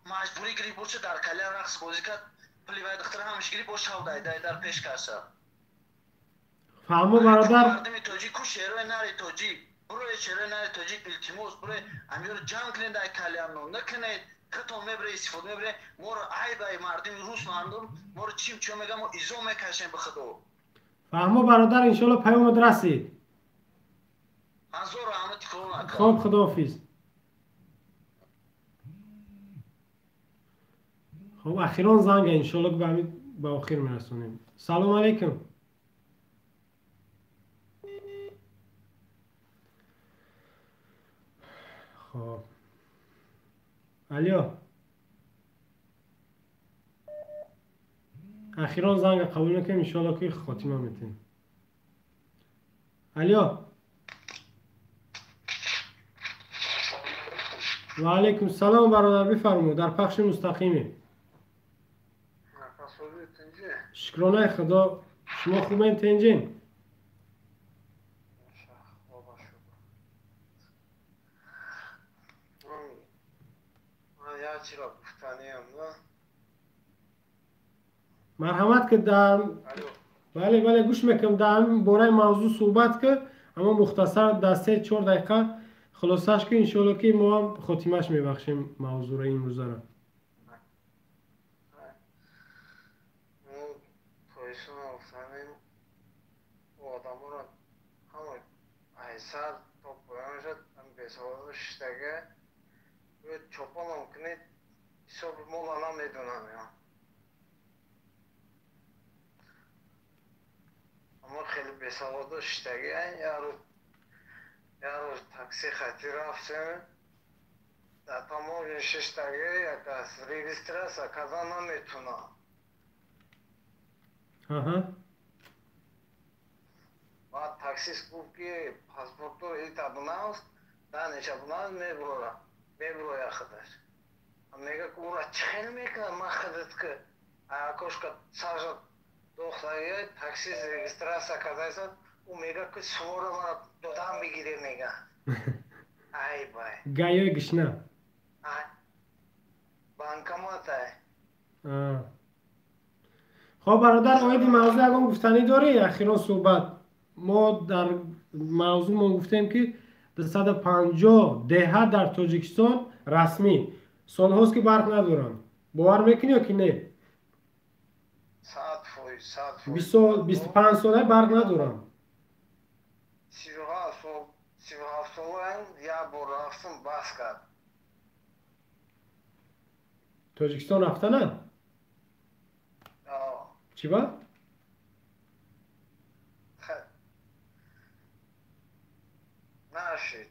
مجبوری گری بوشه در کلیان رقص بازی کرد پلی وای دختر همش گری باش هاو دای در پیش کاسه فهمو برادر مردم تاجیک کو شهر نری تاجیک برو شهر نری تاجیک التماس برو امیر جمع کنید در کلیان نکنید کتون میبره استفاده میبره مور ای بای مردم روس مردم مور چیم چه میگم ما ایزو میکشیم به خدا فهمو برادر ان شاء الله پیامت رسید انظور رحمت کرونا خب خداحافظ خب اخیرا زنگ ان شاء الله به به آخر میرسونیم سلام علیکم خب الو اخیرا زنگ قبول میکنیم ان شاء الله که خاتمه میتیم الو و علیکم السلام برادر بفرمایید در پخش مستقیمی شکرانه خدا شما خوبین تنجین مرحمت که در بله گوش میکنم در همین باره موضوع صحبت که اما مختصر در 3-4 دقیقه خلاصش که انشاءالله که ما هم خاتمش میبخشیم موضوع این روزه را سر تا پایان شد هم بسواد شتگه و چوپان ممکنه حساب مولا نمیدونم یا اما خیلی بسواد داشتگی یارو تاکسی خطی رفتیم در تمام نشستگی یک از ریجستراسا کذا نمیتونم بعد تاکسیست گفت که پاسپورت رو ایتا بناست دانشا بناست میبروی خودش میگه که اون را چخیل میکنه ما خودت که آکوش که سرجا دختریه تاکسیست ریجستراسا کذایسد او میگه که سوار ما دودم بگیره میگه ای بای گایوی گشنه بانکامات خب برادر آیدی موضوع اگه گفتنی داری اخیرا صحبت ما در موضوع ما گفتیم که 250 دهه در تاجیکستان رسمی سال هاست که برق ندارن باور میکنی یا که نه 25 ساله برق ندارن 37 ساله یا بار رفتم بس کرد تاجیکستان رفته نه؟ چی با؟ نشید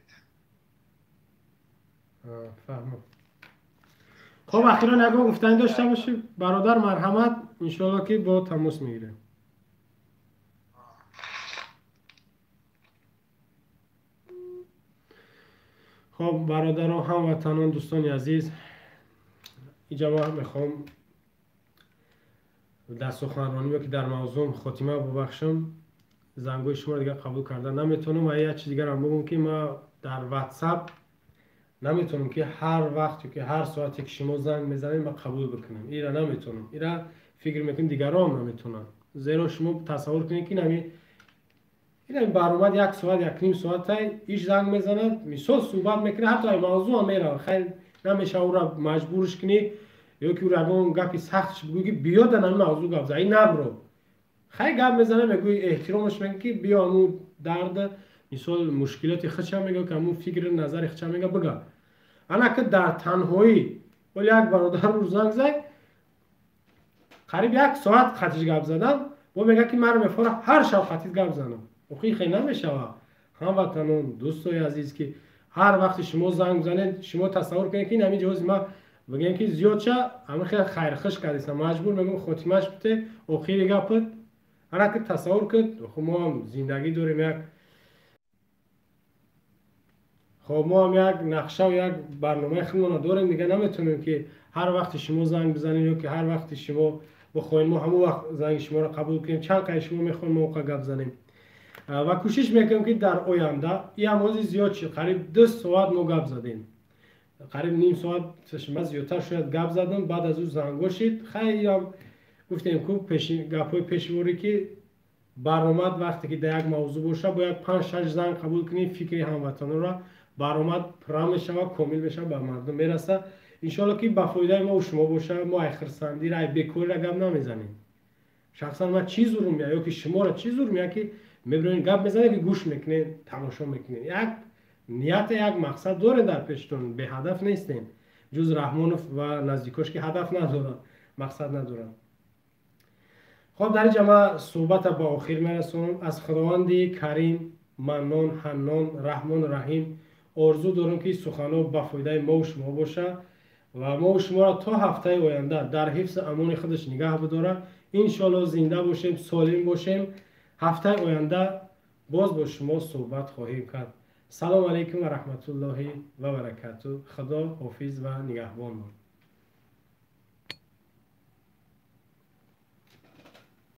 فهمم خب اخیرا نگاه گفتنی داشته باشیم برادر مرحمت انشاءالله که با تماس میگیره خب برادران هموطنان دوستان عزیز اینجا ما میخوام در سخنرانی که در موضوع خاتمه ببخشم زنگوی شما دیگه قبول کردن نمیتونم و یه چیز دیگر هم بگم که ما در واتساپ نمیتونم که هر وقتی که هر ساعتی که شما زنگ میزنید ما قبول بکنم ایرا نمیتونم ایرا فکر میکنم دیگران نمیتونن زیرا شما تصور کنید که این برآمد یک ساعت یک نیم ساعت ایش زنگ میزند مثال صحبت میکنه حتی این موضوع هم میره خیلی نمیشه او را مجبورش کنی یا که او را اون گپی سختش بگوی که بیا در این موضوع گپ زنی نبرو خیلی گپ میزنه میگوی احترامش میگه که بیا امون درد مثال مشکلات خودش میگه که امون فکر نظر خودش میگه بگه انا که در تنهایی ولی یک برادر رو زنگ زد قریب یک ساعت خطیش گپ زدم و میگه که من میفاره هر شب خطیش گپ زنم اوخی خیلی نمیشه هموطنان دوستای عزیز که هر وقت شما زنگ بزنید شما تصور کنید که این همین جواز ما بگیم که زیاد شه اما خیلی خیرخش کردیستم مجبور میگم خاتمهش بده اوخی گپت انا که تصور کرد خب ما هم زندگی داریم یک خب ما هم یک نقشه و یک برنامه خودمون داریم دیگه نمیتونیم که هر وقت شما زنگ بزنید یا که هر وقت شما بخواید ما همون وقت زنگ شما رو قبول کنیم چند که شما میخواید موقع گپ بزنیم و کوشش میکنم که در آینده این امازی زیاد شد قریب 2 ساعت ما گپ زدیم قریب نیم ساعت شما زیادتر شاید گپ زدم بعد از اون زنگ شد خیلی هم گفتیم که گپای پیشوری که برآمد وقتی که در یک موضوع باشه باید 5-6 زنگ قبول کنیم فکر هموطنان را برآمد پرام بشه و کامل بشه به مردم میرسه انشالله که به فایده ما و شما باشه ما خرسندی را بیکاری را گپ نمیزنیم شخصا من چی زور میاد یا که شما را چی زور میاد که میبرین گپ میزنید که گوش میکنید تماشا میکنید یک نیت یک مقصد داره در پیشتون به هدف نیستین جز رحمان و نزدیکاش که هدف ندارن مقصد ندارن خب در اینجا ما صحبت با آخر میرسونم از خداوند کریم منان حنان رحمان رحیم آرزو دارم که سخنان به فایده ما و شما باشه و ما و شما را تا هفته آینده در حفظ امان خودش نگه بداره انشالله زنده باشیم سالم باشیم هفته آینده باز با شما صحبت خواهیم کرد سلام علیکم و رحمت الله و برکاته خدا حافظ و نگهبان